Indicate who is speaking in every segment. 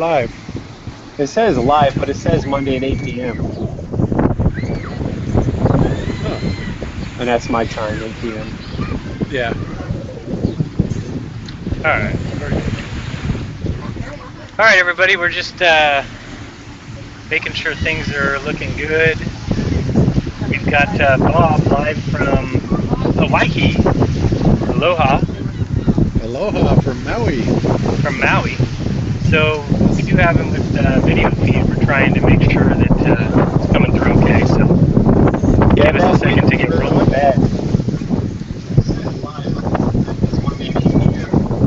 Speaker 1: live?
Speaker 2: It says live, but it says Monday at 8 p.m.
Speaker 1: Huh.
Speaker 2: And that's my time, 8 p.m.
Speaker 1: Yeah.
Speaker 3: All right.
Speaker 1: Very good.
Speaker 3: All right, everybody. We're just making sure things are looking good. We've got Bob live from Hawaii. Aloha.
Speaker 1: Aloha from Maui.
Speaker 3: From Maui. So we do have him with video feed. We're trying to make sure that it's coming through okay. So
Speaker 2: Yeah,
Speaker 3: give us a second to get rolling.
Speaker 2: bad.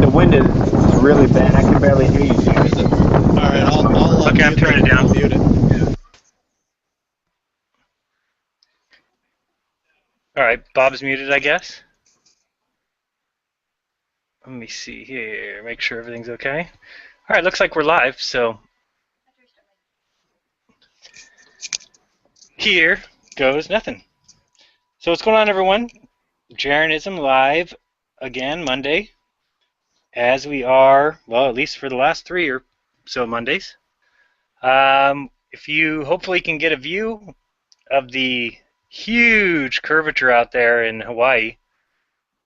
Speaker 2: The wind is really bad. I can barely hear you.
Speaker 1: Is it? All right, I'll
Speaker 3: Okay, I'm turning it down.
Speaker 1: I'll mute it.
Speaker 3: All right, Bob's muted, I guess. Let me see here. Make sure everything's okay. All right, looks like we're live. So here goes nothing. So what's going on, everyone? Jeranism live again Monday, as we are, well, at least for the last 3 or so Mondays. If you hopefully can get a view of the huge curvature out there in Hawaii,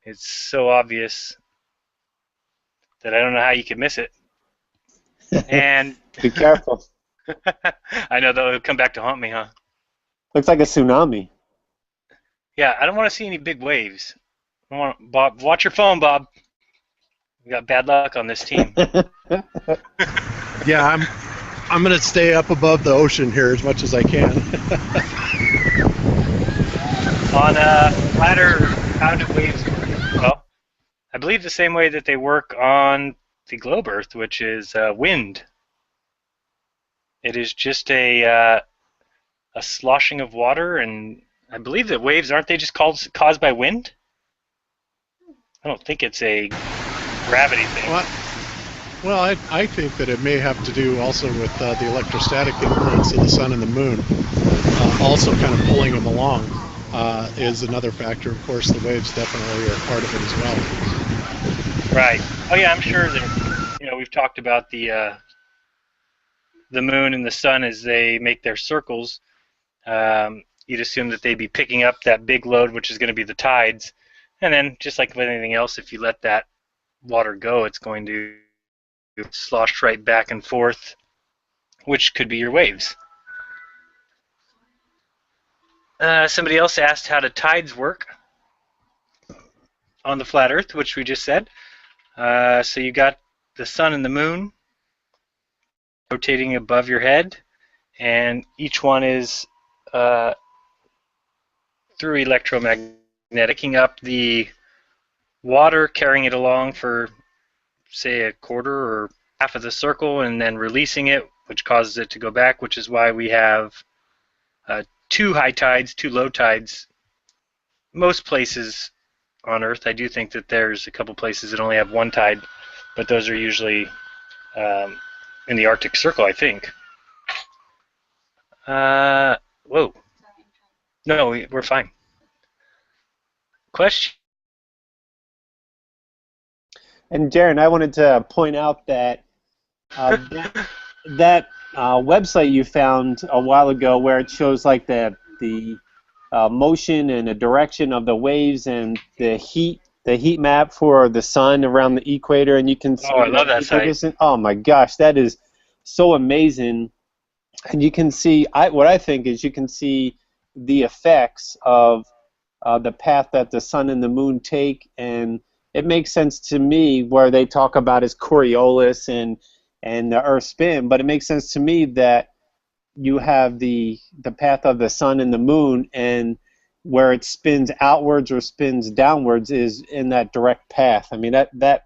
Speaker 3: it's so obvious that I don't know how you could miss it. And
Speaker 2: Be careful.
Speaker 3: I know they'll come back to haunt me, huh?
Speaker 2: Looks like a tsunami.
Speaker 3: Yeah, I don't want to see any big waves. I want Bob, watch your phone, Bob. We got bad luck on this team.
Speaker 1: Yeah, I'm gonna stay up above the ocean here as much as I can.
Speaker 3: On ladder, how do waves work? Well, I believe the same way that they work on the globe Earth, which is wind. It is just a sloshing of water, and I believe that waves, aren't they just caused by wind? I don't think it's a gravity thing.
Speaker 1: Well, I think that it may have to do also with the electrostatic influence of the sun and the moon, also kind of pulling them along is another factor. Of course, the waves definitely are part of it as well.
Speaker 3: Right. Oh yeah, I'm sure that we've talked about the moon and the sun as they make their circles. You'd assume that they'd be picking up that big load, which is going to be the tides, and then just like with anything else, if you let that water go, it's going to slosh right back and forth, which could be your waves. Somebody else asked how do tides work on the flat Earth, which we just said. So you got the sun and the moon rotating above your head, and each one is through electromagnetic, picking up the water, carrying it along for, say, a quarter or half of the circle, and then releasing it, which causes it to go back, which is why we have 2 high tides, 2 low tides. Most places on Earth, I do think that there's a couple places that only have 1 tide, but those are usually in the Arctic Circle, I think. Whoa. No, we're fine. Question?
Speaker 2: And Jeran, I wanted to point out that that website you found a while ago, where it shows like the motion and the direction of the waves and the heat map for the sun around the equator, and you can see.
Speaker 3: Oh, I love that site.
Speaker 2: Oh my gosh, that is so amazing. And you can see, what I think is you can see the effects of the path that the sun and the moon take, and it makes sense to me where they talk about as Coriolis and the Earth spin, but it makes sense to me that you have the path of the sun and the moon, and where it spins outwards or spins downwards is in that direct path. I mean, that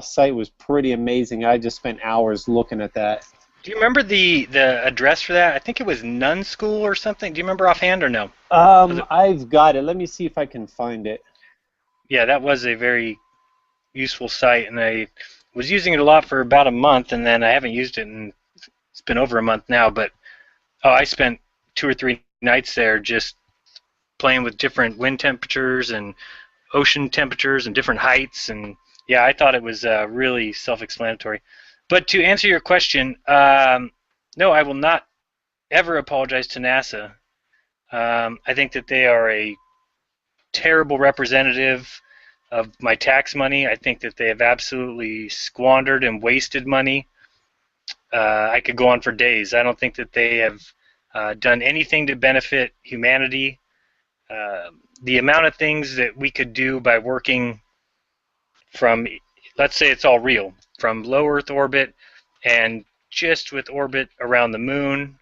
Speaker 2: site was pretty amazing. I just spent hours looking at that.
Speaker 3: Do you remember the address for that? I think it was Nun School or something. Do you remember offhand or no?
Speaker 2: I've got it. Let me see if I can find it.
Speaker 3: Yeah, that was a very useful site, and I was using it a lot for about a month, and then I haven't used it, and it's been over a month now. But I spent 2 or 3 nights there just playing with different wind temperatures and ocean temperatures and different heights, and yeah, I thought it was really self-explanatory. But to answer your question, no, I will not ever apologize to NASA. I think that they are a terrible representative of my tax money. I think that they have absolutely squandered and wasted money. I could go on for days. I don't think that they have done anything to benefit humanity. The amount of things that we could do by working from, let's say it's all real, from low Earth orbit and just with orbit around the moon,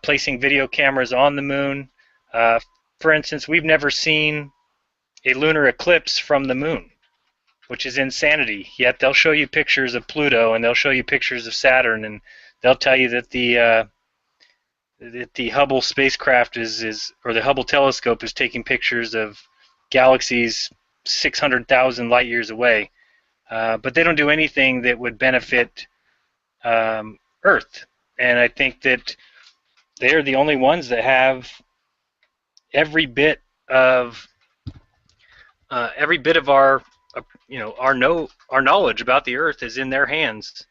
Speaker 3: placing video cameras on the moon. For instance, we've never seen a lunar eclipse from the moon, which is insanity. Yet they'll show you pictures of Pluto and they'll show you pictures of Saturn, and they'll tell you that the Hubble spacecraft or the Hubble telescope is taking pictures of galaxies 600,000 light years away. But they don't do anything that would benefit Earth. And I think that they're the only ones that have every bit of our our knowledge about the Earth is in their hands,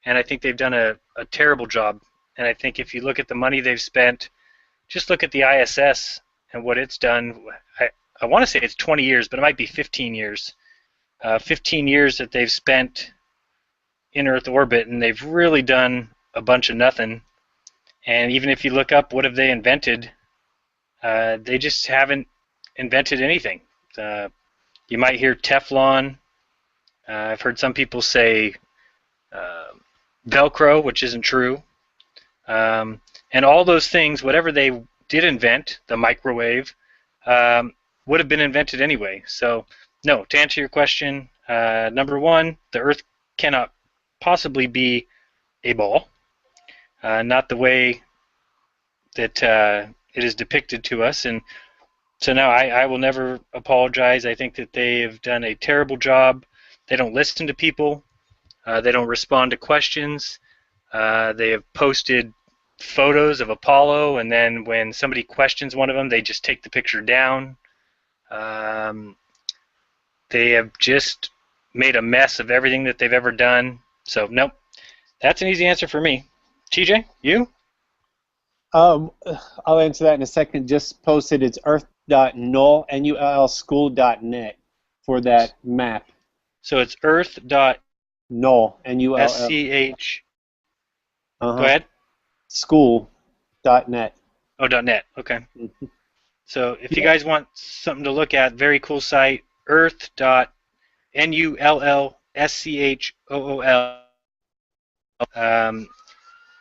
Speaker 3: and I think they've done a terrible job. And I think if you look at the money they've spent, just look at the ISS and what it's done. I want to say it's 20 years, but it might be 15 years. 15 years that they've spent in Earth orbit, and they've really done a bunch of nothing. And even if you look up what have they invented, they just haven't invented anything. You might hear Teflon. I've heard some people say Velcro, which isn't true. And all those things, whatever they did invent, the microwave, would have been invented anyway. So, no, to answer your question, number one, the Earth cannot possibly be a ball, not the way that it is depicted to us. And so now I will never apologize. I think that they have done a terrible job. They don't listen to people. They don't respond to questions. They have posted photos of Apollo, and then when somebody questions one of them, they just take the picture down. They have just made a mess of everything that they've ever done. So, nope. That's an easy answer for me. TJ, you?
Speaker 2: I'll answer that in a second. Just posted it's earth.null, N-U-L-L, school.net for that map.
Speaker 3: So it's earth.null,
Speaker 2: N-U-L-L.
Speaker 3: S-C-H. Go ahead.
Speaker 2: School.net.
Speaker 3: Oh, .net. Okay. So if you guys want something to look at, very cool site, earth.nullschool.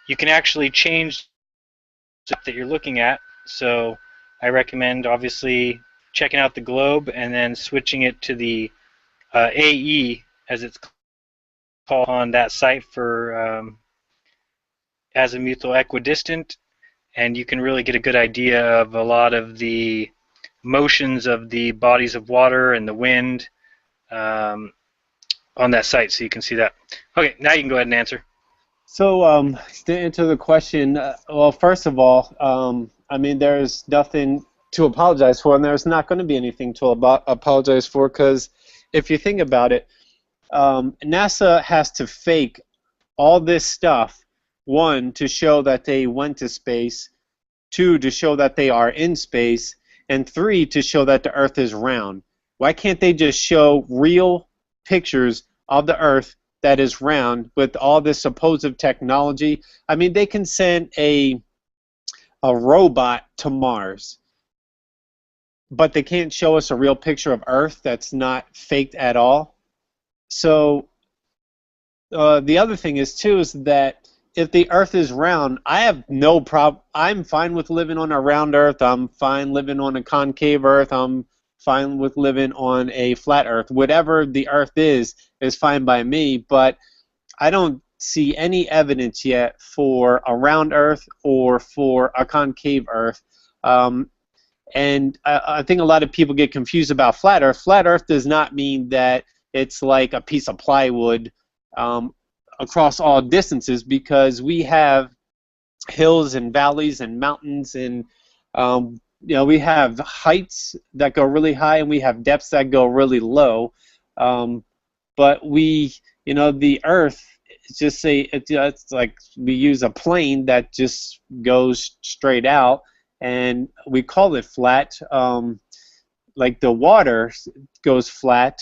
Speaker 3: You can actually change that you're looking at. So I recommend obviously checking out the globe and then switching it to the AE, as it's called on that site, for azimuthal equidistant, and you can really get a good idea of a lot of the motions of the bodies of water and the wind on that site, so you can see that. Okay, now you can go ahead and answer.
Speaker 2: So to answer the question, well, first of all, I mean, there's nothing to apologize for, and there's not going to be anything to apologize for, because if you think about it, NASA has to fake all this stuff. One, to show that they went to space. Two, to show that they are in space. And three, to show that the Earth is round. Why can't they just show real pictures of the Earth that is round with all this supposed technology? I mean, they can send a robot to Mars, but they can't show us a real picture of Earth that's not faked at all. So the other thing is, too, is that if the Earth is round, I have no problem. I'm fine with living on a round Earth. I'm fine living on a concave Earth. I'm fine with living on a flat Earth. Whatever the Earth is fine by me, but I don't see any evidence yet for a round Earth or for a concave Earth. And I think a lot of people get confused about flat Earth. Flat Earth does not mean that it's like a piece of plywood across all distances, because we have hills and valleys and mountains, and we have heights that go really high and we have depths that go really low. But the Earth just say it's like we use a plane that just goes straight out, and we call it flat. Like the water goes flat,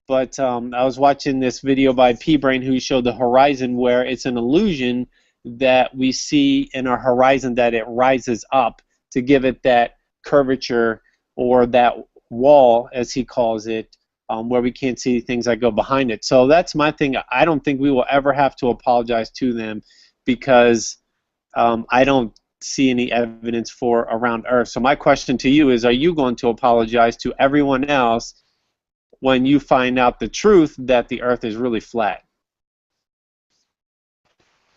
Speaker 2: but I was watching this video by P-Brain who showed the horizon where it's an illusion that we see in our horizon that it rises up to give it that curvature or that wall, as he calls it, where we can't see things that go behind it. So that's my thing. I don't think we will ever have to apologize to them because I don't see any evidence for around Earth. So my question to you is, are you going to apologize to everyone else when you find out the truth that the Earth is really flat?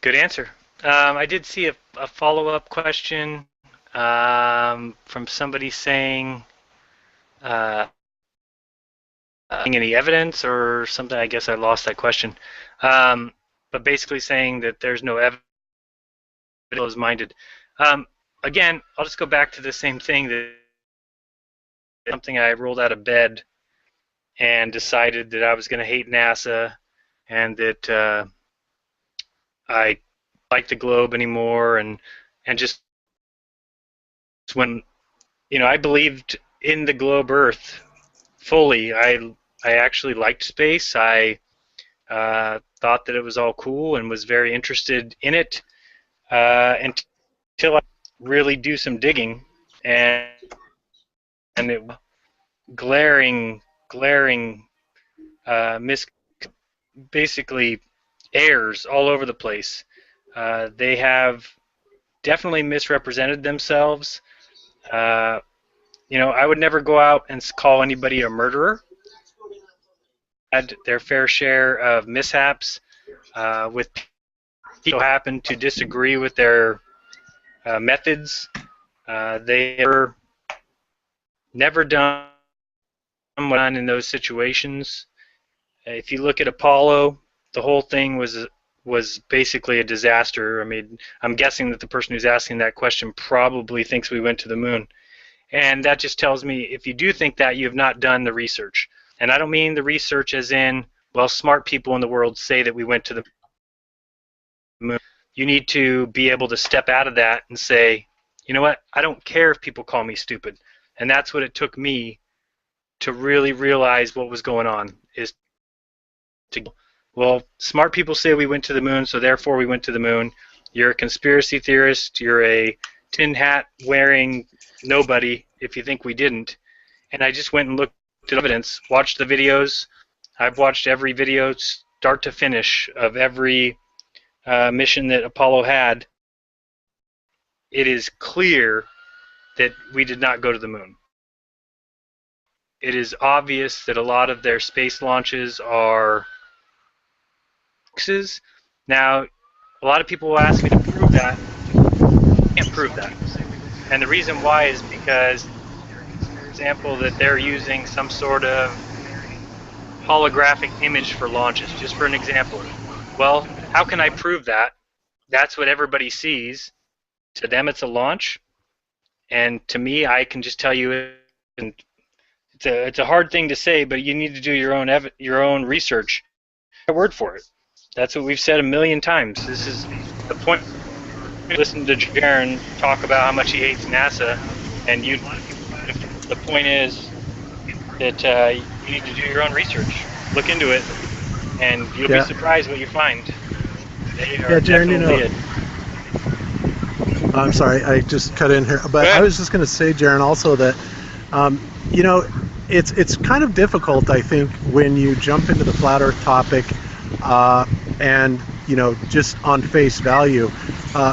Speaker 3: Good answer. I did see a follow-up question from somebody saying any evidence or something. I guess I lost that question. But basically saying that there's no evidence is minded. Again, I'll just go back to the same thing, that something I rolled out of bed and decided that I was going to hate NASA and that I like the globe anymore, and just when I believed in the globe Earth fully. I actually liked space. I thought that it was all cool and was very interested in it until I really do some digging, and it glaring basically errors all over the place. They have definitely misrepresented themselves. I would never go out and call anybody a murderer. Had their fair share of mishaps with people who happen to disagree with their methods. They have never done what in those situations. If you look at Apollo, the whole thing was basically a disaster. I mean, I'm guessing that the person who's asking that question probably thinks we went to the moon. And that just tells me, if you do think that, you have not done the research. And I don't mean the research as in, well, smart people in the world say that we went to the moon. You need to be able to step out of that and say, you know what, I don't care if people call me stupid. And that's what it took me to really realize what was going on. Well, smart people say we went to the moon, so therefore we went to the moon. You're a conspiracy theorist. You're a tin hat wearing nobody if you think we didn't. And I just went and looked at evidence, watched the videos. I've watched every video start to finish of every mission that Apollo had. It is clear that we did not go to the moon. It is obvious that a lot of their space launches are hoaxes. Now, a lot of people will ask me to prove that. I can't prove that. And the reason why is because, for example, that they're using some sort of holographic image for launches, just for an example. Well, how can I prove that? That's what everybody sees. To them, it's a launch. And to me, I can just tell you, it's a hard thing to say, but you need to do your own research. A word for it. That's what we've said a million times. This is the point. Listen to Jeran talk about how much he hates NASA, and the point is that you need to do your own research. Look into it, and you'll be surprised what you find.
Speaker 1: Jeran, I'm sorry, I just cut in here, but I was just going to say, Jeran, also that it's kind of difficult, I think, when you jump into the flat Earth topic and just on face value.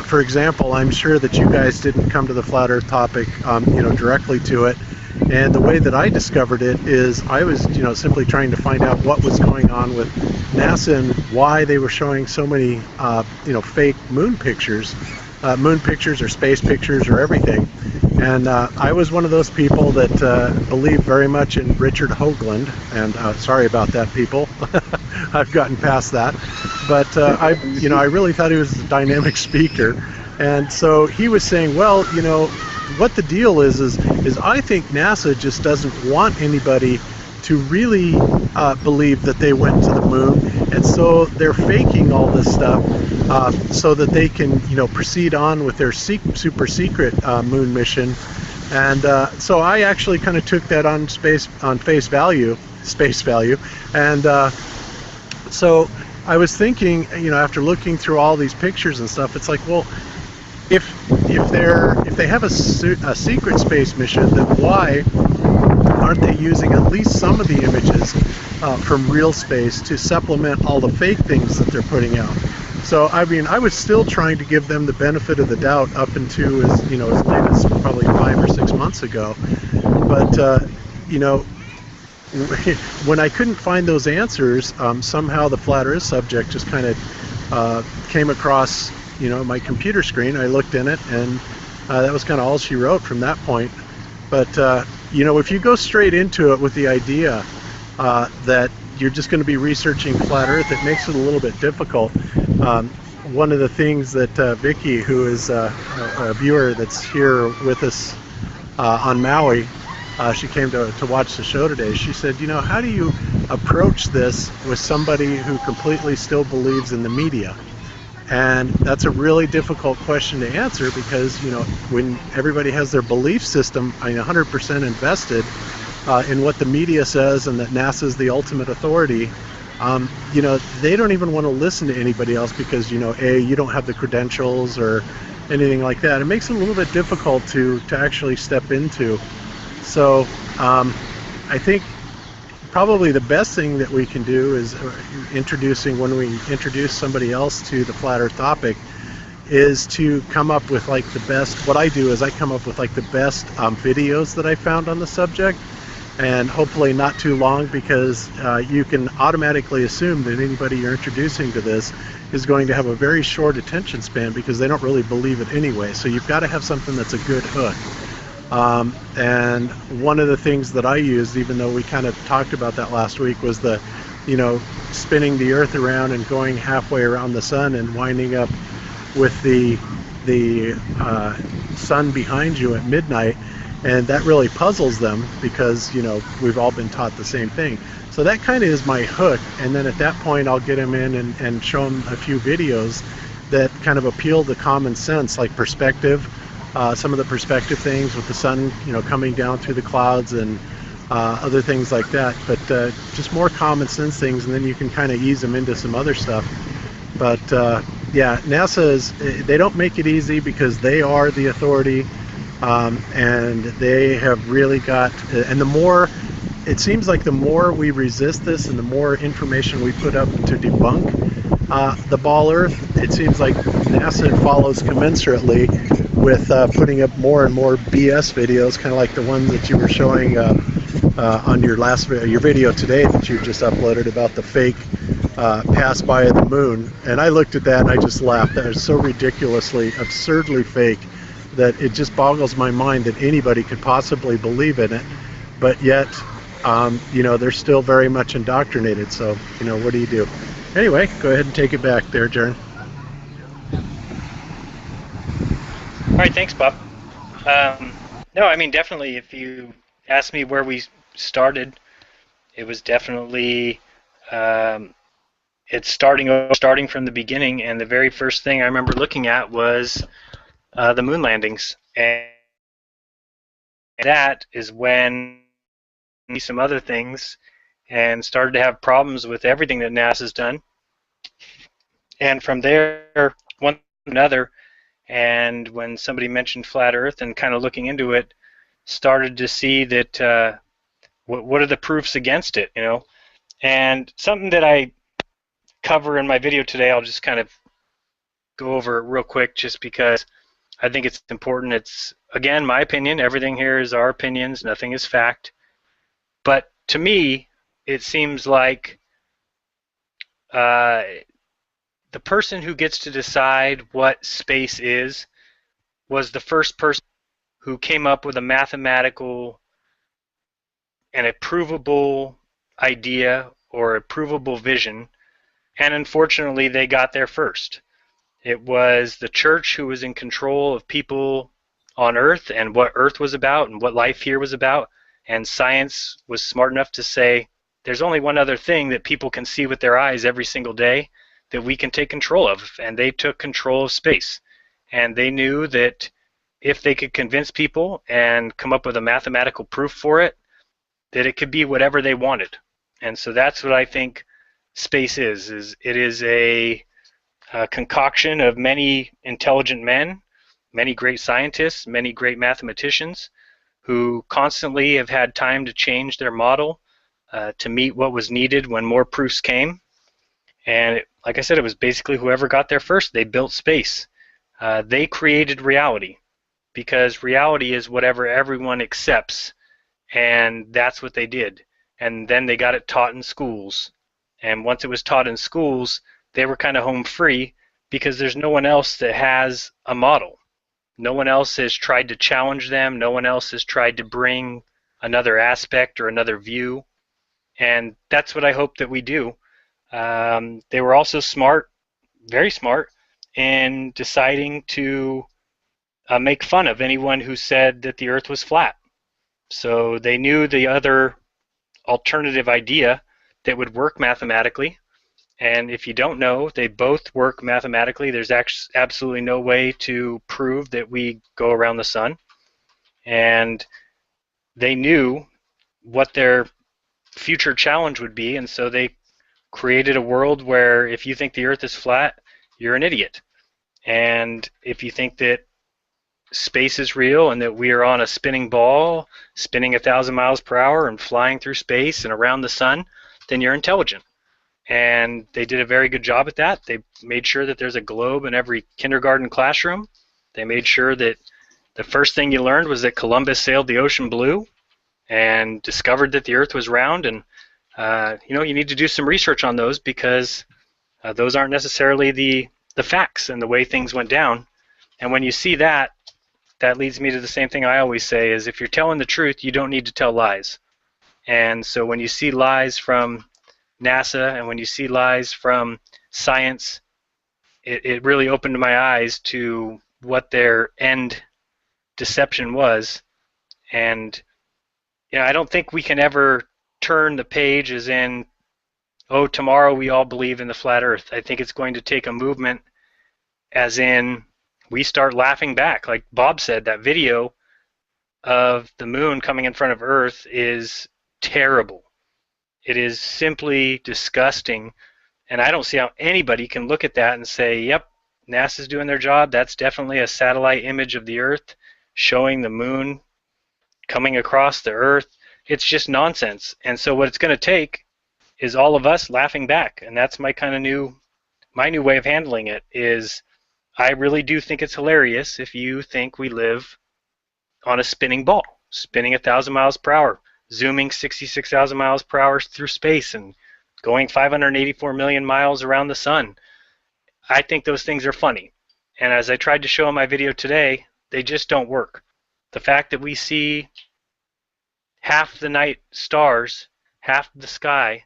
Speaker 1: For example, I'm sure that you guys didn't come to the flat Earth topic directly to it, and the way that I discovered it is I was simply trying to find out what was going on with NASA and why they were showing so many fake moon pictures or space pictures or everything. And I was one of those people that believed very much in Richard Hoagland, and sorry about that, people. I've gotten past that, but I really thought he was a dynamic speaker, and so he was saying, well, what the deal is I think NASA just doesn't want anybody to really believe that they went to the moon, and so they're faking all this stuff so that they can, proceed on with their super secret moon mission. And so I actually kind of took that on face value, and so I was thinking, after looking through all these pictures and stuff, it's like, well, if they have a secret space mission, then why aren't they using at least some of the images from real space to supplement all the fake things that they're putting out? So I mean, I was still trying to give them the benefit of the doubt up into as late as probably 5 or 6 months ago. But when I couldn't find those answers, somehow the flat Earth subject just kind of came across my computer screen. I looked in it, and that was kind of all she wrote from that point. But if you go straight into it with the idea that you're just going to be researching flat Earth, it makes it a little bit difficult. One of the things that Vicky, who is a viewer that's here with us on Maui, she came to watch the show today. She said, how do you approach this with somebody who completely still believes in the media? And that's a really difficult question to answer, because when everybody has their belief system 100% invested in what the media says and that NASA is the ultimate authority, they don't even want to listen to anybody else because you don't have the credentials or anything like that. It makes it a little bit difficult to actually step into. So I think probably the best thing that we can do is when we introduce somebody else to the flat Earth topic, is to come up with the best. What I do is I come up with the best videos that I found on the subject, and hopefully not too long, because you can automatically assume that anybody you're introducing to this is going to have a very short attention span, because they don't really believe it anyway. So you've got to have something that's a good hook. And one of the things that I used, even though we kind of talked about that last week, was the spinning the Earth around and going halfway around the sun and winding up with the sun behind you at midnight. And that really puzzles them, because we've all been taught the same thing. So that kind of is my hook, and then at that point I'll get them in and show them a few videos that kind of appeal to common sense, like perspective, some of the perspective things with the sun coming down through the clouds, and other things like that. But just more common sense things, and then you can kind of ease them into some other stuff. But yeah, NASA they don't make it easy, because they are the authority. And they have really got, and it seems like the more we resist this and the more information we put up to debunk the ball Earth, it seems like NASA follows commensurately with putting up more and more BS videos, kind of like the ones that you were showing on your video today that you just uploaded about the fake pass by of the moon. And I looked at that and I just laughed. That is so ridiculously, absurdly fake, that it just boggles my mind that anybody could possibly believe in it. But yet, they're still very much indoctrinated. So, what do you do? Anyway, go ahead and take it back there, Jeran.
Speaker 3: All right, thanks, Bob. No, I mean, definitely, if you ask me where we started, it was definitely it's starting from the beginning, and the very first thing I remember looking at was the moon landings, and that is when some other things and started to have problems with everything that NASA's done. And from there, one to another, and when somebody mentioned flat Earth and kind of looking into it, started to see that what are the proofs against it, And something that I cover in my video today, I'll just kind of go over it real quick, just because I think it's important. It's, again, my opinion. Everything here is our opinions. Nothing is fact. But to me, it seems like the person who gets to decide what space is was the first person who came up with a mathematical and a provable idea or a provable vision. And unfortunately, they got there first. It was the church who was in control of people on Earth and what Earth was about and what life here was about. And science was smart enough to say there's only one other thing that people can see with their eyes every single day that we can take control of, and they took control of space. And they knew that if they could convince people and come up with a mathematical proof for it, that it could be whatever they wanted. And so that's what I think space is it is a concoction of many intelligent men, many great scientists, many great mathematicians who constantly have had time to change their model to meet what was needed when more proofs came. And like I said, it was basically whoever got there first. They built space. They created reality, because reality is whatever everyone accepts, and that's what they did. And then they got it taught in schools. And once it was taught in schools, they were kind of home free, because there's no one else that has a model. No one else has tried to challenge them. No one else has tried to bring another aspect or another view. And that's what I hope that we do. They were also smart, very smart, in deciding to make fun of anyone who said that the Earth was flat. So they knew the other alternative idea that would work mathematically. And if you don't know, they both work mathematically. There's absolutely no way to prove that we go around the sun. And they knew what their future challenge would be, and so they created a world where if you think the Earth is flat, you're an idiot. And if you think that space is real and that we are on a spinning ball, spinning 1,000 miles per hour and flying through space and around the sun, then you're intelligent. And they did a very good job at that. They made sure that there's a globe in every kindergarten classroom. They made sure that the first thing you learned was that Columbus sailed the ocean blue and discovered that the Earth was round. And you need to do some research on those, because those aren't necessarily the facts and the way things went down. And when you see that, that leads me to the same thing I always say, is if you're telling the truth, you don't need to tell lies. And so when you see lies from NASA and when you see lies from science, it really opened my eyes to what their end deception was. And I don't think we can ever turn the page as in, oh, tomorrow we all believe in the flat Earth. I think it's going to take a movement as in we start laughing back. Like Bob said, that video of the moon coming in front of Earth is terrible. It is simply disgusting, and I don't see how anybody can look at that and say, yep, NASA's doing their job. That's definitely a satellite image of the Earth showing the moon coming across the Earth. It's just nonsense. And so what it's going to take is all of us laughing back, and that's my new way of handling it. Is I really do think it's hilarious if you think we live on a spinning ball, spinning 1,000 miles per hour, zooming 66,000 miles per hour through space, and going 584 million miles around the sun. I think those things are funny. And as I tried to show in my video today, they just don't work. The fact that we see half the night stars, half the sky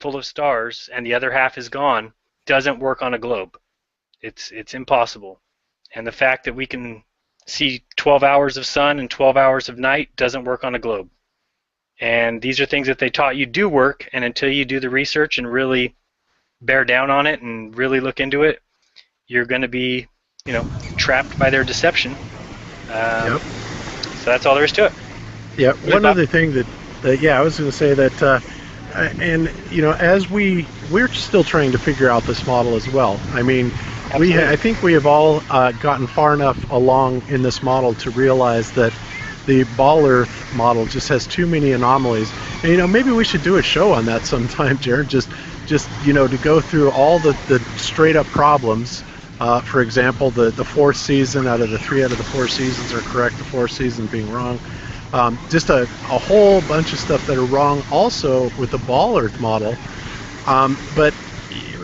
Speaker 3: full of stars, and the other half is gone, doesn't work on a globe. It's impossible. And the fact that we can see 12 hours of sun and 12 hours of night doesn't work on a globe. And these are things that they taught you do work, and until you do the research and really bear down on it and really look into it, you're going to be, trapped by their deception.
Speaker 1: Yep.
Speaker 3: So that's all there is to it.
Speaker 1: Yeah. One other thing that I was going to say that, as we're still trying to figure out this model as well. I mean, I think we have all gotten far enough along in this model to realize that the ball Earth model just has too many anomalies. And maybe we should do a show on that sometime, Jeran. Just to go through all the straight up problems. For example, the fourth season out of the 3 out of the 4 seasons are correct. The fourth season being wrong. Just a whole bunch of stuff that are wrong also with the ball Earth model. But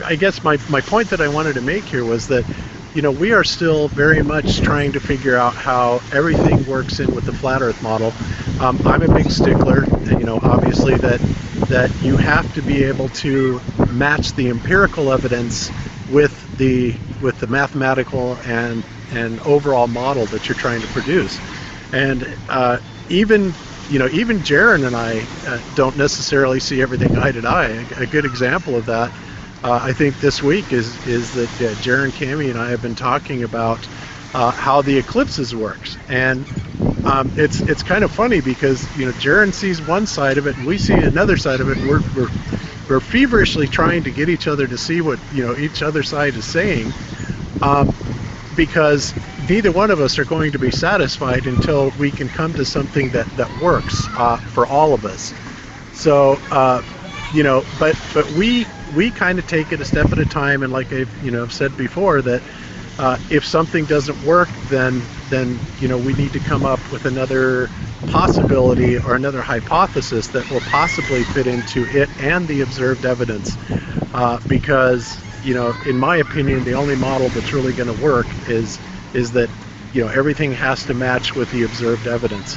Speaker 1: I guess my point that I wanted to make here was that we are still very much trying to figure out how everything works in with the flat Earth model. I'm a big stickler, obviously that you have to be able to match the empirical evidence with the mathematical and overall model that you're trying to produce. And even even Jeran and I don't necessarily see everything eye to eye. A good example of that, I think this week is that Jeran, Cami, and I have been talking about how the eclipses works, and it's kind of funny because Jeran sees one side of it and we see another side of it, and we're feverishly trying to get each other to see what each other side is saying, because neither one of us are going to be satisfied until we can come to something that works for all of us. So but we kind of take it a step at a time, and like I've said before, that if something doesn't work, then we need to come up with another possibility or another hypothesis that will possibly fit into it and the observed evidence, because in my opinion, the only model that's really going to work is that everything has to match with the observed evidence.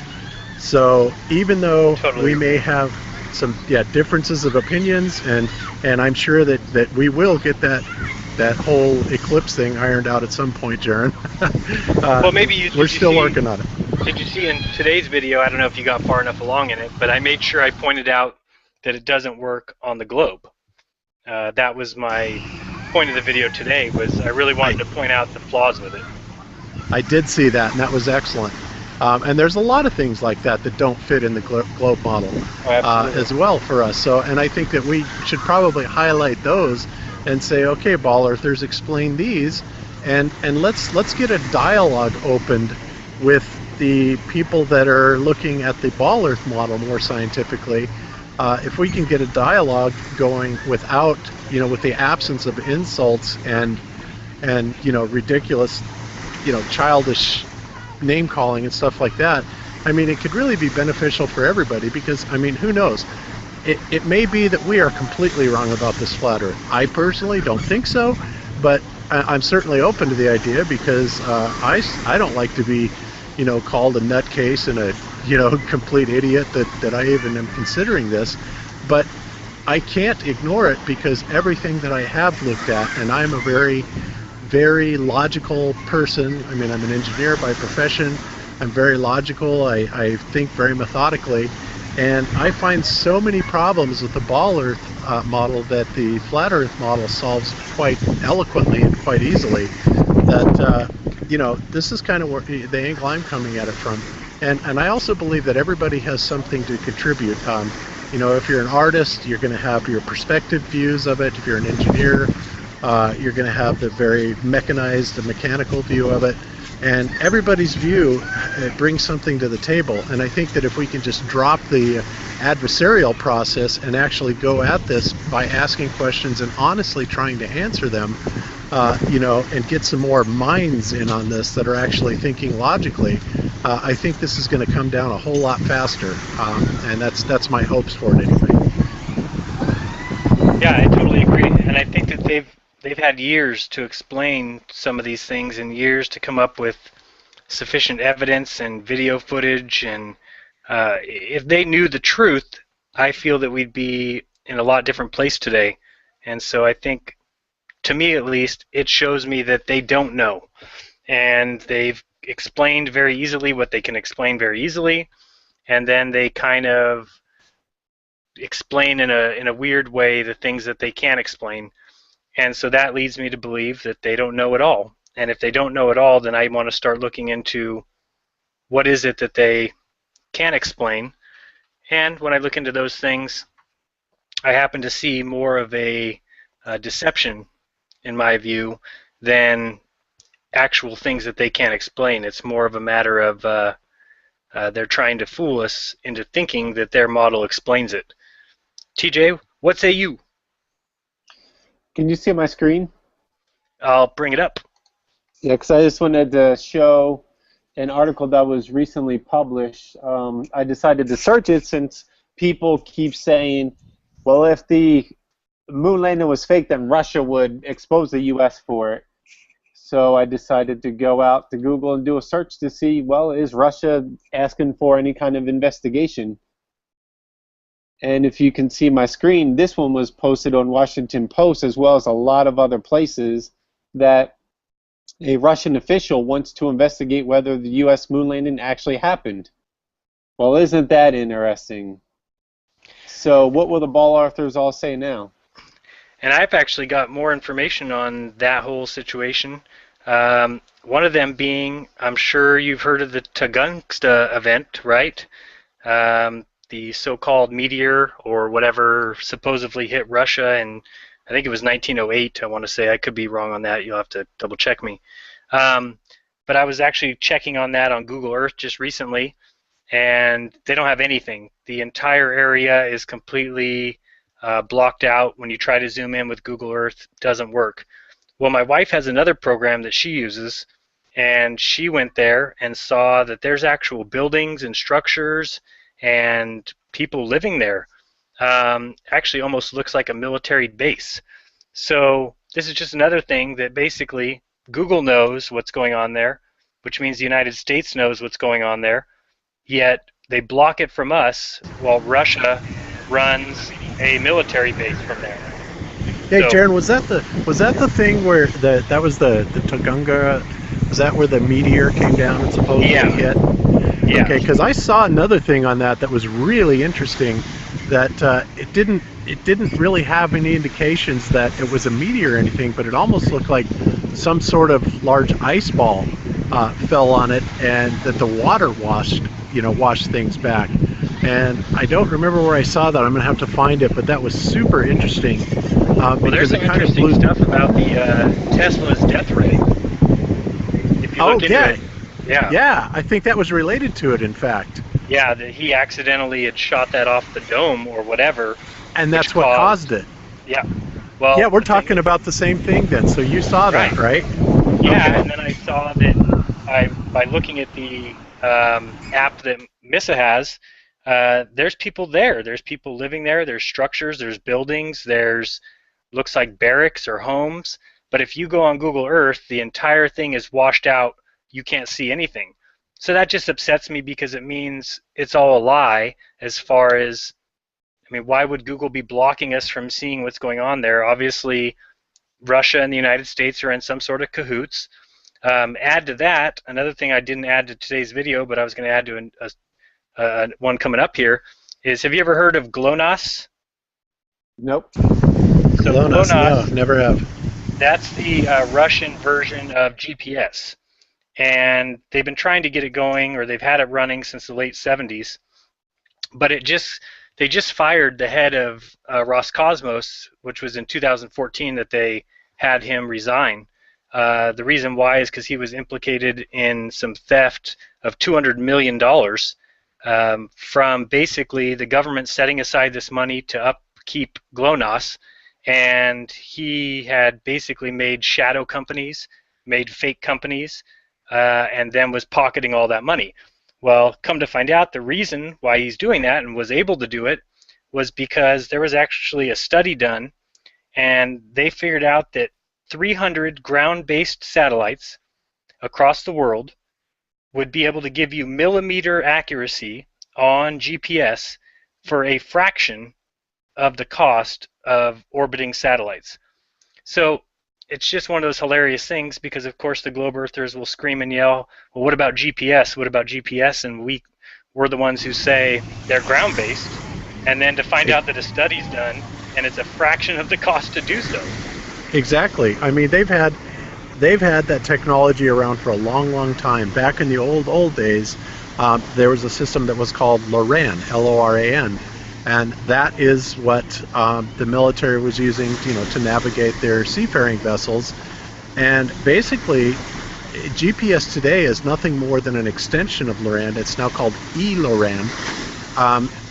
Speaker 1: So even though we may have some differences of opinions, and I'm sure that we will get that whole eclipse thing ironed out at some point, Jeran.
Speaker 3: Well, maybe
Speaker 1: we're still working on it.
Speaker 3: Did you see in today's video, I don't know if you got far enough along in it, but I made sure I pointed out that it doesn't work on the globe. That was my point of the video today, was I really wanted to point out the flaws with it.
Speaker 1: I did see that, and that was excellent. And there's a lot of things like that don't fit in the globe model as well for us. So, and I think that we should probably highlight those and say, okay, Ball Earthers, explain these, and let's get a dialogue opened with the people that are looking at the Ball Earth model more scientifically. If we can get a dialogue going without, with the absence of insults and ridiculous, childish name calling and stuff like that, I mean, it could really be beneficial for everybody, because, I mean, who knows? It may be that we are completely wrong about this flat Earth. I personally don't think so, but I'm certainly open to the idea, because I don't like to be, called a nutcase and a, complete idiot that I even am considering this. But I can't ignore it, because everything that I have looked at, and I'm a very, very logical person. I mean, I'm an engineer by profession. I'm very logical. I think very methodically. And I find so many problems with the Ball Earth model that the Flat Earth model solves quite eloquently and quite easily. That, this is kind of where the angle I'm coming at it from. And I also believe that everybody has something to contribute. If you're an artist, you're going to have your perspective views of it. If you're an engineer, you're going to have the very mechanized, the mechanical view of it. And everybody's view brings something to the table. And I think that if we can just drop the adversarial process and actually go at this by asking questions and honestly trying to answer them, and get some more minds in on this that are actually thinking logically, I think this is going to come down a whole lot faster. And that's my hopes for it anyway.
Speaker 3: Yeah, I totally agree. And I think that they've had years to explain some of these things, and years to come up with sufficient evidence and video footage, and if they knew the truth, I feel that we'd be in a lot different place today. And so I think, to me at least, it shows me that they don't know, and they've explained very easily what they can explain very easily, and then they kind of explain in a weird way the things that they can't explain. And so that leads me to believe that they don't know it all. And if they don't know it all, then I want to start looking into what is it that they can explain. And when I look into those things, I happen to see more of a deception, in my view, than actual things that they can't explain. It's more of a matter of they're trying to fool us into thinking that their model explains it. TJ, what say you?
Speaker 2: Can you see my screen?
Speaker 3: I'll bring it up.
Speaker 2: Yeah, because I just wanted to show an article that was recently published. I decided to search it since people keep saying, well, if the moon landing was fake, then Russia would expose the U.S. for it. So I decided to go out to Google and do a search to see, well, is Russia asking for any kind of investigation? And if you can see my screen, this one was posted on Washington Post, as well as a lot of other places, that a Russian official wants to investigate whether the U.S. moon landing actually happened. Well, isn't that interesting? So what will the ball authors all say now?
Speaker 3: And I've actually got more information on that whole situation. One of them being, I'm sure you've heard of the Tungsten event, right? The so-called meteor or whatever supposedly hit Russia, and I think it was 1908, I want to say. I could be wrong on that. You'll have to double check me. But I was actually checking on that on Google Earth just recently, and they don't have anything. The entire area is completely blocked out. When you try to zoom in with Google Earth, it doesn't work. Well, my wife has another program that she uses, and she went there and saw that there's actual buildings and structures and people living there. Actually almost looks like a military base. So this is just another thing that basically Google knows what's going on there, which means the United States knows what's going on there, yet they block it from us while Russia runs a military base from there.
Speaker 1: Hey,
Speaker 3: So-
Speaker 1: Jeran, was that the thing where that was the Tugunga? Was that where the meteor came down and supposedly
Speaker 3: Yeah.
Speaker 1: hit?
Speaker 3: Yeah.
Speaker 1: Okay, because I saw another thing on that was really interesting. That it didn't really have any indications that it was a meteor or anything, but it almost looked like some sort of large ice ball fell on it, and that the water washed things back. And I don't remember where I saw that. I'm gonna have to find it, but that was super interesting.
Speaker 3: Well, there's
Speaker 1: because
Speaker 3: some
Speaker 1: it kind of
Speaker 3: interesting
Speaker 1: blew.
Speaker 3: stuff about the Tesla's death rate. If you
Speaker 1: Oh
Speaker 3: look into
Speaker 1: yeah,
Speaker 3: it, yeah,
Speaker 1: yeah. I think that was related to it, in fact,
Speaker 3: yeah, that he accidentally had shot that off the dome or whatever.
Speaker 1: and that's
Speaker 3: Which
Speaker 1: what
Speaker 3: caused-
Speaker 1: caused it.
Speaker 3: Yeah. Well,
Speaker 1: Yeah, we're
Speaker 3: the thing
Speaker 1: talking
Speaker 3: is-
Speaker 1: about the same thing then. So you saw that, right?
Speaker 3: Yeah,
Speaker 1: Okay.
Speaker 3: and then I saw that by looking at the app that Missa has, there's people there. There's people living there. There's structures. There's buildings. There's looks like barracks or homes. But if you go on Google Earth, the entire thing is washed out. You can't see anything. So that just upsets me because it means it's all a lie as far as, I mean, why would Google be blocking us from seeing what's going on there? Obviously, Russia and the United States are in some sort of cahoots. Add to that, another thing I didn't add to today's video, but I was going to add to one coming up here, is have you ever heard of GLONASS?
Speaker 2: Nope.
Speaker 3: So
Speaker 1: GLONASS, no,
Speaker 3: GLONASS,
Speaker 1: never have.
Speaker 3: that's the Russian version of GPS. And they've been trying to get it going, or they've had it running since the late 70s. But they just fired the head of Roscosmos, which was in 2014 that they had him resign. The reason why is because he was implicated in some theft of $200 million from basically the government setting aside this money to upkeep GLONASS, and he had basically made shadow companies, made fake companies, and then was pocketing all that money. Well, come to find out, the reason why he's doing that and was able to do it was because there was actually a study done, and they figured out that 300 ground-based satellites across the world would be able to give you millimeter accuracy on GPS for a fraction of the cost of orbiting satellites. So it's just one of those hilarious things because, of course, the globe earthers will scream and yell, well, what about GPS? What about GPS? And we're the ones who say they're ground-based. And then to find out that a study's done and it's a fraction of the cost to do so.
Speaker 1: Exactly. I mean, they've had that technology around for a long, long time. Back in the old days, there was a system that was called LORAN, LORAN, and that is what the military was using, to navigate their seafaring vessels. And basically, GPS today is nothing more than an extension of LORAN. It's now called eLORAN,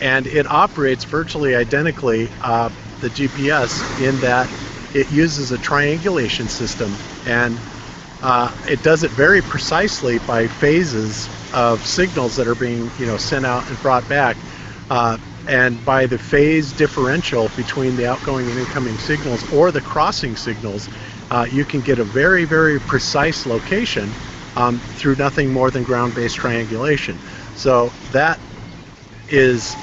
Speaker 1: and it operates virtually identically the GPS in that it uses a triangulation system, and it does it very precisely by phases of signals that are being sent out and brought back, and by the phase differential between the outgoing and incoming signals or the crossing signals, you can get a very, very precise location through nothing more than ground-based triangulation. So that is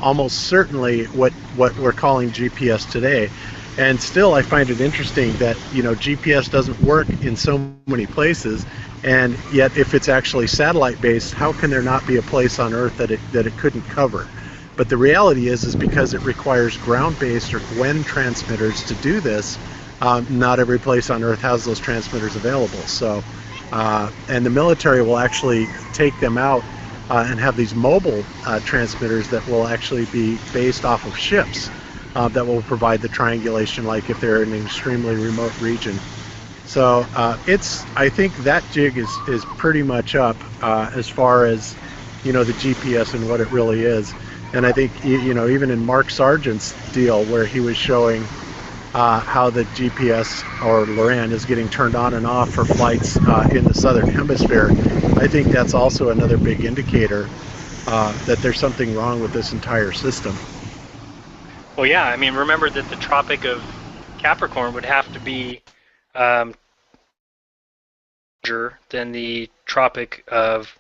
Speaker 1: almost certainly what we're calling GPS today. And still, I find it interesting that GPS doesn't work in so many places, And yet, if it's actually satellite-based, how can there not be a place on Earth that it couldn't cover? But the reality is because it requires ground-based or GWEN transmitters to do this. Not every place on Earth has those transmitters available. So, and the military will actually take them out and have these mobile transmitters that will actually be based off of ships that will provide the triangulation, like if they're in an extremely remote region. So I think that jig is pretty much up as far as, the GPS and what it really is. And I think, even in Mark Sargent's deal where he was showing how the GPS or LORAN is getting turned on and off for flights in the southern hemisphere, I think that's also another big indicator that there's something wrong with this entire system.
Speaker 3: Well, yeah, I mean, remember that the Tropic of Capricorn would have to be larger than the Tropic of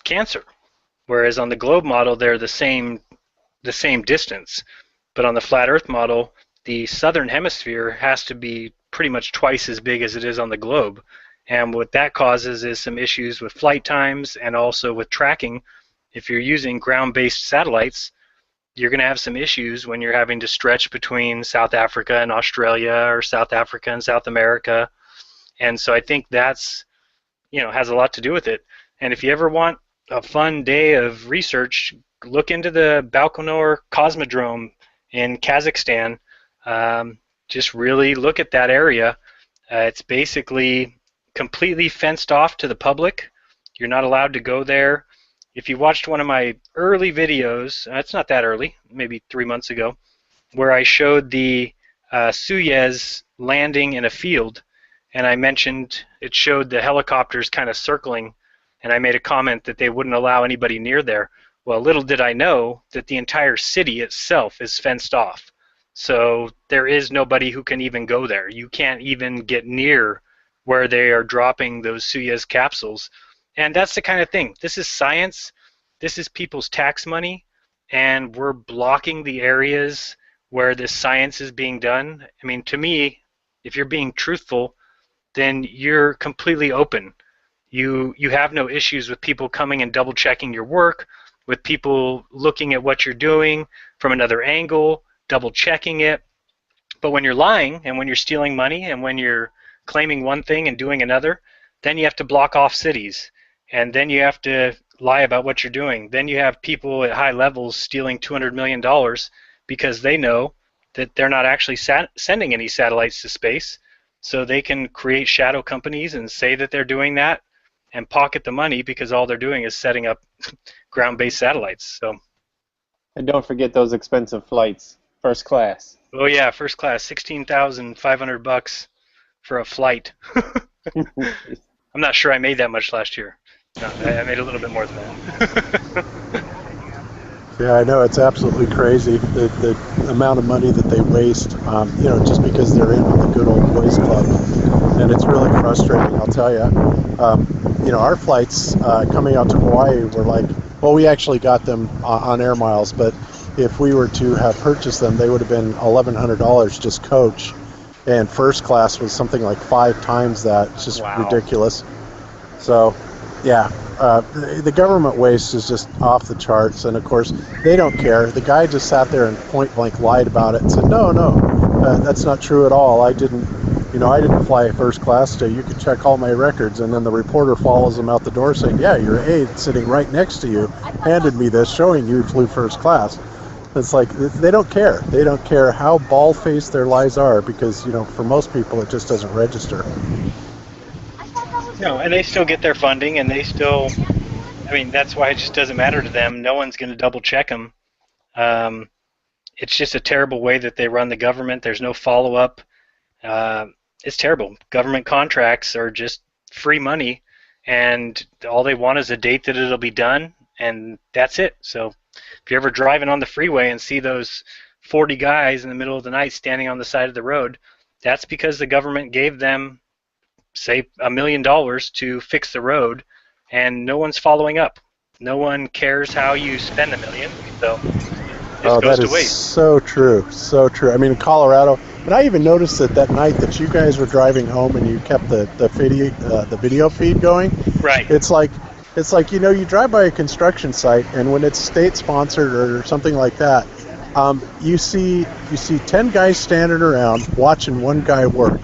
Speaker 3: Cancer, whereas on the globe model they're the same distance, but on the flat Earth model the southern hemisphere has to be pretty much twice as big as it is on the globe, and what that causes is some issues with flight times and also with tracking. If you're using ground-based satellites, you're going to have some issues when you're having to stretch between South Africa and Australia or South Africa and South America. And so I think that's, has a lot to do with it. And if you ever want a fun day of research, look into the Baikonur Cosmodrome in Kazakhstan. Just really look at that area. It's basically completely fenced off to the public. You're not allowed to go there. If you watched one of my early videos, it's not that early, maybe 3 months ago, where I showed the Soyuz landing in a field, and I mentioned it showed the helicopters kind of circling, and I made a comment that they wouldn't allow anybody near there. Well, little did I know that the entire city itself is fenced off. So there is nobody who can even go there. You can't even get near where they are dropping those Soyuz capsules. And that's the kind of thing. This is science. This is people's tax money. And we're blocking the areas where this science is being done. I mean, to me, if you're being truthful, then you're completely open. You have no issues with people coming and double checking your work, with people looking at what you're doing from another angle, double checking it. But when you're lying and when you're stealing money and when you're claiming one thing and doing another, then you have to block off cities. And then you have to lie about what you're doing. Then you have people at high levels stealing $200 million because they know that they're not actually sending any satellites to space. So they can create shadow companies and say that they're doing that and pocket the money because all they're doing is setting up ground-based satellites. So.
Speaker 2: And don't forget those expensive flights, first class.
Speaker 3: Oh yeah, first class, $16,500 for a flight. I'm not sure I made that much last year. No, I made a little bit more than that.
Speaker 1: Yeah, I know, it's absolutely crazy, the amount of money that they waste, just because they're in on the good old boys club. And it's really frustrating, I'll tell you. Our flights coming out to Hawaii were like, well, we actually got them on air miles, but if we were to have purchased them, they would have been $1,100 just coach. And first class was something like 5 times that. It's just ridiculous. So, yeah, the government waste is just off the charts, and of course they don't care. The guy just sat there and point blank lied about it and said, no, that's not true at all. I didn't fly first class today. You can check all my records. And then the reporter follows him out the door saying, yeah, your aide sitting right next to you handed me this showing you flew first class. It's like they don't care. They don't care how bald-faced their lies are because, for most people it just doesn't register.
Speaker 3: No, and they still get their funding, and they still, that's why it just doesn't matter to them. No one's going to double check them. It's just a terrible way that they run the government. There's no follow-up. It's terrible. Government contracts are just free money, and all they want is a date that it'll be done, and that's it. So if you're ever driving on the freeway and see those 40 guys in the middle of the night standing on the side of the road, that's because the government gave them, say, $1 million to fix the road, and no one's following up. No one cares how you spend $1 million, so it goes to waste.
Speaker 1: So true, so true. In Colorado, and I even noticed that night that you guys were driving home and you kept the video feed going,
Speaker 3: Right.
Speaker 1: It's like you drive by a construction site, and when it's state sponsored or something like that, you see 10 guys standing around watching one guy work,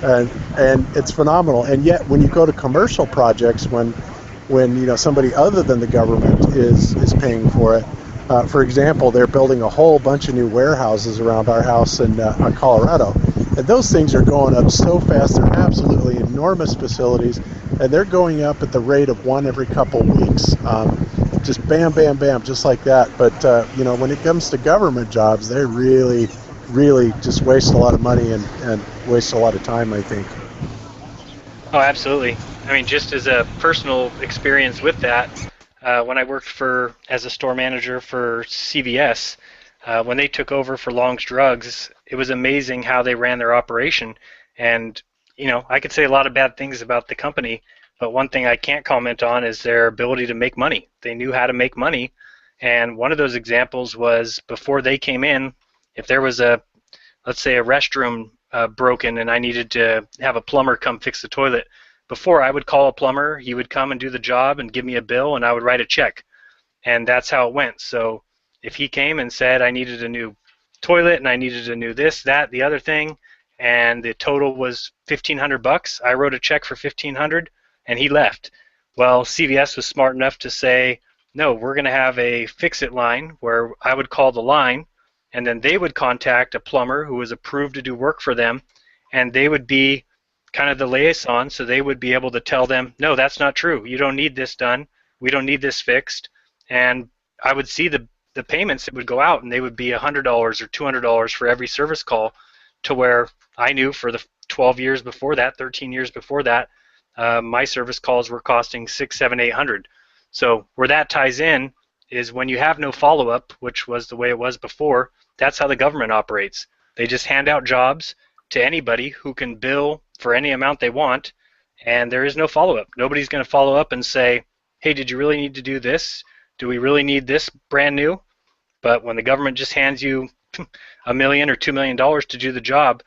Speaker 1: and it's phenomenal. And yet, when you go to commercial projects, when somebody other than the government is paying for it. For example, they're building a whole bunch of new warehouses around our house in Colorado, and those things are going up so fast. They're absolutely enormous facilities, and they're going up at the rate of one every couple weeks. Just bam, bam, bam, just like that. But when it comes to government jobs, they really, really just waste a lot of money and waste a lot of time, I think.
Speaker 3: Oh, absolutely. I mean, just as a personal experience with that, when I worked as a store manager for CVS, when they took over for Long's Drugs, it was amazing how they ran their operation. And, I could say a lot of bad things about the company, but one thing I can't comment on is their ability to make money. They knew how to make money. And one of those examples was before they came in, if there was let's say a restroom broken and I needed to have a plumber come fix the toilet, before I would call a plumber, he would come and do the job and give me a bill, and I would write a check. And that's how it went. So if he came and said I needed a new toilet and I needed a new this, that, the other thing, and the total was $1,500, I wrote a check for $1,500, and he left. Well, CVS was smart enough to say, no, we're going to have a fix-it line where I would call the line, and then they would contact a plumber who was approved to do work for them, and they would be kind of the liaison, so they would be able to tell them, no, that's not true. You don't need this done. We don't need this fixed. And I would see the payments that would go out, and they would be $100 or $200 for every service call, to where I knew for the 12 years before that, 13 years before that, my service calls were costing $600, $700, $800. So where that ties in is when you have no follow-up, which was the way it was before, that's how the government operates. They just hand out jobs to anybody who can bill for any amount they want, and there is no follow-up. Nobody's going to follow up and say, hey, did you really need to do this? Do we really need this brand new? But when the government just hands you $1 million or $2 million to do the job,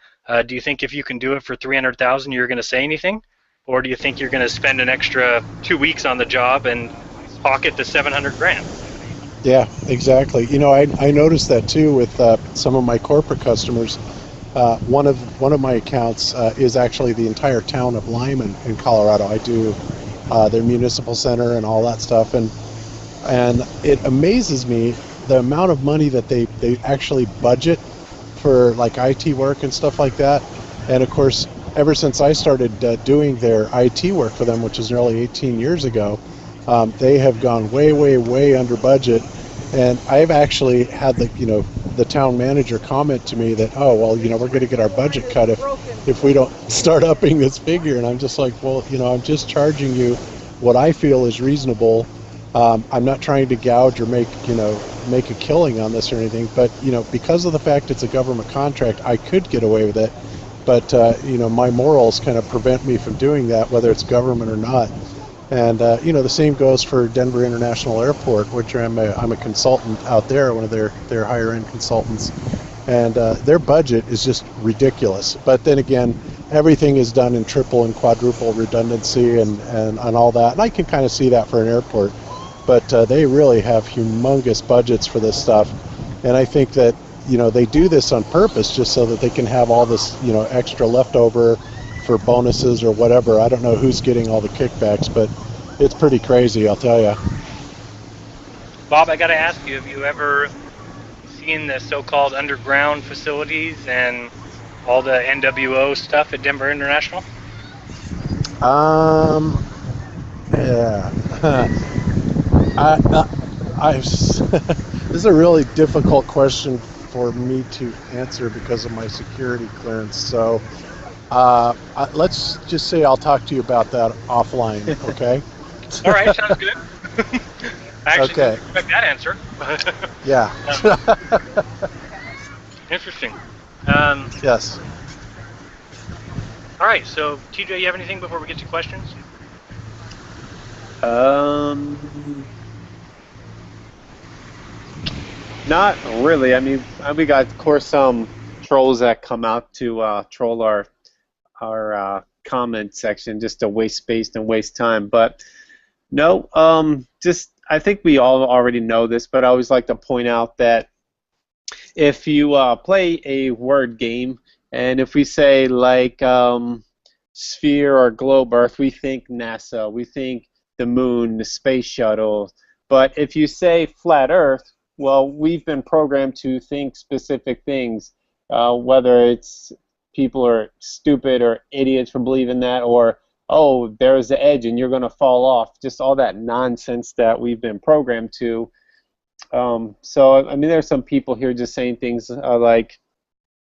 Speaker 3: do you think if you can do it for $300,000 you're going to say anything? Or do you think you're going to spend an extra 2 weeks on the job and pocket the $700,000?
Speaker 1: Yeah, exactly. I noticed that too with some of my corporate customers. One of my accounts is actually the entire town of Lyman in Colorado. I do their municipal center and all that stuff, and it amazes me the amount of money that they actually budget for like IT work and stuff like that. And of course, ever since I started doing their IT work for them, which is nearly 18 years ago, they have gone way, way, way under budget. And I've actually had the town manager comment to me that, oh, well, we're going to get our budget cut if we don't start upping this figure. And I'm just like, well, I'm just charging you what I feel is reasonable. I'm not trying to gouge or make a killing on this or anything, but because of the fact it's a government contract, I could get away with it. But my morals kind of prevent me from doing that, whether it's government or not. And the same goes for Denver International Airport, which I'm a consultant out there, one of their higher end consultants, and their budget is just ridiculous. But then again, everything is done in triple and quadruple redundancy and all that, and I can kind of see that for an airport. But they really have humongous budgets for this stuff, and I think that they do this on purpose just so that they can have all this extra leftover for bonuses or whatever. I don't know who's getting all the kickbacks, but it's pretty crazy, I'll tell you.
Speaker 3: Bob, I got to ask you, have you ever seen the so-called underground facilities and all the NWO stuff at Denver International?
Speaker 1: Yeah. This is a really difficult question for me to answer because of my security clearance. So let's just say I'll talk to you about that offline, okay?
Speaker 3: All right, sounds good. I actually
Speaker 1: Okay.
Speaker 3: didn't expect that answer.
Speaker 1: Yeah.
Speaker 3: Interesting.
Speaker 1: Yes.
Speaker 3: All right, so TJ, you have anything before we get to questions?
Speaker 2: Not really. I mean, we got, of course, some trolls that come out to troll our comment section just to waste space and waste time. But no, just I think we all already know this, but I always like to point out that if you play a word game, and if we say like sphere or globe Earth, we think NASA, we think the moon, the space shuttle. But if you say flat Earth, well, we've been programmed to think specific things, whether it's people are stupid or idiots for believing that, or oh, there's the edge and you're going to fall off. Just all that nonsense that we've been programmed to. So, I mean, there's some people here just saying things like,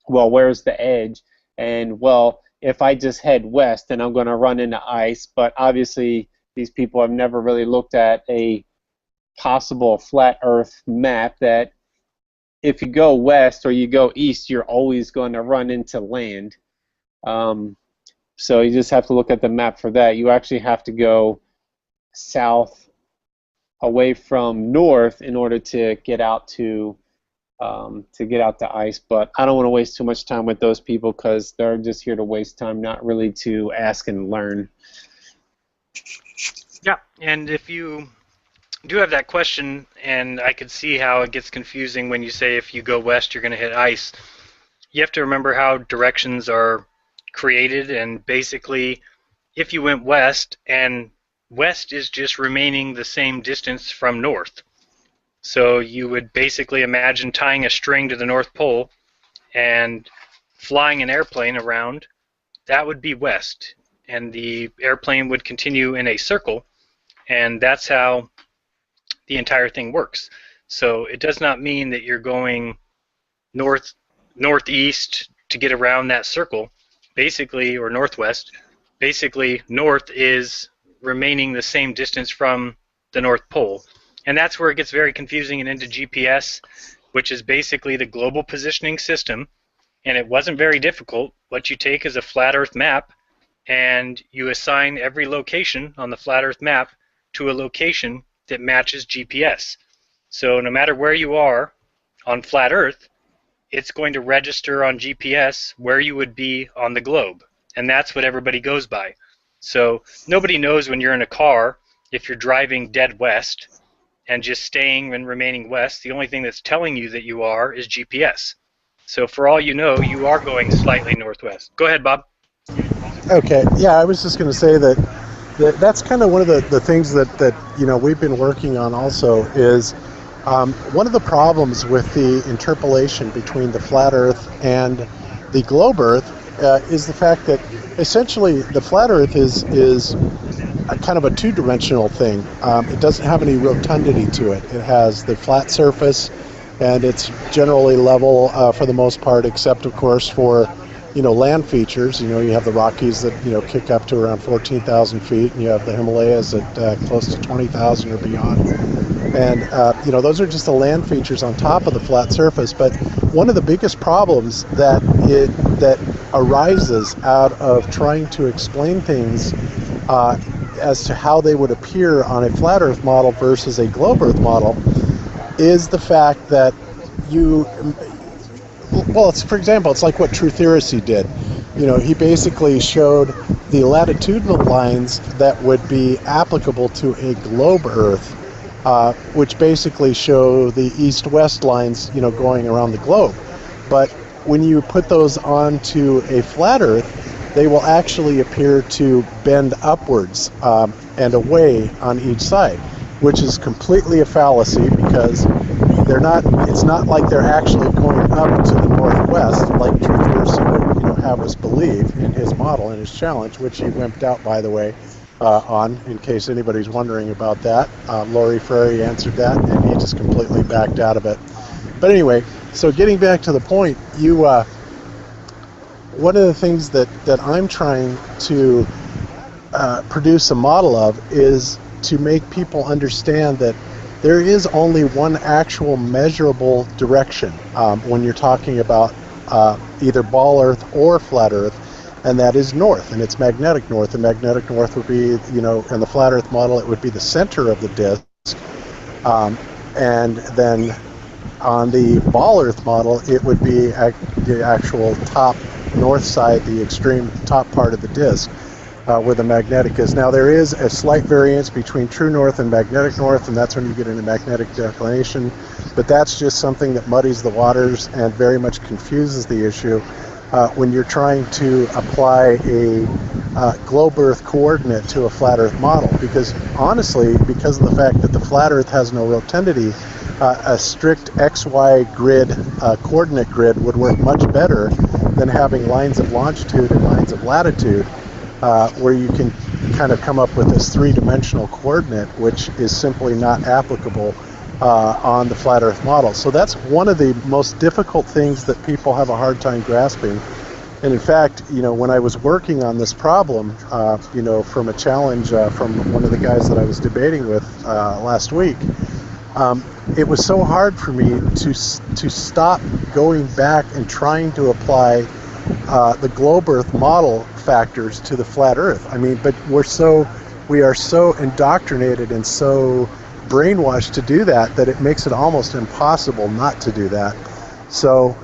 Speaker 2: well, where's the edge? And, well, if I just head west, then I'm going to run into ice. But obviously, these people have never really looked at a possible flat Earth map that if you go west or you go east, you're always going to run into land. So you just have to look at the map for that. You actually have to go south away from north in order to get out to ice. But I don't want to waste too much time with those people because they're just here to waste time, not really to ask and learn.
Speaker 3: Yeah, and if you do have that question, and I could see how it gets confusing when you say if you go west you're going to hit ice, you have to remember how directions are created, and basically if you went west, and west is just remaining the same distance from north. So you would basically imagine tying a string to the North Pole and flying an airplane around. That would be west, and the airplane would continue in a circle, and that's how the entire thing works. So it does not mean that you're going northeast to get around that circle, basically, or northwest. Basically, north is remaining the same distance from the North Pole. And that's where it gets very confusing and into GPS, which is basically the global positioning system. And it wasn't very difficult. What you take is a flat Earth map, and you assign every location on the flat Earth map to a location that matches GPS. So no matter where you are on flat Earth, it's going to register on GPS where you would be on the globe. And that's what everybody goes by. So nobody knows when you're in a car if you're driving dead west and just staying and remaining west. The only thing that's telling you that you are is GPS. So for all you know, you are going slightly northwest. Go ahead, Bob.
Speaker 1: Okay, yeah, I was just going to say that's kind of one of the things that you know we've been working on also is one of the problems with the interpolation between the flat Earth and the globe Earth is the fact that essentially the flat Earth is a kind of a two-dimensional thing. It doesn't have any rotundity to it. It has the flat surface, and it's generally level for the most part, except of course for land features. You have the Rockies that kick up to around 14,000 feet, and you have the Himalayas at close to 20,000 or beyond. And those are just the land features on top of the flat surface. But one of the biggest problems that arises out of trying to explain things as to how they would appear on a flat Earth model versus a globe Earth model is the fact that for example, it's like what Trutherisy did. He basically showed the latitudinal lines that would be applicable to a globe Earth, which basically show the east-west lines, going around the globe. But when you put those onto a flat Earth, they will actually appear to bend upwards and away on each side, which is completely a fallacy because it's not like they're actually going up to the northwest like Trutherisy would have us believe in his model, in his challenge, which he wimped out, by the way, in case anybody's wondering about that. Laurie Frary answered that, and he just completely backed out of it. But anyway, so getting back to the point, one of the things that I'm trying to produce a model of is to make people understand that there is only one actual measurable direction when you're talking about either ball Earth or flat Earth, and that is north, and it's magnetic north. The magnetic north would be, in the flat Earth model, it would be the center of the disk, and then on the ball Earth model, it would be the actual top north side, the extreme top part of the disk. where the magnetic is. Now there is a slight variance between true north and magnetic north, and that's when you get into magnetic declination, but that's just something that muddies the waters and very much confuses the issue when you're trying to apply a globe Earth coordinate to a flat Earth model, because honestly, because of the fact that the flat Earth has no rotundity, a strict XY grid, coordinate grid, would work much better than having lines of longitude and lines of latitude, where you can kind of come up with this three-dimensional coordinate, which is simply not applicable on the flat Earth model. So that's one of the most difficult things that people have a hard time grasping. And in fact, when I was working on this problem, from a challenge from one of the guys that I was debating with last week, it was so hard for me to stop going back and trying to apply the globe Earth model factors to the flat Earth. I mean, but we are so indoctrinated and so brainwashed to do that it makes it almost impossible not to do that. So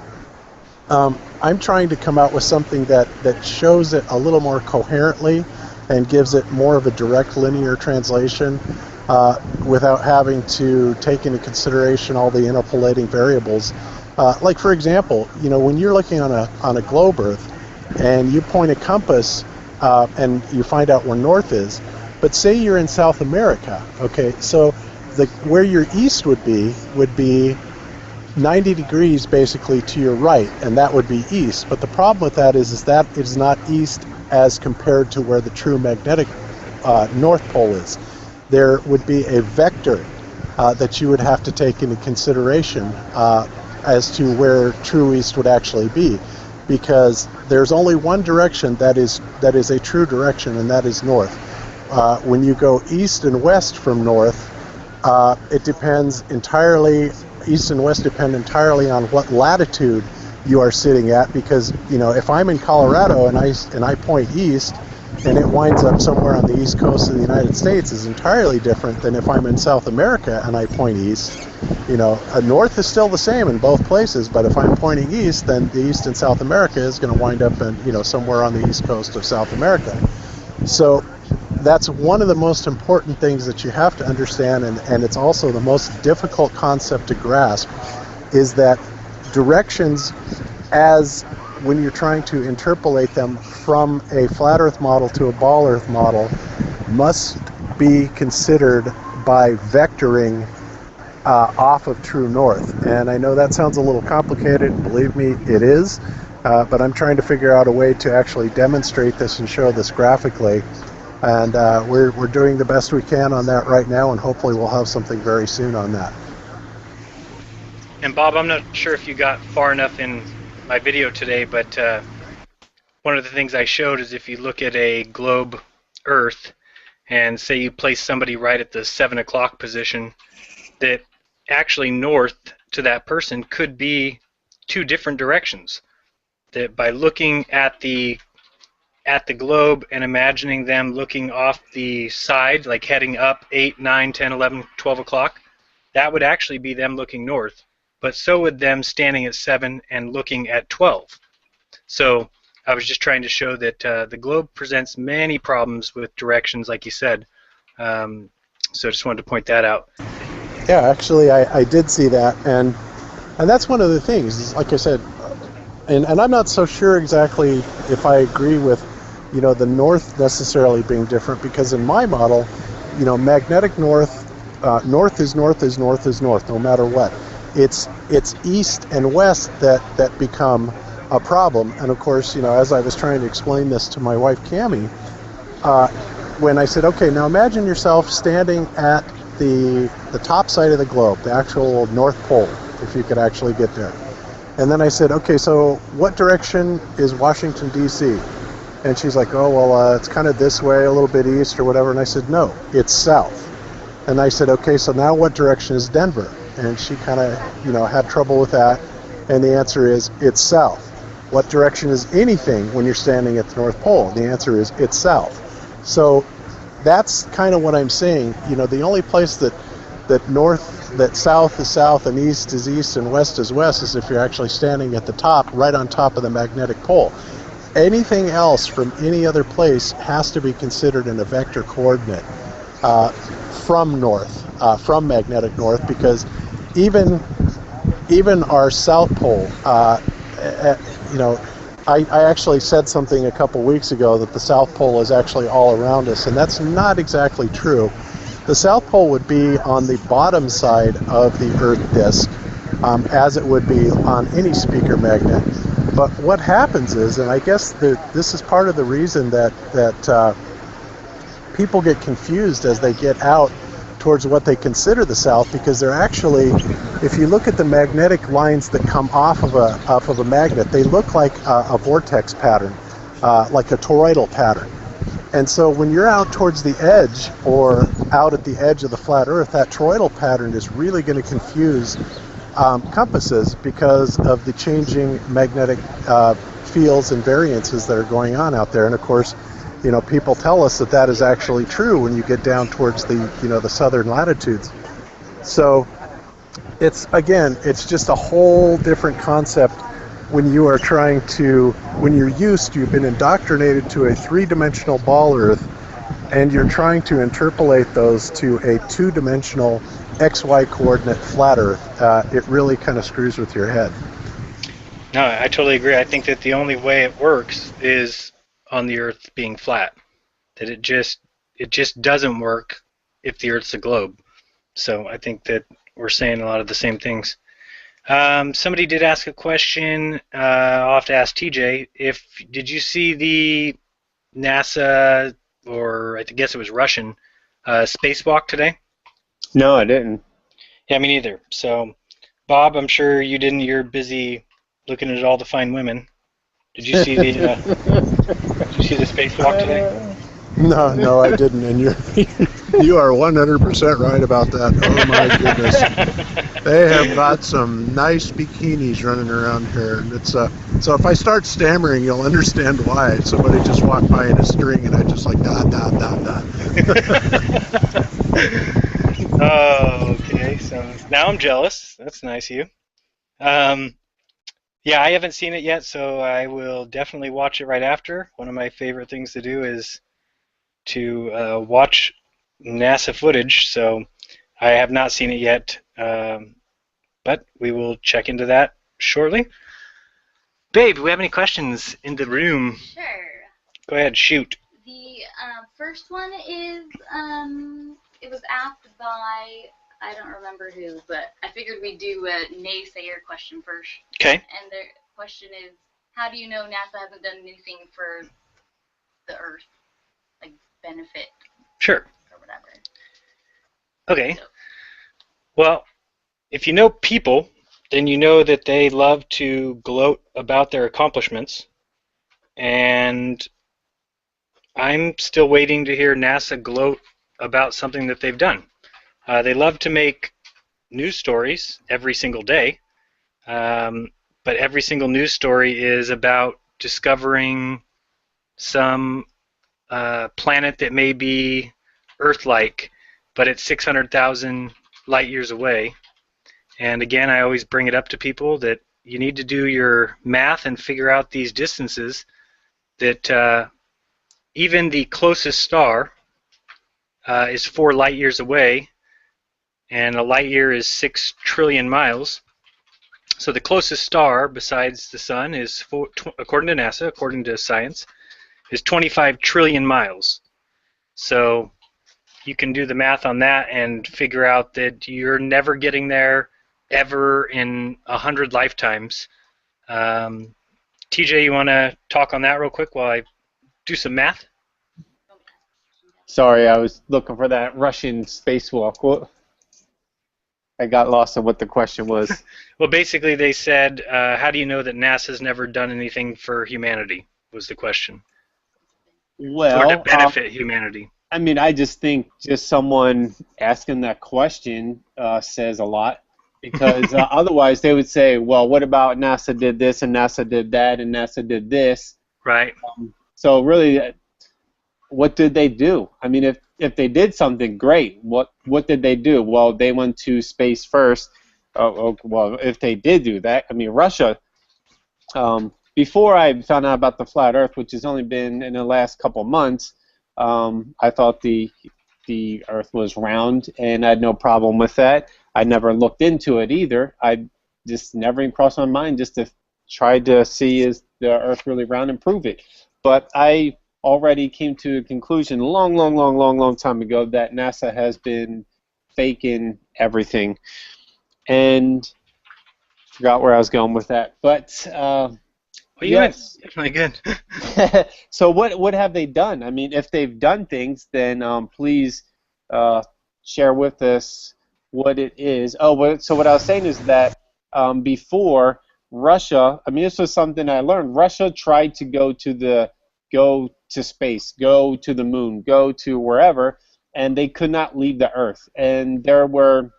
Speaker 1: I'm trying to come out with something that shows it a little more coherently and gives it more of a direct linear translation without having to take into consideration all the interpolating variables. Like for example, when you're looking on a globe Earth and you point a compass and you find out where north is, but say you're in South America, okay, so where your east would be 90 degrees basically to your right, and that would be east. But the problem with that is that it is not east as compared to where the true magnetic North Pole is. There would be a vector that you would have to take into consideration as to where true east would actually be, because there's only one direction that is a true direction, and that is north. When you go east and west from north, it depends entirely. East and west depend entirely on what latitude you are sitting at, because if I'm in Colorado and I point east and it winds up somewhere on the east coast of the United States is entirely different than if I'm in South America and I point east. North is still the same in both places, but if I'm pointing east, then the east in South America is going to wind up in somewhere on the east coast of South America. So that's one of the most important things that you have to understand, and it's also the most difficult concept to grasp, is that directions, as when you're trying to interpolate them from a flat Earth model to a ball Earth model, must be considered by vectoring off of true north. And I know that sounds a little complicated, believe me, it is, but I'm trying to figure out a way to actually demonstrate this and show this graphically. And we're doing the best we can on that right now, and hopefully we'll have something very soon on that.
Speaker 3: And Bob, I'm not sure if you got far enough in my video today, but one of the things I showed is if you look at a globe Earth and say you place somebody right at the 7 o'clock position, that actually north to that person could be two different directions. That by looking at the globe and imagining them looking off the side, like heading up 8, 9, 10, 11, 12 o'clock, that would actually be them looking north. But so would them standing at 7 and looking at 12. So I was just trying to show that the globe presents many problems with directions, like you said. So I just wanted to point that out.
Speaker 1: Yeah, actually I did see that, and that's one of the things, like I said, and I'm not so sure exactly if I agree with the north necessarily being different, because in my model, magnetic north, north is north is north is north, no matter what. It's east and west that become a problem. And of course, as I was trying to explain this to my wife Cammie, when I said, okay, now imagine yourself standing at the top side of the globe, the actual North Pole, if you could actually get there. And then I said, okay, so what direction is Washington, D.C.? And she's like, oh, well, it's kind of this way, a little bit east or whatever. And I said, no, it's south. And I said, okay, so now what direction is Denver? And she kind of, had trouble with that. And the answer is, it's south. What direction is anything when you're standing at the North Pole? The answer is, it's south. So that's kind of what I'm saying. The only place that south is south and east is east and west is west is if you're actually standing at the top, right on top of the magnetic pole. anything else from any other place has to be considered in a vector coordinate from north, from magnetic north, because even our south pole, you know, I actually said something a couple weeks ago that the South Pole is actually all around us, and that's not exactly true. The South Pole would be on the bottom side of the Earth disk, as it would be on any speaker magnet. But what happens is, and I guess this is part of the reason that people get confused as they get out towards what they consider the South, because they're actually, if you look at the magnetic lines that come off of a magnet, they look like a vortex pattern, like a toroidal pattern. And so when you're out towards the edge or out at the edge of the flat Earth, that toroidal pattern is really going to confuse compasses because of the changing magnetic fields and variances that are going on out there. And of course, you know, people tell us that that is actually true when you get down towards the, you know, the southern latitudes. So it's just a whole different concept when you are trying to, when you've been indoctrinated to a three-dimensional ball Earth, and you're trying to interpolate those to a two-dimensional XY coordinate flat Earth. It really kind of screws with your head.
Speaker 3: No, I totally agree. I think that the only way it works is on the Earth being flat. That it just doesn't work if the Earth's a globe. So I think that we're saying a lot of the same things. Somebody did ask a question. I'll have to ask TJ. Did you see the NASA, or I guess it was Russian, spacewalk today?
Speaker 2: No, I didn't.
Speaker 3: Yeah, me neither. So, Bob, I'm sure you didn't. You're busy looking at all the fine women. Did you see the spacewalk today?
Speaker 1: No, I didn't. And you are 100% right about that. Oh my goodness, they have got some nice bikinis running around here, and it's so if I start stammering, you'll understand why. Somebody just walked by in a string, and I just like dot.
Speaker 3: Oh, okay. So now I'm jealous. That's nice of you. Yeah, I haven't seen it yet, so I will definitely watch it right after. One of my favorite things to do is to watch NASA footage, so I have not seen it yet, but we will check into that shortly. Babe, do we have any questions in the room?
Speaker 4: Sure.
Speaker 3: Go ahead, shoot.
Speaker 4: The first one is, it was asked by, I don't remember who, but I figured we'd do a naysayer question first.
Speaker 3: Okay.
Speaker 4: And the question is, how do you know NASA hasn't done anything for the Earth, like benefit?
Speaker 3: Sure.
Speaker 4: Or whatever.
Speaker 3: Okay.
Speaker 4: So.
Speaker 3: Well, if you know people, then you know that they love to gloat about their accomplishments, and I'm still waiting to hear NASA gloat about something that they've done. They love to make news stories every single day, but every single news story is about discovering some planet that may be Earth-like, but it's 600,000 light years away. And again, I always bring it up to people that you need to do your math and figure out these distances, that even the closest star is 4 light years away, and a light year is 6 trillion miles. So the closest star besides the sun is, according to NASA, according to science, is 25 trillion miles. So you can do the math on that and figure out that you're never getting there ever in 100 lifetimes. TJ, you want to talk on that real quick while I do some math?
Speaker 2: Sorry, I was looking for that Russian spacewalk. I got lost on what the question was.
Speaker 3: Well, basically they said, how do you know that NASA's never done anything for humanity, was the question.
Speaker 2: Well,
Speaker 3: or to benefit humanity.
Speaker 2: I mean, I just think just someone asking that question says a lot, because otherwise they would say, well, what about NASA did this and NASA did that and NASA did this?
Speaker 3: Right.
Speaker 2: So really, what did they do? I mean, if they did something great, what did they do? Well, they went to space first. Well, if they did do that, I mean, Russia before I found out about the flat Earth, which has only been in the last couple months, I thought the Earth was round, and I had no problem with that. I never looked into it either. I just never even crossed my mind just to try to see is the Earth really round and prove it. But I already came to a conclusion a long time ago that NASA has been faking everything, and forgot where I was going with that. But yes.
Speaker 3: Definitely good.
Speaker 2: So what have they done? I mean, if they've done things, then please share with us what it is. So what I was saying is that before Russia, I mean, this was something I learned. Russia tried to go to space, go to the moon, go to wherever, and they could not leave the Earth. And there were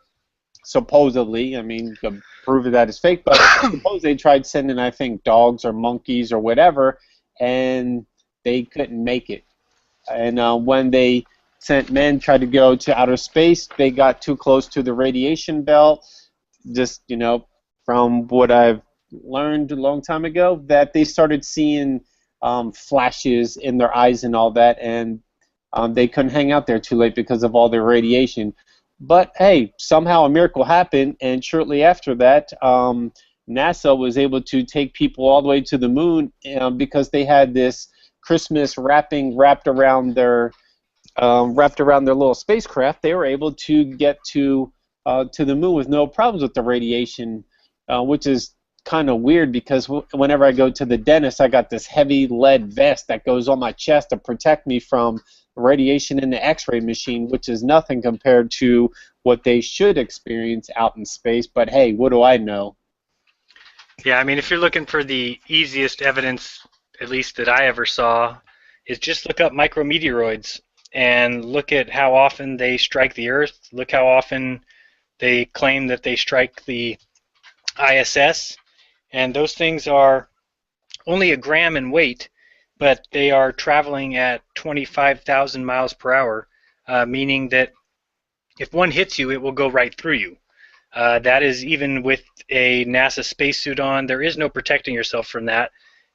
Speaker 2: supposedly, I mean, to prove that it's fake, but suppose they tried sending, I think, dogs or monkeys or whatever, and they couldn't make it. And when they sent men, tried to go to outer space, they got too close to the radiation belt. Just, from what I've learned a long time ago, that they started seeing flashes in their eyes and all that, and they couldn't hang out there too late because of all the radiation. But hey, somehow a miracle happened, and shortly after that, NASA was able to take people all the way to the moon because they had this Christmas wrapping wrapped around their little spacecraft. They were able to get to the moon with no problems with the radiation, which is kind of weird because whenever I go to the dentist, I got this heavy lead vest that goes on my chest to protect me from radiation in the X-ray machine, which is nothing compared to what they should experience out in space. But hey, what do I know?
Speaker 3: Yeah, I mean, if you're looking for the easiest evidence, at least that I ever saw, is just look up micrometeoroids and look at how often they strike the Earth. Look how often they claim that they strike the ISS. And those things are only a gram in weight, but they are traveling at 25,000 miles per hour, meaning that if one hits you, it will go right through you. That is even with a NASA spacesuit on. There is no protecting yourself from that.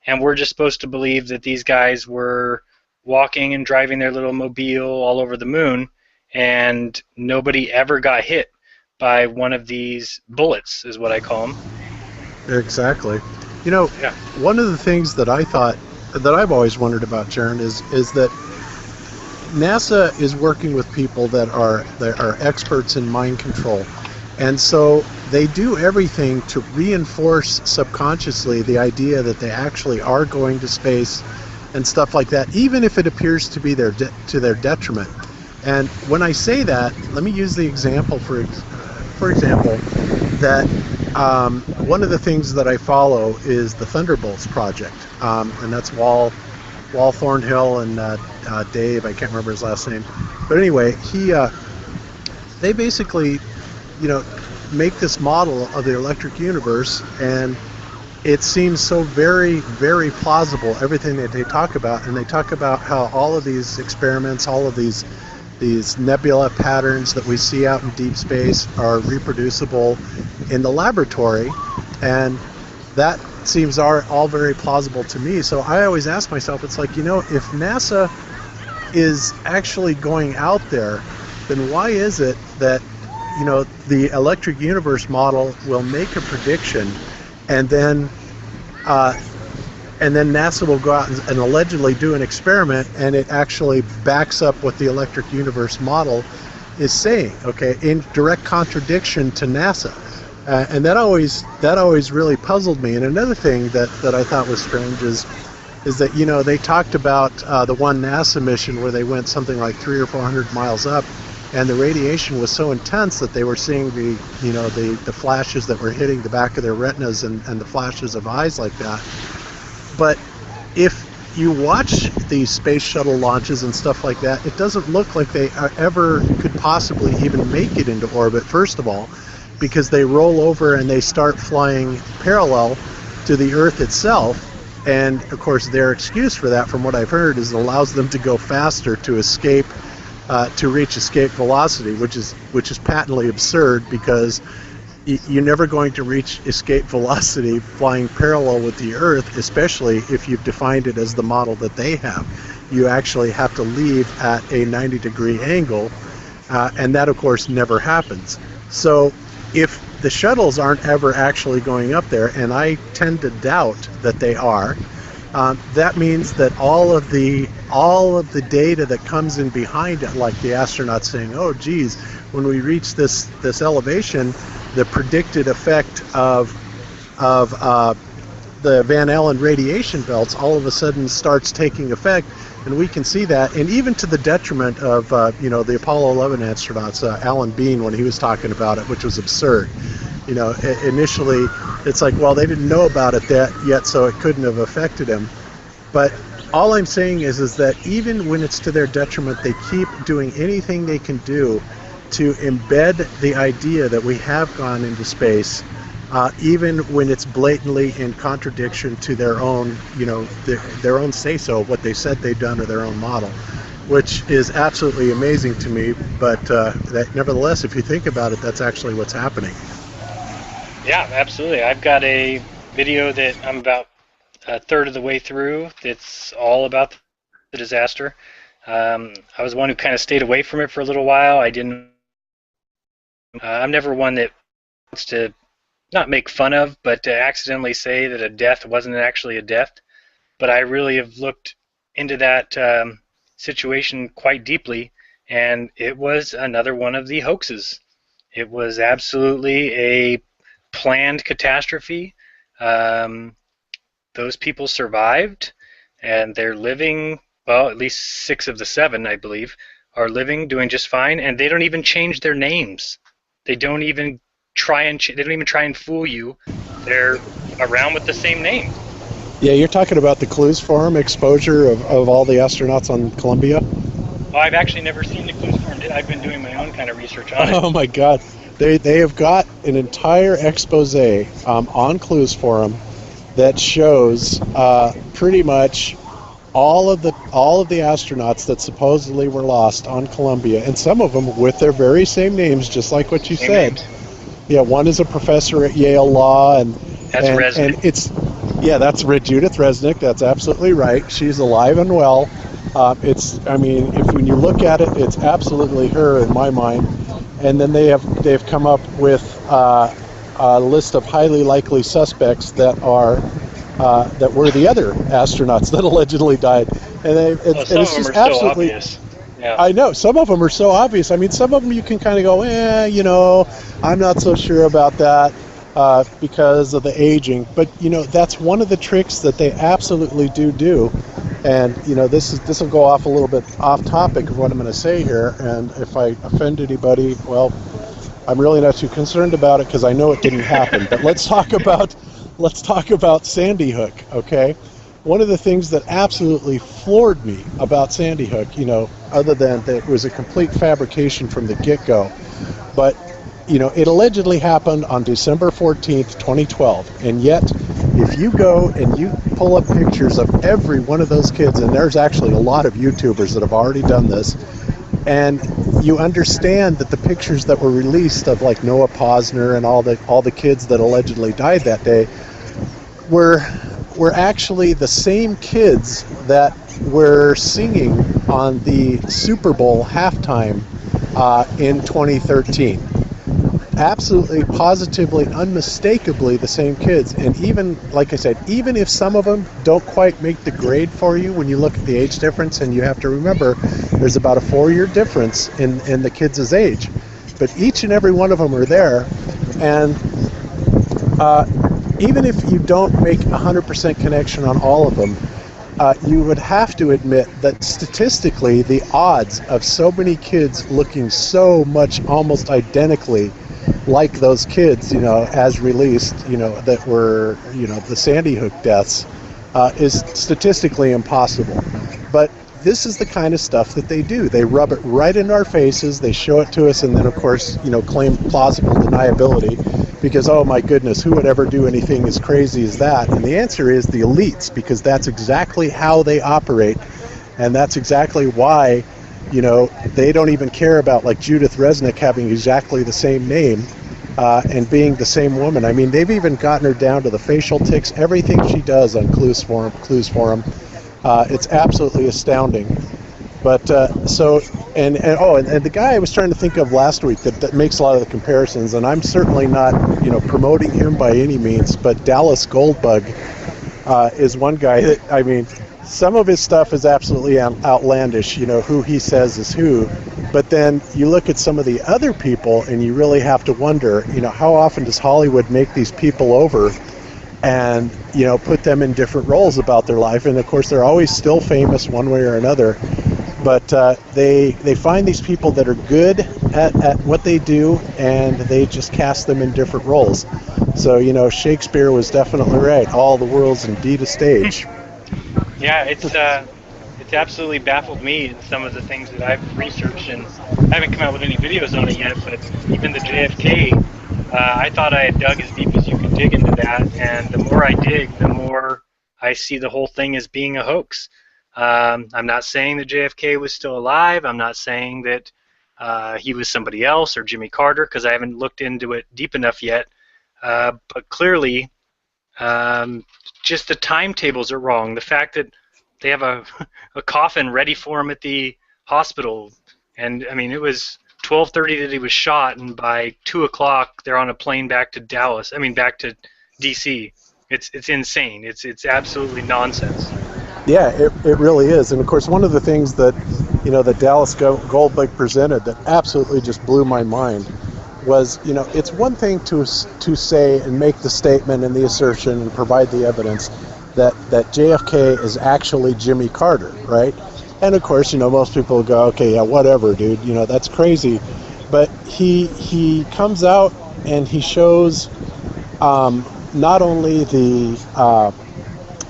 Speaker 3: And we're just supposed to believe that these guys were walking and driving their little mobile all over the moon, and nobody ever got hit by one of these bullets, is what I call them.
Speaker 1: Exactly.
Speaker 3: Yeah.
Speaker 1: One of the things that I thought, that I've always wondered about, Jeran, is that NASA is working with people that are experts in mind control. And so they do everything to reinforce subconsciously the idea that they actually are going to space and stuff like that, even if it appears to be to their detriment. And when I say that, let me use the example, for example, that one of the things that I follow is the Thunderbolts project, and that's Wal Thornhill and Dave, I can't remember his last name, but anyway, they basically, make this model of the electric universe, and it seems so very, very plausible, everything that they talk about, and they talk about how all of these experiments, all of these nebula patterns that we see out in deep space are reproducible in the laboratory, and that seems all very plausible to me. So I always ask myself, it's like, if NASA is actually going out there, then why is it that the electric universe model will make a prediction, and then NASA will go out and allegedly do an experiment, and it actually backs up what the electric universe model is saying, okay, in direct contradiction to NASA. And that always really puzzled me. And another thing that I thought was strange is that, they talked about the one NASA mission where they went something like 300 or 400 miles up, and the radiation was so intense that they were seeing the flashes that were hitting the back of their retinas and the flashes of eyes like that. But if you watch these space shuttle launches and stuff like that, it doesn't look like they ever could possibly even make it into orbit, first of all, because they roll over and they start flying parallel to the Earth itself. And of course their excuse for that, from what I've heard, is it allows them to go faster to escape, to reach escape velocity, which is patently absurd, because you're never going to reach escape velocity flying parallel with the Earth, especially if you've defined it as the model that they have. You actually have to leave at a 90-degree angle, and that, of course, never happens. So if the shuttles aren't ever actually going up there, and I tend to doubt that they are, that means that all of the data that comes in behind it, like the astronauts saying, "Oh, geez, when we reach this elevation, the predicted effect of the Van Allen radiation belts all of a sudden starts taking effect," and we can see that, and even to the detriment of the Apollo 11 astronauts, Alan Bean, when he was talking about it, which was absurd. Initially it's like, well, they didn't know about it yet, so it couldn't have affected him. But all I'm saying is that even when it's to their detriment, they keep doing anything they can do to embed the idea that we have gone into space, even when it's blatantly in contradiction to their own, their own say-so of what they said they'd done or their own model, which is absolutely amazing to me. But that, nevertheless, if you think about it, that's actually what's happening.
Speaker 3: Yeah, absolutely. I've got a video that I'm about a third of the way through that's all about the disaster. I was one who kind of stayed away from it for a little while. I'm never one that wants to not make fun of, but to accidentally say that a death wasn't actually a death. But I really have looked into that situation quite deeply, and it was another one of the hoaxes. It was absolutely a planned catastrophe. Those people survived, and they're living, well, at least 6 of the 7, I believe, are living, doing just fine, and they don't even change their names. They don't even try and fool you. They're around with the same name.
Speaker 1: Yeah, you're talking about the Clues Forum exposure of all the astronauts on Columbia?
Speaker 3: Well, I've actually never seen the Clues Forum. I've been doing my own kind of research on it.
Speaker 1: Oh my God. They have got an entire expose on Clues Forum that shows pretty much all of the astronauts that supposedly were lost on Columbia, and some of them with their very same names, just like what you said.
Speaker 3: Names.
Speaker 1: Yeah, one is a professor at Yale Law, and
Speaker 3: Resnick.
Speaker 1: And it's that's Judith Resnick. That's absolutely right. She's alive and well. When you look at it, it's absolutely her in my mind. And then they've come up with a list of highly likely suspects that were the other astronauts that allegedly died. And it's just absolutely
Speaker 3: so obvious. Yeah.
Speaker 1: I know some of them are so obvious. I mean, some of them you can kind of go, I'm not so sure about that because of the aging. But that's one of the tricks that they absolutely do. And this will go off a little bit off topic of what I'm going to say here, and if I offend anybody, well, I'm really not too concerned about it because I know it didn't happen. But let's talk about Sandy Hook, okay? One of the things that absolutely floored me about Sandy Hook, other than that it was a complete fabrication from the get-go, but it allegedly happened on December 14th, 2012, and yet if you go and you pull up pictures of every one of those kids, and there's actually a lot of YouTubers that have already done this, and you understand that the pictures that were released of like Noah Posner and all the kids that allegedly died that day were actually the same kids that were singing on the Super Bowl halftime in 2013. Absolutely, positively, unmistakably the same kids. And even, like I said, even if some of them don't quite make the grade for you when you look at the age difference, and you have to remember there's about a 4-year difference in the kids' age, but each and every one of them are there. And even if you don't make 100% connection on all of them, you would have to admit that statistically the odds of so many kids looking so much almost identically like those kids, as released, that were, the Sandy Hook deaths, is statistically impossible. But this is the kind of stuff that they do. They rub it right in our faces, they show it to us, and then of course, claim plausible deniability because, oh my goodness, who would ever do anything as crazy as that? And the answer is the elites, because that's exactly how they operate, and that's exactly why they don't even care about like Judith Resnick having exactly the same name. and being the same woman. I mean, they've even gotten her down to the facial tics, everything she does on Clues Forum. It's absolutely astounding. But so, and the guy I was trying to think of last week that makes a lot of the comparisons, and I'm certainly not, promoting him by any means, but Dallas Goldbug is one guy that, I mean, some of his stuff is absolutely outlandish, who he says is who, but then you look at some of the other people and you really have to wonder, how often does Hollywood make these people over and, put them in different roles about their life, and of course they're always still famous one way or another. But they find these people that are good at what they do, and they just cast them in different roles. So, Shakespeare was definitely right. All the world's indeed a stage.
Speaker 3: Yeah, it's absolutely baffled me in some of the things that I've researched, and I haven't come out with any videos on it yet, but even the JFK, I thought I had dug as deep as you could dig into that, and the more I dig, the more I see the whole thing as being a hoax. I'm not saying that JFK was still alive. I'm not saying that he was somebody else or Jimmy Carter, because I haven't looked into it deep enough yet. But clearly, just the timetables are wrong. The fact that they have a coffin ready for him at the hospital, and I mean, it was 12:30 that he was shot, and by 2 o'clock they're on a plane back to Dallas. I mean, back to D.C. It's insane. It's absolutely nonsense.
Speaker 1: Yeah, it really is. And of course, one of the things that, that Dallas Goldbug presented that absolutely just blew my mind was, it's one thing to say and make the statement and the assertion and provide the evidence that JFK is actually Jimmy Carter, right? And of course, most people go, okay, yeah, whatever, dude, that's crazy. But he comes out and he shows not only the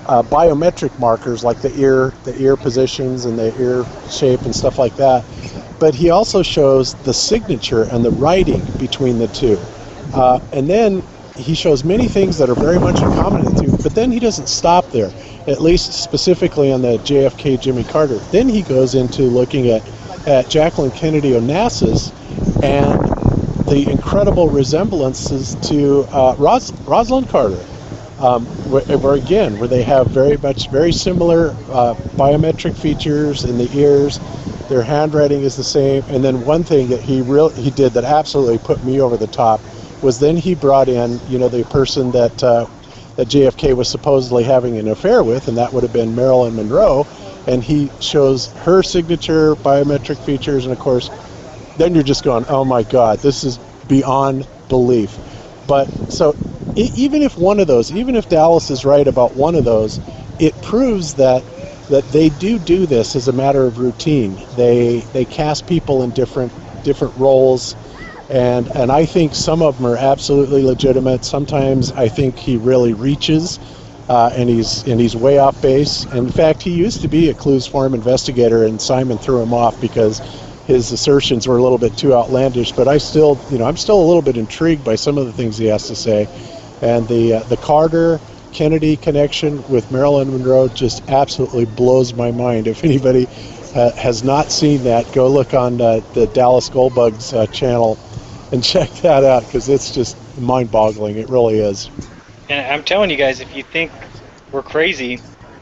Speaker 1: biometric markers like the ear positions and the ear shape and stuff like that, but he also shows the signature and the writing between the two, and then he shows many things that are very much in common in the two, but then he doesn't stop there, at least specifically on the JFK Jimmy Carter. Then he goes into looking at Jacqueline Kennedy Onassis and the incredible resemblances to Rosalind Carter, where they have very similar biometric features in the ears. Their handwriting is the same. And then one thing that he did that absolutely put me over the top was then he brought in, the person that JFK was supposedly having an affair with, and that would have been Marilyn Monroe. And he shows her signature, biometric features, and of course, then you're just going, oh my God, this is beyond belief. But so even if Dallas is right about one of those, it proves that they do this as a matter of routine. They cast people in different roles, and I think some of them are absolutely legitimate. Sometimes I think he really reaches, and he's way off base. And in fact, he used to be a Clues Forum investigator, and Simon threw him off because his assertions were a little bit too outlandish. But I'm still a little bit intrigued by some of the things he has to say. And the Carter Kennedy connection with Marilyn Monroe just absolutely blows my mind. If anybody has not seen that, go look on the Dallas Goldbug's channel and check that out, because it's just mind-boggling. It really is.
Speaker 3: And I'm telling you guys, if you think we're crazy,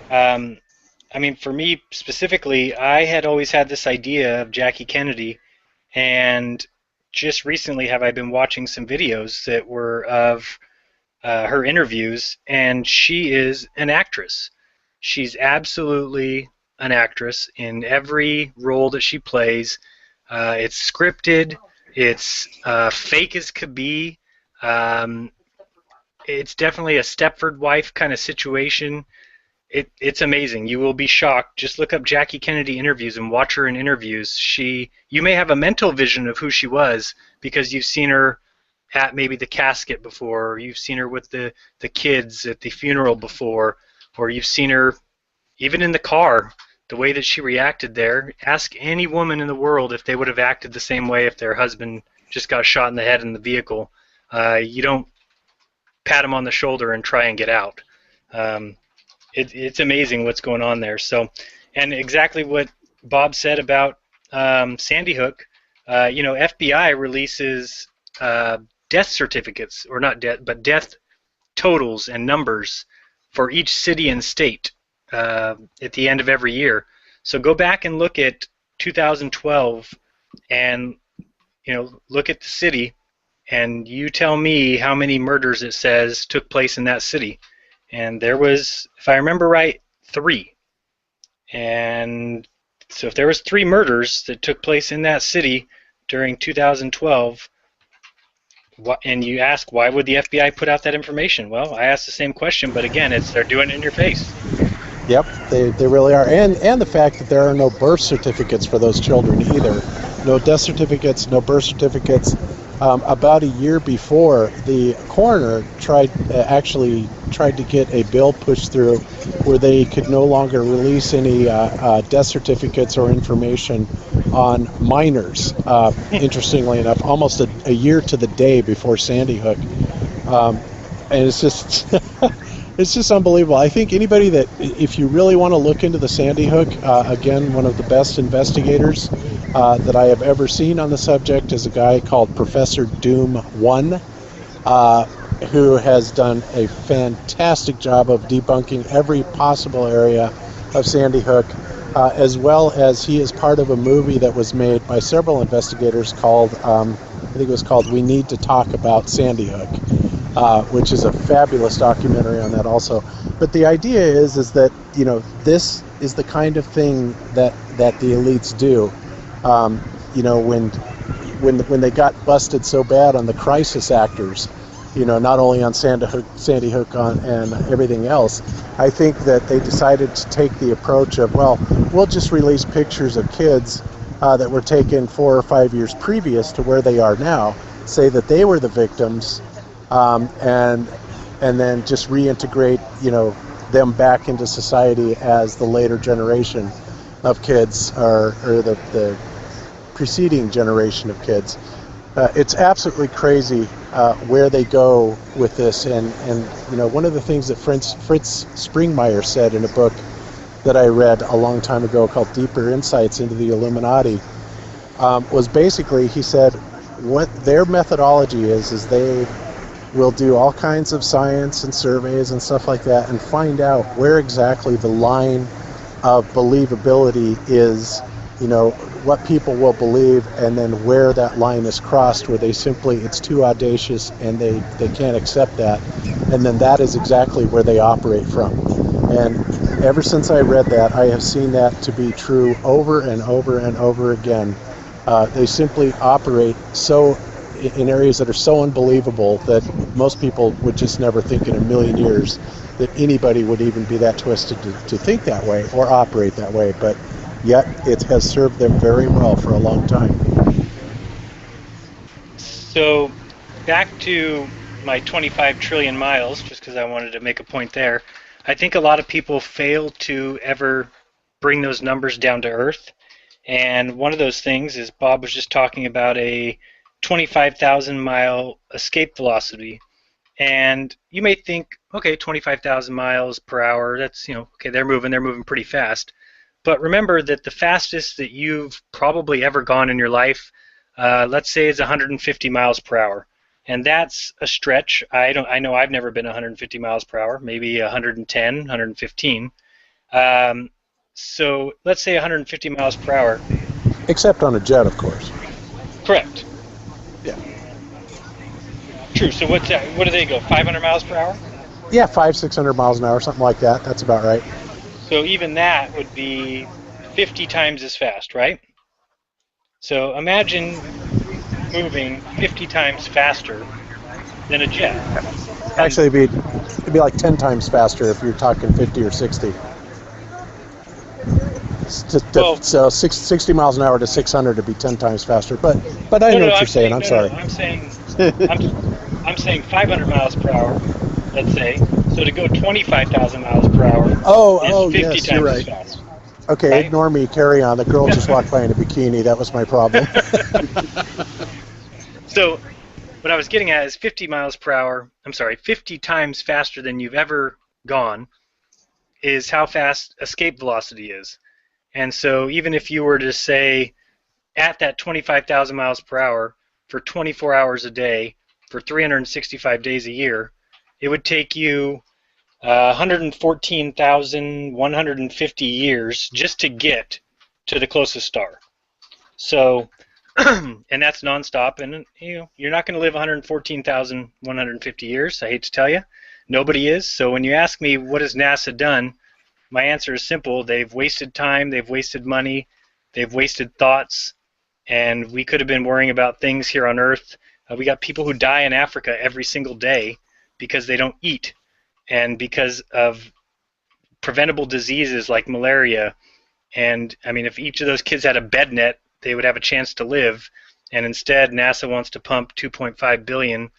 Speaker 3: I mean, for me specifically, I had always had this idea of Jackie Kennedy, and just recently have I been watching some videos that were of her interviews, and she is an actress. She's absolutely an actress in every role that she plays. It's scripted. It's fake as could be. It's definitely a Stepford wife kind of situation. It's amazing. You will be shocked. Just look up Jackie Kennedy interviews and watch her in interviews. You may have a mental vision of who she was because you've seen her at maybe the casket before, or you've seen her with the kids at the funeral before, or you've seen her even in the car, the way that she reacted there. Ask any woman in the world if they would have acted the same way if their husband just got shot in the head in the vehicle. You don't pat him on the shoulder and try and get out. It's amazing what's going on there. So, and exactly what Bob said about Sandy Hook, FBI releases death certificates, or not death, but death totals and numbers for each city and state at the end of every year. So go back and look at 2012 and look at the city, and you tell me how many murders it says took place in that city. And there was, if I remember right, 3. And so if there was 3 murders that took place in that city during 2012, and you ask, why would the FBI put out that information? Well, I asked the same question, but again, they're doing it in your face.
Speaker 1: Yep, they really are. And the fact that there are no birth certificates for those children either. No death certificates, no birth certificates. About a year before, the coroner actually tried to get a bill pushed through where they could no longer release any death certificates or information on minors. Interestingly enough, almost a year to the day before Sandy Hook. And it's just it's just unbelievable. I think anybody that, if you really want to look into the Sandy Hook, again, one of the best investigators that I have ever seen on the subject is a guy called Professor Doom 1, who has done a fantastic job of debunking every possible area of Sandy Hook, as well as he is part of a movie that was made by several investigators called, I think it was called We Need to Talk About Sandy Hook, which is a fabulous documentary on that also. But the idea is that, this is the kind of thing that the elites do. When they got busted so bad on the crisis actors, not only on Sandy Hook and everything else, I think that they decided to take the approach of, well, we'll just release pictures of kids that were taken 4 or 5 years previous to where they are now, say that they were the victims, and then just reintegrate, them back into society as the later generation of kids, or the preceding generation of kids. It's absolutely crazy where they go with this, and one of the things that Fritz Springmeier said in a book that I read a long time ago called Deeper Insights into the Illuminati was basically, he said, what their methodology is they will do all kinds of science and surveys and stuff like that and find out where exactly the line of believability is, what people will believe, and then where that line is crossed, where it's too audacious and they can't accept that, and then that is exactly where they operate from. And ever since I read that, I have seen that to be true over and over and over again. They simply operate in areas that are so unbelievable that most people would just never think in a million years that anybody would even be that twisted to think that way or operate that way. But yet it has served them very well for a long time.
Speaker 3: So back to my 25 trillion miles, just because I wanted to make a point there, I think a lot of people fail to ever bring those numbers down to earth. And one of those things is Bob was just talking about a 25,000 mile escape velocity. And you may think, okay, 25,000 miles per hour, that's, okay, they're moving pretty fast. But remember that the fastest that you've probably ever gone in your life, let's say, is 150 miles per hour. And that's a stretch. I know I've never been 150 miles per hour, maybe 110, 115. So let's say 150 miles per hour.
Speaker 1: Except on a jet, of course.
Speaker 3: Correct.
Speaker 1: Yeah.
Speaker 3: True. So what do they go, 500 miles per hour?
Speaker 1: Yeah, 500-600 miles an hour, something like that. That's about right.
Speaker 3: So even that would be 50 times as fast, right? So imagine moving 50 times faster than a jet.
Speaker 1: Actually, it'd be like 10 times faster if you're talking 50 or 60. So 60 miles an hour to 600 would be 10 times faster. But I know what you're saying. I'm sorry.
Speaker 3: I'm saying 500 miles per hour, let's say. So to go 25,000 miles per hour is 50
Speaker 1: yes,
Speaker 3: times
Speaker 1: you're right.
Speaker 3: as fast.
Speaker 1: Okay, right? Ignore me. Carry on. The girl just walked by in a bikini. That was my problem.
Speaker 3: So what I was getting at is 50 times faster than you've ever gone is how fast escape velocity is. And so even if you were to say at that 25,000 miles per hour for 24 hours a day, for 365 days a year, it would take you 114,150 years just to get to the closest star. So, and that's nonstop, and you're not going to live 114,150 years. I hate to tell you, nobody is. So when you ask me what has NASA done, my answer is simple: they've wasted time, they've wasted money, they've wasted thoughts, and we could have been worrying about things here on Earth. We got people who die in Africa every single day because they don't eat, and because of preventable diseases like malaria. And I mean, if each of those kids had a bed net, they would have a chance to live. And instead, NASA wants to pump $2.5 billion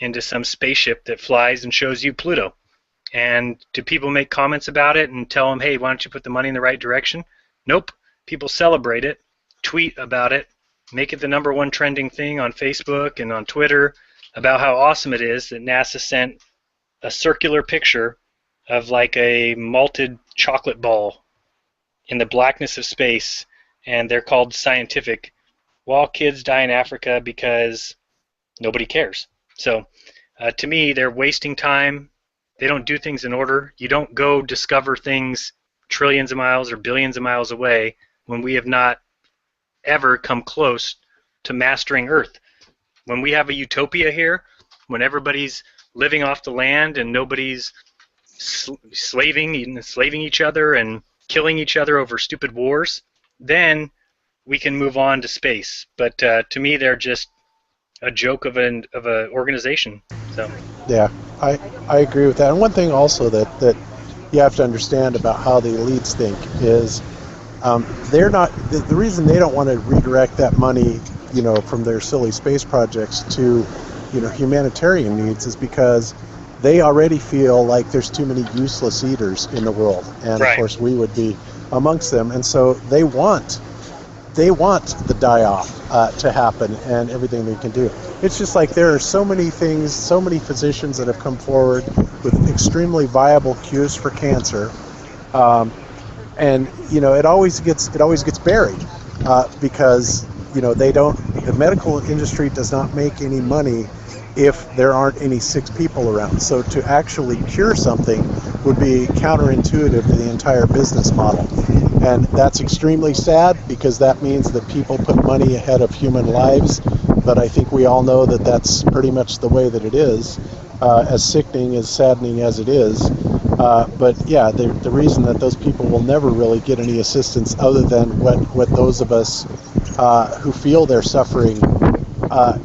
Speaker 3: into some spaceship that flies and shows you Pluto. And do people make comments about it and tell them, hey, why don't you put the money in the right direction? Nope. People celebrate it, tweet about it, make it the #1 trending thing on Facebook and on Twitter about how awesome it is that NASA sent a circular picture of like a malted chocolate ball in the blackness of space, and they're called scientific, while kids die in Africa because nobody cares. So to me, they're wasting time. They don't do things in order. You don't go discover things trillions of miles or billions of miles away when we have not ever come close to mastering Earth. When we have a utopia here, when everybody's living off the land and nobody's enslaving each other and killing each other over stupid wars, then we can move on to space. But to me, they're just a joke of an organization. So
Speaker 1: Yeah, I agree with that. And one thing also that you have to understand about how the elites think is they're not the reason they don't want to redirect that money, from their silly space projects to, humanitarian needs is because they already feel like there's too many useless eaters in the world, and
Speaker 3: Right.
Speaker 1: Of course we would be amongst them, and so they want the die-off to happen and everything they can do. It's just like there are so many things, so many physicians that have come forward with extremely viable cures for cancer, and it always gets buried because the medical industry does not make any money if there aren't any sick people around. So to actually cure something would be counterintuitive to the entire business model. And that's extremely sad because that means that people put money ahead of human lives. But I think we all know that that's pretty much the way that it is, as sickening, as saddening as it is. But yeah, the reason that those people will never really get any assistance other than what those of us who feel their suffering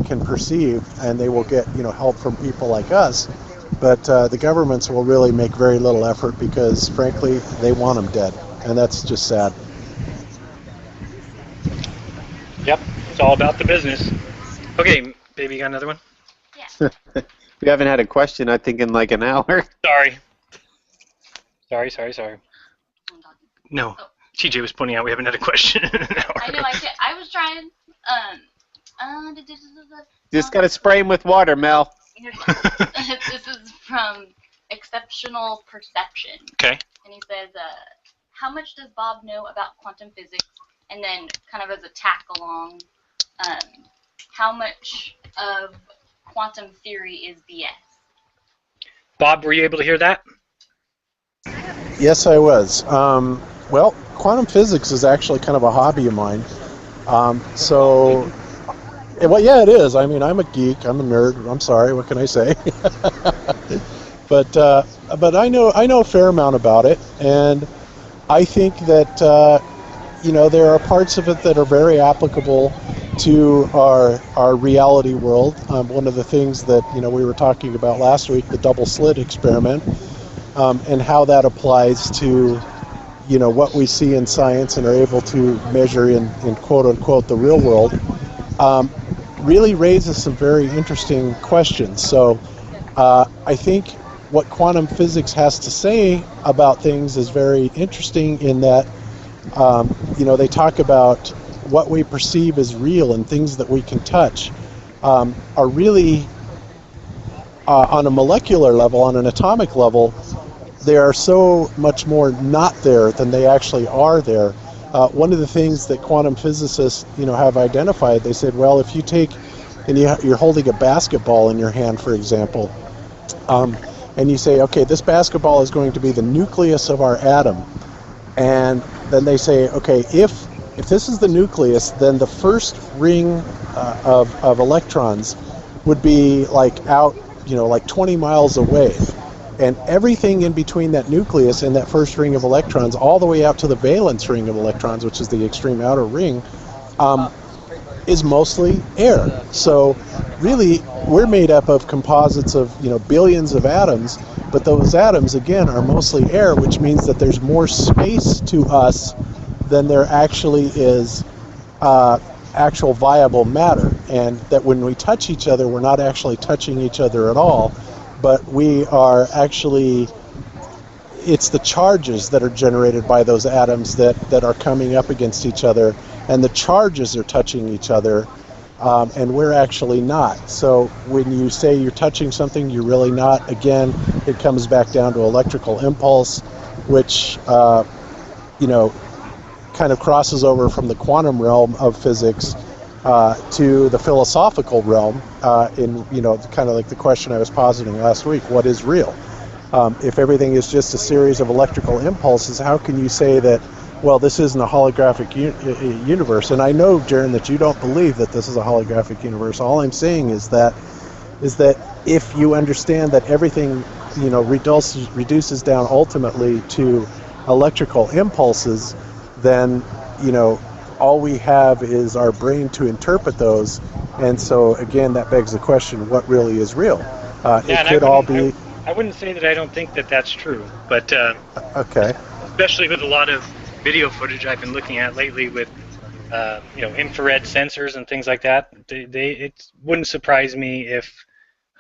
Speaker 1: can perceive, and they will get help from people like us. But the governments will really make very little effort because, frankly, they want them dead, and that's just sad.
Speaker 3: yep, it's all about the business. Okay, baby, you got another one?
Speaker 4: Yeah.
Speaker 2: We haven't had a question, I think, in like an hour.
Speaker 3: Sorry. No,
Speaker 4: Oh.
Speaker 3: TJ was pointing out we haven't had a question in an hour.
Speaker 4: I know. I was trying.
Speaker 2: Just got to spray him with water, Mel.
Speaker 4: This is from Exceptional Perception.
Speaker 3: Okay.
Speaker 4: And he says, how much does Bob know about quantum physics? And then, kind of as a tag along, how much of quantum theory is BS?
Speaker 3: Bob, were you able to hear that?
Speaker 1: Yes, I was. Well, quantum physics is actually kind of a hobby of mine. Well, yeah, it is. I mean, I'm a geek. I'm a nerd. I'm sorry. What can I say? But I know a fair amount about it, and I think that there are parts of it that are very applicable to our reality world. One of the things that we were talking about last week, the double slit experiment, and how that applies to what we see in science and are able to measure in quote unquote the real world, really raises some very interesting questions. So I think what quantum physics has to say about things is very interesting in that they talk about what we perceive as real and things that we can touch are really on a molecular level, on an atomic level, they are so much more not there than they actually are there. One of the things that quantum physicists have identified, they said, well, if you take and you're holding a basketball in your hand, for example, and you say, okay, this basketball is going to be the nucleus of our atom, and then they say, okay, if this is the nucleus, then the first ring of electrons would be like out, like 20 miles away. And everything in between that nucleus and that first ring of electrons, all the way out to the valence ring of electrons, which is the extreme outer ring, is mostly air. So really, we're made up of composites of billions of atoms, but those atoms, again, are mostly air, which means that there's more space to us than there actually is actual viable matter, and that when we touch each other, we're not actually touching each other at all, but we are actually, it's the charges that are generated by those atoms that are coming up against each other, and the charges are touching each other, and we're actually not. So when you say you're touching something, you're really not. Again, it comes back down to electrical impulse, which kind of crosses over from the quantum realm of physics to the philosophical realm in kind of like the question I was positing last week: what is real? If everything is just a series of electrical impulses, how can you say that, well, this isn't a holographic universe? And I know, Jeran, that you don't believe that this is a holographic universe. All I'm saying is that if you understand that everything reduces down ultimately to electrical impulses, then all we have is our brain to interpret those. And so again, that begs the question: what really is real? It could all be.
Speaker 3: I wouldn't say that I don't think that that's true, but
Speaker 1: okay.
Speaker 3: Especially with a lot of video footage I've been looking at lately with infrared sensors and things like that, it wouldn't surprise me if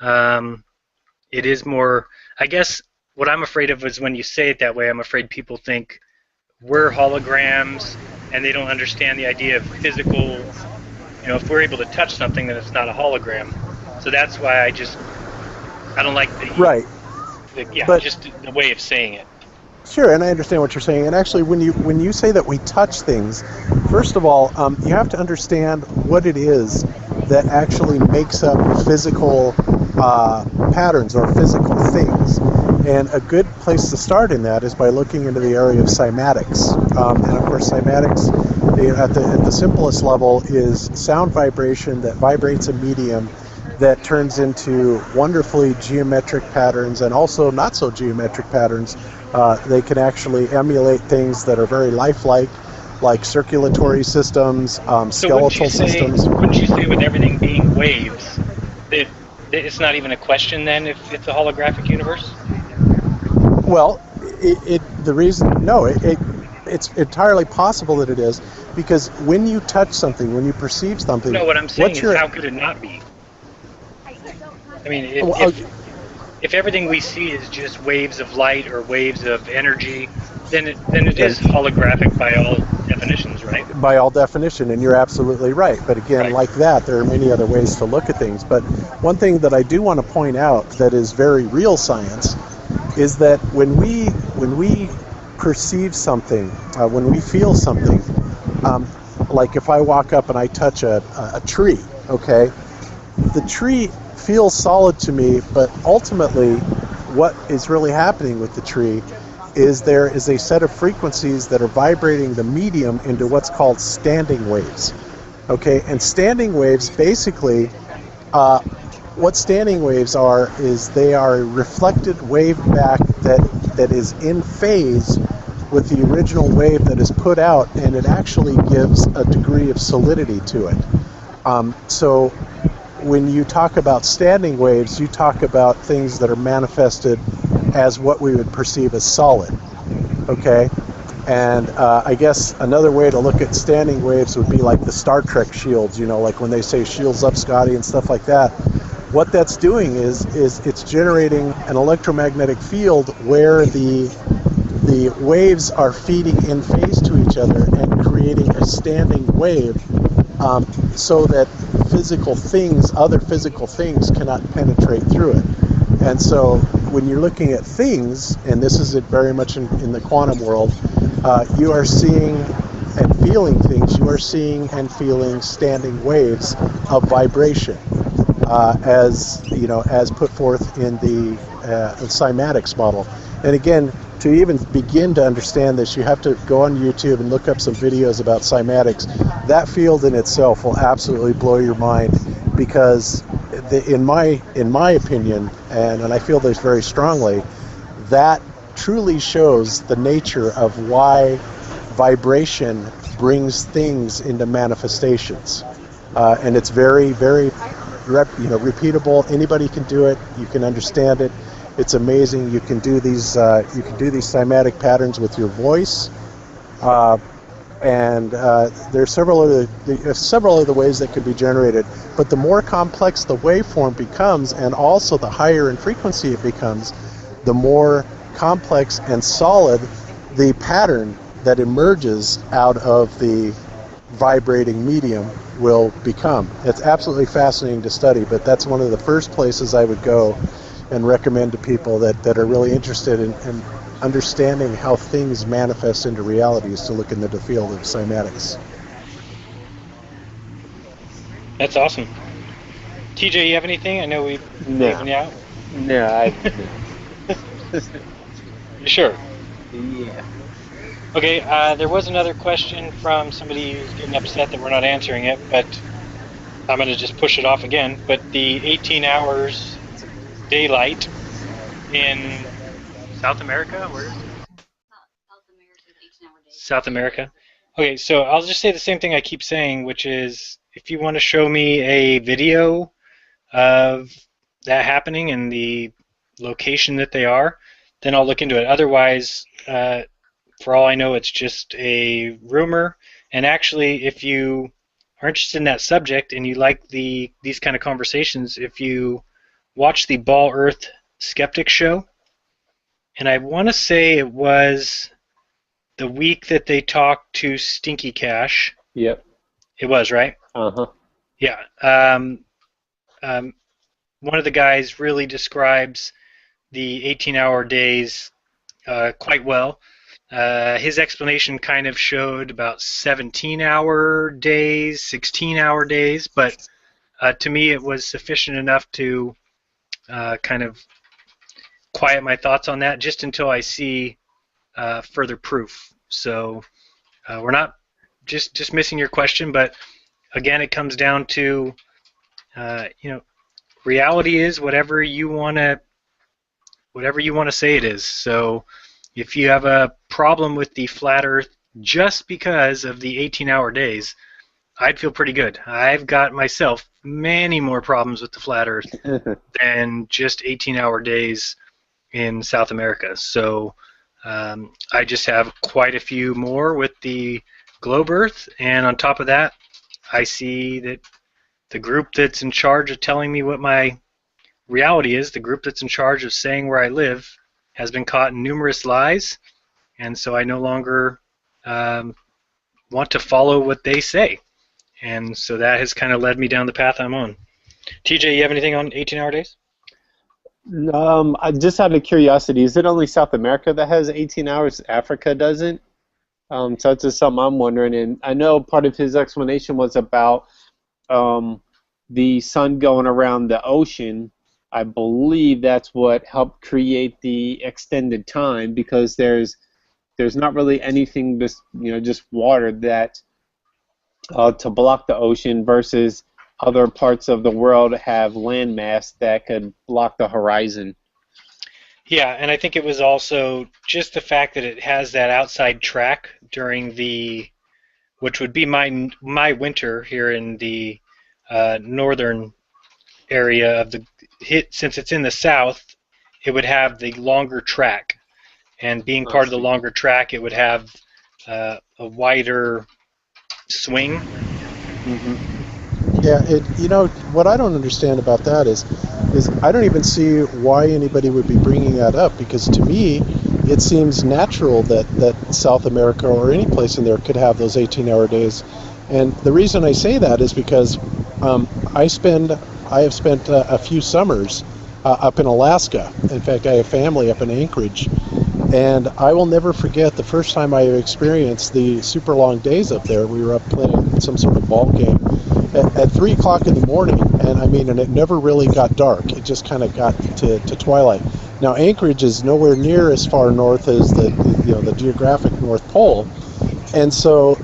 Speaker 3: it is more. I guess what I'm afraid of is when you say it that way, I'm afraid people think we're holograms and they don't understand the idea of physical. If we're able to touch something, then it's not a hologram. So that's why I don't like the
Speaker 1: right.
Speaker 3: Just the way of saying it.
Speaker 1: Sure, and I understand what you're saying. And actually, when you say that we touch things, first of all, you have to understand what it is that actually makes up physical patterns or physical things. And a good place to start in that is by looking into the area of cymatics. And of course, cymatics, at the simplest level, is sound vibration that vibrates a medium that turns into wonderfully geometric patterns and also not so geometric patterns. They can actually emulate things that are very lifelike, like circulatory systems, skeletal systems.
Speaker 3: Wouldn't you say with everything being waves, it's not even a question then if it's a holographic universe?
Speaker 1: Well, it's entirely possible that it is, because when you touch something, when you perceive something...
Speaker 3: No, what I'm saying is how could it not be? I mean, if everything we see is just waves of light or waves of energy, then it is holographic by all definitions, right?
Speaker 1: By all definition, and you're absolutely right. But again, like that, there are many other ways to look at things. But one thing that I do want to point out that is very real science is that when we perceive something, when we feel something, like if I walk up and I touch a tree, okay, the tree feels solid to me, but ultimately what is really happening with the tree is there is a set of frequencies that are vibrating the medium into what's called standing waves. Okay, and standing waves, basically, what standing waves are is they are a reflected wave back that is in phase with the original wave that is put out, and it actually gives a degree of solidity to it. So when you talk about standing waves, you talk about things that are manifested as what we would perceive as solid, okay? And I guess another way to look at standing waves would be like the Star Trek shields, like when they say shields up, Scotty, and stuff like that. What that's doing is it's generating an electromagnetic field where the waves are feeding in phase to each other and creating a standing wave, so that other physical things cannot penetrate through it. And so when you're looking at things, and this is it very much in the quantum world, you are seeing and feeling things, you are seeing and feeling standing waves of vibration, as you know, as put forth in the cymatics model. And again, to even begin to understand this, you have to go on YouTube and look up some videos about cymatics. That field in itself will absolutely blow your mind, because in my opinion, and I feel this very strongly, that truly shows the nature of why vibration brings things into manifestations, and it's very, very repeatable. Anybody can do it. You can understand it. It's amazing. You can do these cymatic patterns with your voice, and there's several other ways that could be generated. But the more complex the waveform becomes, and also the higher in frequency it becomes, the more complex and solid the pattern that emerges out of the vibrating medium will become. It's absolutely fascinating to study, but that's one of the first places I would go and recommend to people that are really interested in understanding how things manifest into reality, is to look into the field of cymatics.
Speaker 3: That's awesome. TJ, you have anything? I know we've given you out.
Speaker 2: No,
Speaker 3: You sure?
Speaker 2: yeah.
Speaker 3: Okay, there was another question from somebody who's getting upset that we're not answering it, but I'm going to just push it off again. But the 18 hours daylight in South America, where is it?
Speaker 4: South America's 18-hour days.
Speaker 3: South America. Okay, so I'll just say the same thing I keep saying, which is if you want to show me a video of that happening and the location that they are, then I'll look into it. Otherwise, for all I know, it's just a rumor. And actually, if you are interested in that subject and you like these kind of conversations, if you watch the Ball Earth Skeptic Show, and I want to say it was the week that they talked to Stinky Cash.
Speaker 2: Yep.
Speaker 3: It was, right?
Speaker 2: Uh-huh.
Speaker 3: Yeah. One of the guys really describes the 18-hour days quite well. His explanation kind of showed about 17-hour days, 16-hour days, but to me it was sufficient enough to kind of quiet my thoughts on that just until I see further proof. So we're not just missing your question, but again, it comes down to reality is whatever you want to say it is. So if you have a problem with the flat Earth just because of the 18-hour days, I'd feel pretty good. I've got myself many more problems with the flat Earth than just 18-hour days in South America. So I just have quite a few more with the globe Earth, and on top of that, I see that the group that's in charge of telling me what my reality is, the group that's in charge of saying where I live, has been caught in numerous lies, and so I no longer want to follow what they say. And so that has kind of led me down the path I'm on. TJ, you have anything on 18-hour days?
Speaker 2: I just out of curiosity, is it only South America that has 18 hours? Africa doesn't? So that's just something I'm wondering. And I know part of his explanation was about the sun going around the ocean. I believe that's what helped create the extended time, because there's not really anything just water that to block the ocean, versus other parts of the world have landmass that could block the horizon.
Speaker 3: Yeah, and I think it was also just the fact that it has that outside track during which would be my winter here in the northern area of since it's in the south, it would have the longer track, and being part of the longer track, it would have a wider swing.
Speaker 2: Mm-hmm.
Speaker 1: Yeah, what I don't understand about that is I don't even see why anybody would be bringing that up, because to me it seems natural that South America or any place in there could have those 18-hour days. And the reason I say that is because I have spent a few summers up in Alaska. In fact, I have family up in Anchorage, And I will never forget the first time I experienced the super long days up there. We were up playing some sort of ball game at 3 o'clock in the morning, and it never really got dark. It just kind of got to twilight. Now Anchorage is nowhere near as far north as the geographic North Pole, and so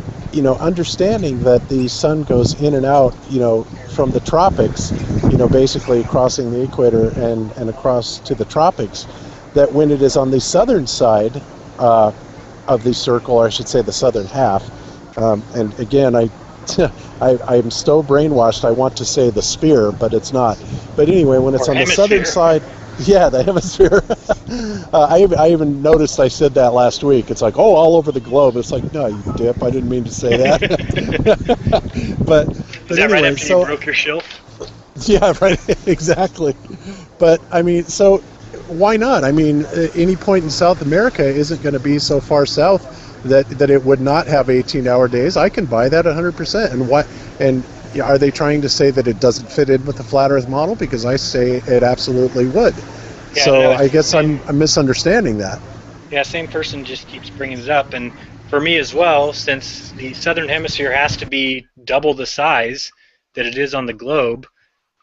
Speaker 1: understanding that the sun goes in and out, from the tropics, basically crossing the equator and across to the tropics, that when it is on the southern side of the circle, or I should say the southern half, and again, I'm so brainwashed, I want to say the sphere, but it's not. But anyway, when it's on the southern side, yeah, the hemisphere. I even noticed I said that last week. It's like, oh, all over the globe. It's like, no, you dip. I didn't mean to say that. but
Speaker 3: Is that
Speaker 1: anyway,
Speaker 3: right after you broke your shelf?
Speaker 1: Yeah, right. Exactly. But I mean, so why not? I mean, any point in South America isn't going to be so far south that it would not have 18-hour days. I can buy that 100%. And what? And are they trying to say that it doesn't fit in with the flat Earth model? Because I say it absolutely would. Yeah, so no, I guess I'm misunderstanding that.
Speaker 3: Yeah, same person just keeps bringing it up. And for me as well, since the southern hemisphere has to be double the size that it is on the globe,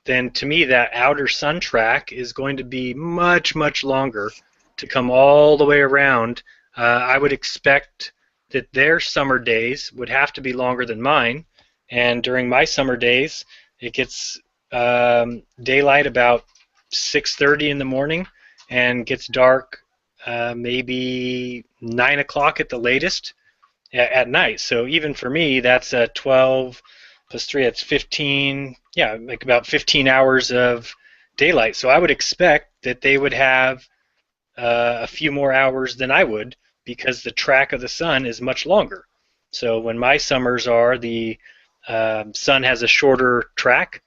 Speaker 3: then to me that outer sun track is going to be much, much longer to come all the way around. I would expect that their summer days would have to be longer than mine. And during my summer days, it gets daylight about 6:30 in the morning and gets dark maybe 9 o'clock at the latest at night. So even for me, that's 12 plus 3, that's 15, yeah, like about 15 hours of daylight. So I would expect that they would have a few more hours than I would, because the track of the sun is much longer. So when my summers are, the sun has a shorter track.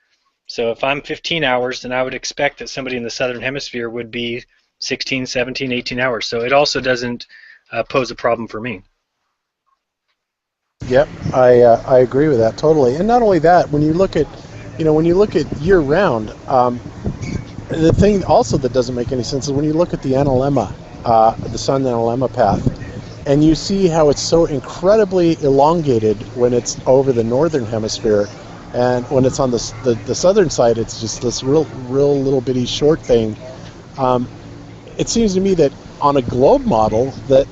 Speaker 3: So if I'm 15 hours, then I would expect that somebody in the southern hemisphere would be 16, 17, 18 hours. So it also doesn't pose a problem for me.
Speaker 1: Yep, I agree with that totally. And not only that, when you look at year round, the thing also that doesn't make any sense is when you look at the analemma, the sun analemma path, and you see how it's so incredibly elongated when it's over the northern hemisphere, and when it's on the southern side, it's just this real little bitty short thing. It seems to me that on a globe model, that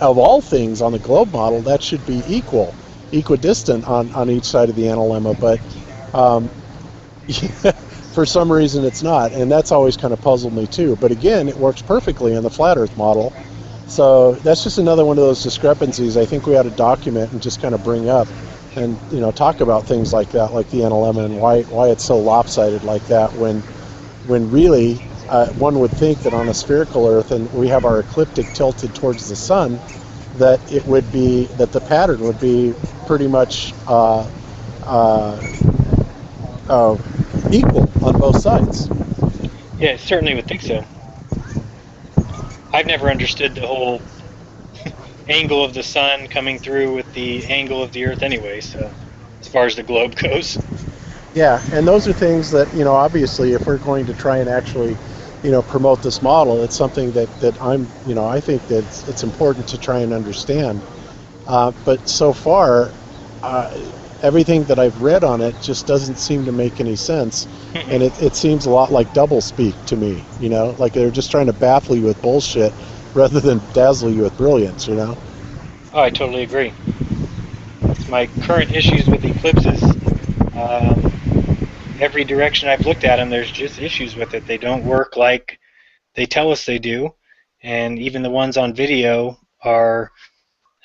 Speaker 1: of all things on the globe model, that should be equidistant on each side of the analemma, but for some reason it's not, and that's always kind of puzzled me too. But again, it works perfectly in the flat Earth model. So that's just another one of those discrepancies I think we ought to document and just kind of bring up and talk about things like that, like the analemma, and why it's so lopsided like that, when really one would think that on a spherical Earth, and we have our ecliptic tilted towards the sun, that it would be, that the pattern would be pretty much equal on both sides.
Speaker 3: Yeah, certainly would think so. I've never understood the whole angle of the sun coming through with the angle of the Earth anyway, so as far as the globe goes.
Speaker 1: Yeah, and those are things that, obviously if we're going to try and actually, promote this model, it's something that I'm, I think that it's important to try and understand. But so far, everything that I've read on it just doesn't seem to make any sense. And it seems a lot like doublespeak to me, like they're just trying to baffle you with bullshit rather than dazzle you with brilliance,
Speaker 3: Oh, I totally agree. My current issues with eclipses, every direction I've looked at them, there's just issues with it. They don't work like they tell us they do. And even the ones on video are,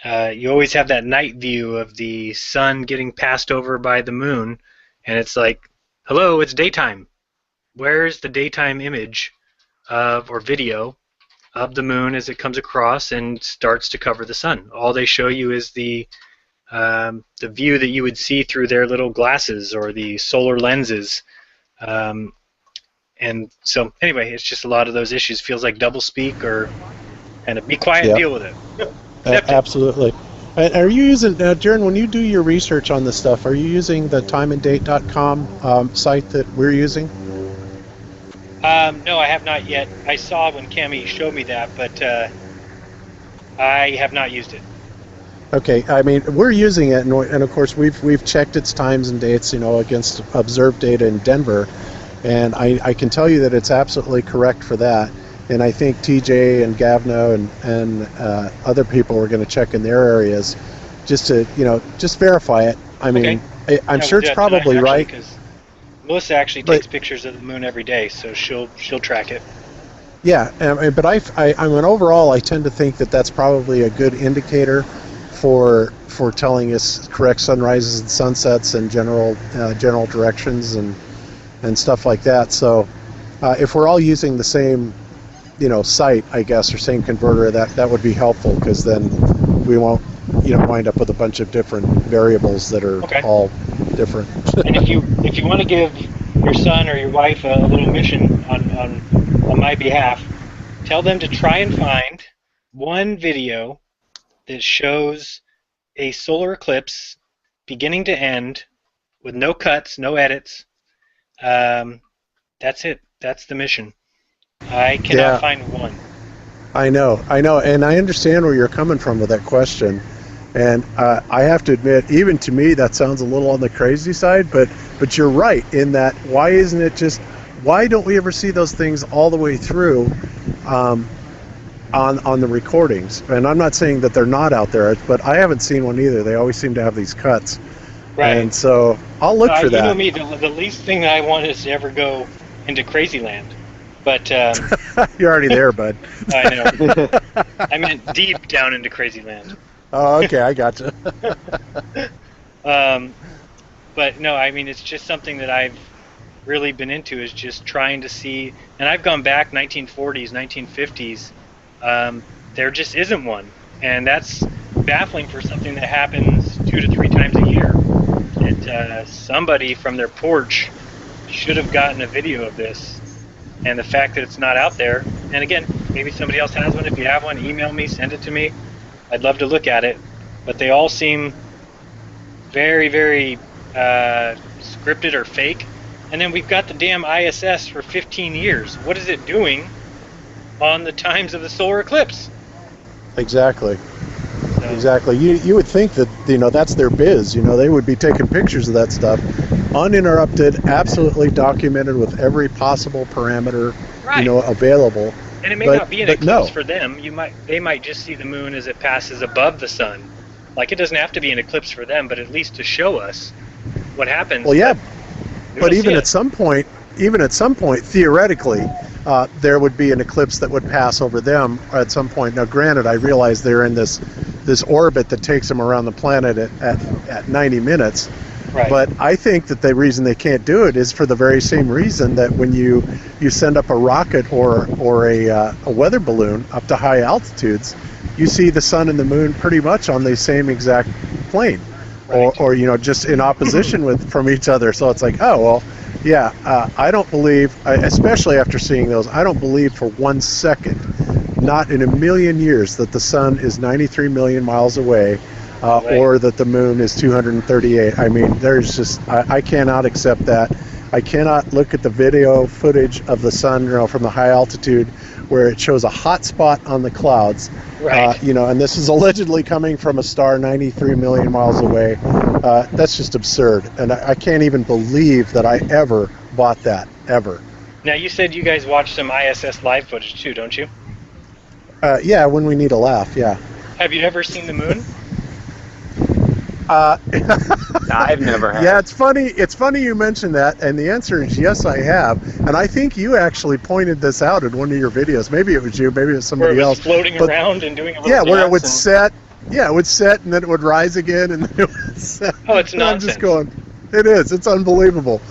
Speaker 3: you always have that night view of the sun getting passed over by the moon, and it's like, hello, it's daytime. Where's the daytime image or video of the moon as it comes across and starts to cover the sun? All they show you is the view that you would see through their little glasses or the solar lenses. And so anyway, it's just a lot of those issues. Feels like doublespeak, or kind of be quiet and deal with it.
Speaker 1: Absolutely. And are you using, Jeran, when you do your research on this stuff, are you using the timeanddate.com site that we're using?
Speaker 3: No, I have not yet. I saw when Cami showed me that, but I have not used it.
Speaker 1: Okay, I mean, we're using it, and of course we've checked its times and dates, against observed data in Denver, and I can tell you that it's absolutely correct for that. And I think TJ and Gavno and other people are going to check in their areas just to just verify it. I mean, I'm sure it's probably right.
Speaker 3: Because Melissa actually takes pictures of the moon every day, so she'll track it.
Speaker 1: Yeah, but I mean, overall, I tend to think that that's probably a good indicator for telling us correct sunrises and sunsets and general directions and stuff like that. So if we're all using the same site, I guess, or same converter, that would be helpful, because then we won't wind up with a bunch of different variables that are all different.
Speaker 3: And if you want to give your son or your wife a little mission on my behalf, tell them to try and find one video that shows a solar eclipse beginning to end with no cuts, no edits. That's it. That's the mission. I cannot find one.
Speaker 1: I know, and I understand where you're coming from with that question. And I have to admit, even to me, that sounds a little on the crazy side, but you're right in that why don't we ever see those things all the way through on the recordings? And I'm not saying that they're not out there, but I haven't seen one either. They always seem to have these cuts.
Speaker 3: Right.
Speaker 1: And so I'll look for that.
Speaker 3: You know me, the least thing that I want is to ever go into crazy land. But
Speaker 1: you're already there, bud.
Speaker 3: I know. I meant deep down into crazy land.
Speaker 1: Oh, okay, I gotcha.
Speaker 3: But no, I mean, it's just something that I've really been into, is just trying to see, and I've gone back 1940s, 1950s. There just isn't one, and that's baffling for something that happens 2 to 3 times a year. And somebody from their porch should have gotten a video of this, and the fact that it's not out there, and again, maybe somebody else has one. If you have one, email me, send it to me. I'd love to look at it, but they all seem very, very scripted or fake. And then we've got the damn ISS for 15 years. What is it doing on the times of the solar eclipse?
Speaker 1: Exactly. So. Exactly. You would think that that's their biz. They would be taking pictures of that stuff, uninterrupted, absolutely documented with every possible parameter available.
Speaker 3: And it may not be an eclipse for them. They might just see the moon as it passes above the sun. Like, it doesn't have to be an eclipse for them, but at least to show us what happens.
Speaker 1: Well, yeah, but even at some point, theoretically, there would be an eclipse that would pass over them at some point. Now, granted, I realize they're in this orbit that takes them around the planet at 90 minutes.
Speaker 2: Right.
Speaker 1: But I think that the reason they can't do it is for the very same reason that when you send up a rocket or a weather balloon up to high altitudes, you see the sun and the moon pretty much on the same exact plane,
Speaker 2: Right.
Speaker 1: or just in opposition from each other. So it's like, oh well, yeah. I don't believe, especially after seeing those, I don't believe for 1 second, not in a million years, that the sun is 93 million miles away. Or that the moon is 238. I mean, there's just, I cannot accept that. I cannot look at the video footage of the sun, from the high altitude, where it shows a hot spot on the clouds.
Speaker 3: Right.
Speaker 1: And this is allegedly coming from a star 93 million miles away. That's just absurd. And I can't even believe that I ever bought that, ever.
Speaker 3: Now, you said you guys watch some ISS live footage too, don't you?
Speaker 1: Yeah, when we need a laugh, yeah.
Speaker 3: Have you ever seen the moon?
Speaker 2: I've never had.
Speaker 1: Yeah, it's funny. It's funny you mentioned that, and the answer is yes, I have. And I think you actually pointed this out in one of your videos. Maybe it was you. Maybe it was somebody else.
Speaker 3: Where it was floating around and doing a little dance.
Speaker 1: Where it would set. Yeah, it would set, and then it would rise again, and then it would set.
Speaker 3: Oh, it's nonsense.
Speaker 1: I'm just going. It is. It's unbelievable.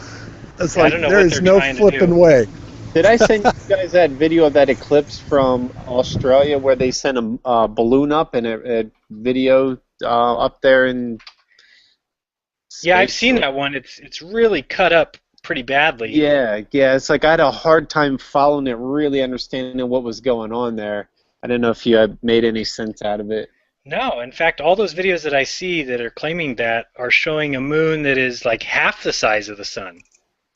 Speaker 1: It's like there is no flipping way.
Speaker 2: Did I send you guys that video of that eclipse from Australia where they sent a balloon up and a video up there in space?
Speaker 3: Yeah, I've seen that one. It's really cut up pretty badly.
Speaker 2: Yeah. It's like I had a hard time following it, really understanding what was going on there. I don't know if you had made any sense out of it.
Speaker 3: No, in fact, all those videos that I see that are claiming that are showing a moon that is like half the size of the sun.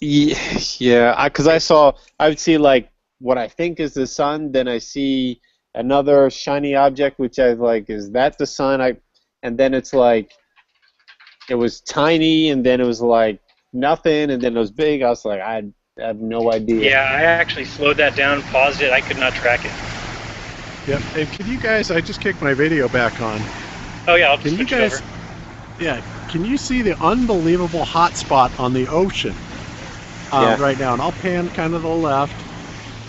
Speaker 2: Yeah, because I would see like what I think is the sun, then I see another shiny object, which I was like, is that the sun? And then it's like, it was tiny, and then it was like nothing, and then it was big. I was like, I have no idea.
Speaker 3: Yeah, I actually slowed that down, paused it. I could not track it.
Speaker 1: Yep. And can you guys? I just kicked my video back on.
Speaker 3: Oh yeah, I'll just
Speaker 1: Can you
Speaker 3: switch it
Speaker 1: guys?
Speaker 3: over.
Speaker 1: Yeah. Can you see the unbelievable hot spot on the ocean right now? And I'll pan kind of to the left,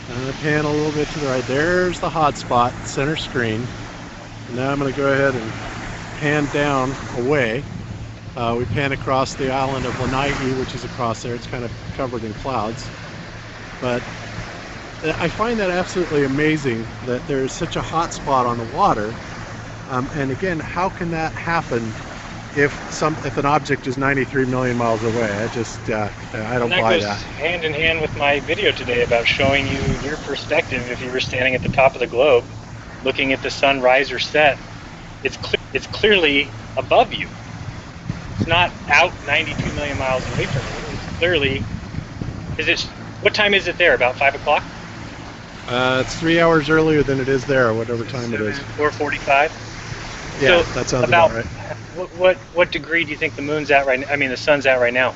Speaker 1: and I pan a little bit to the right. There's the hot spot, center screen. And now I'm going to go ahead and pan down away. We pan across the island of Lanai, which is across there. It's kind of covered in clouds. But I find that absolutely amazing that there's such a hot spot on the water. And again, how can that happen if an object is 93 million miles away? I just I don't buy
Speaker 3: goes
Speaker 1: that.
Speaker 3: Hand in hand with my video today about showing you your perspective. If you were standing at the top of the globe, looking at the sun rise or set, it's clearly above you. It's not out 92 million miles away from you. It's clearly. What time is it there? About 5 o'clock?
Speaker 1: It's 3 hours earlier than it is there, whatever time it is.
Speaker 3: 4:45.
Speaker 1: Yeah,
Speaker 3: So
Speaker 1: that sounds about right.
Speaker 3: What degree do you think the moon's at right now? I mean, the sun's at right now.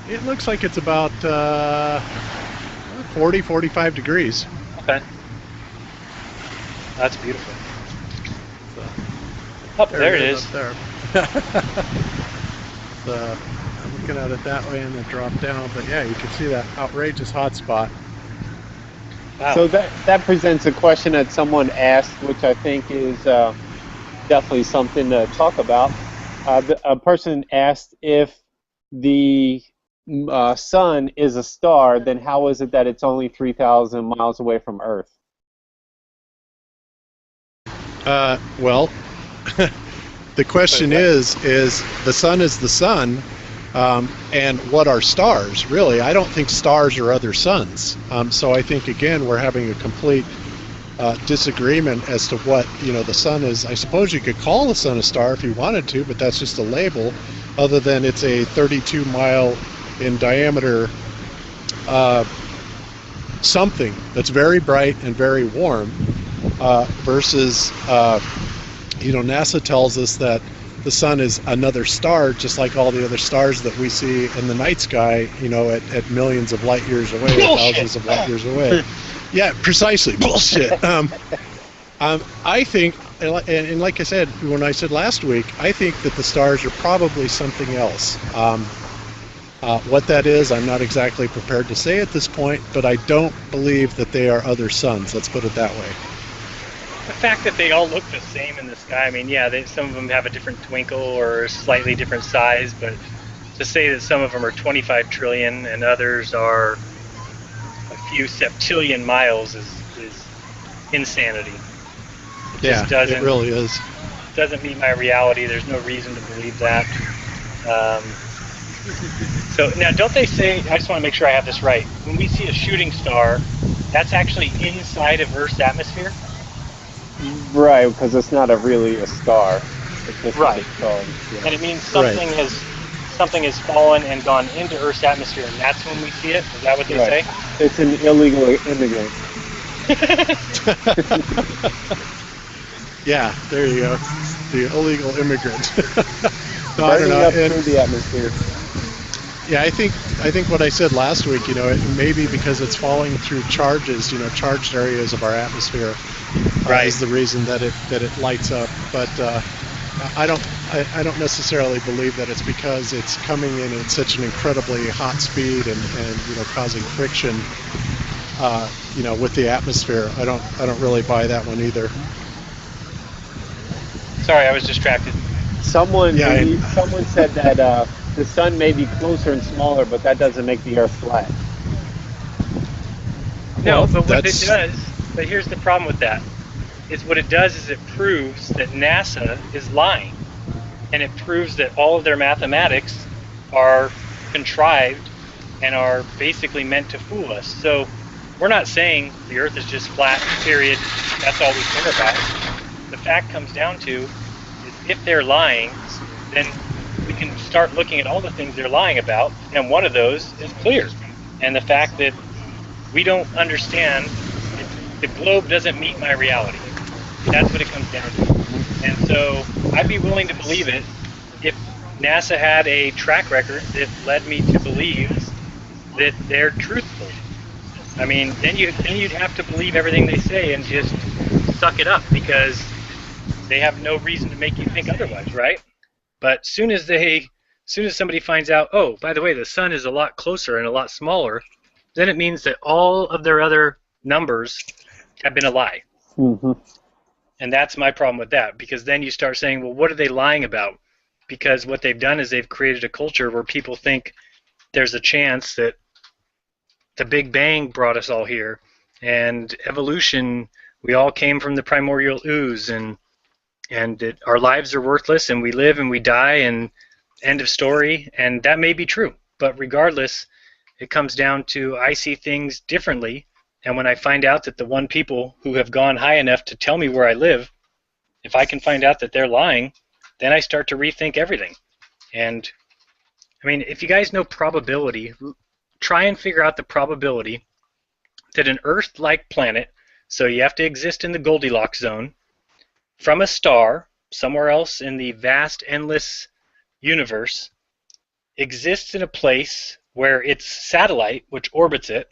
Speaker 1: It looks like it's about 40, 45 degrees.
Speaker 3: Okay. That's beautiful. Up there it is.
Speaker 1: Up there. So I'm looking at it that way and then drop down, but yeah, you can see that outrageous hot spot.
Speaker 3: Wow.
Speaker 2: So that presents a question that someone asked, which I think is definitely something to talk about. A person asked, if the sun is a star, then how is it that it's only 3,000 miles away from Earth?
Speaker 1: Well, the question is the sun is the sun, and what are stars, really? I don't think stars are other suns. So I think, again, we're having a complete disagreement as to what, the sun is. I suppose you could call the sun a star if you wanted to, but that's just a label, other than it's a 32-mile in diameter something that's very bright and very warm, versus NASA tells us that the sun is another star, just like all the other stars that we see in the night sky, at millions of light years away, or thousands of light years away. Yeah, precisely. Bullshit. I think, and like I said, when I said last week, I think that the stars are probably something else. What that is, I'm not exactly prepared to say at this point, but I don't believe that they are other suns. Let's put it that way.
Speaker 3: The fact that they all look the same in the sky, I mean, yeah, some of them have a different twinkle or a slightly different size, but to say that some of them are 25 trillion and others are a few septillion miles is insanity.
Speaker 1: It really is.
Speaker 3: Doesn't meet my reality. There's no reason to believe that. So now, don't they say, I just want to make sure I have this right, when we see a shooting star, that's actually inside of Earth's atmosphere?
Speaker 2: Right, because it's not really a star. It's just
Speaker 3: right.
Speaker 2: Yeah.
Speaker 3: And it means something has fallen and gone into Earth's atmosphere, and that's when we see it? Is that what they say?
Speaker 2: It's an illegal immigrant.
Speaker 1: Yeah, there you go. The illegal immigrant. No, I don't
Speaker 2: Burning
Speaker 1: know.
Speaker 2: up through the atmosphere.
Speaker 1: Yeah, I think what I said last week, it may be because it's falling through charges, charged areas of our atmosphere, is the reason that it lights up. But I don't necessarily believe that it's because it's coming in at such an incredibly hot speed and causing friction, with the atmosphere. I don't really buy that one either.
Speaker 3: Sorry, I was distracted.
Speaker 2: Someone said that the sun may be closer and smaller, but that doesn't make the Earth flat.
Speaker 3: No, but what it does, but here's the problem with that, is what it does is it proves that NASA is lying. And it proves that all of their mathematics are contrived and are basically meant to fool us. So we're not saying the Earth is just flat, period, that's all we care about. The fact comes down to is if they're lying, then we can start looking at all the things they're lying about, and one of those is clear. And the fact that we don't understand, the globe doesn't meet my reality. That's what it comes down to. And so I'd be willing to believe it if NASA had a track record that led me to believe that they're truthful. I mean, then you'd have to believe everything they say and just suck it up, because they have no reason to make you think otherwise, right? But soon as somebody finds out, oh, by the way, the sun is a lot closer and a lot smaller, then it means that all of their other numbers have been a lie.
Speaker 2: Mm-hmm.
Speaker 3: And that's my problem with that, because then you start saying, well, what are they lying about? Because what they've done is they've created a culture where people think there's a chance that the Big Bang brought us all here, and evolution, we all came from the primordial ooze, and that our lives are worthless, and we live and we die, and end of story. And that may be true, but regardless, it comes down to I see things differently, and when I find out that the one people who have gone high enough to tell me where I live, if I can find out that they're lying, then I start to rethink everything. And I mean, if you guys know probability, try and figure out the probability that an Earth-like planet, so you have to exist in the Goldilocks zone, from a star somewhere else in the vast, endless universe, exists in a place where its satellite, which orbits it,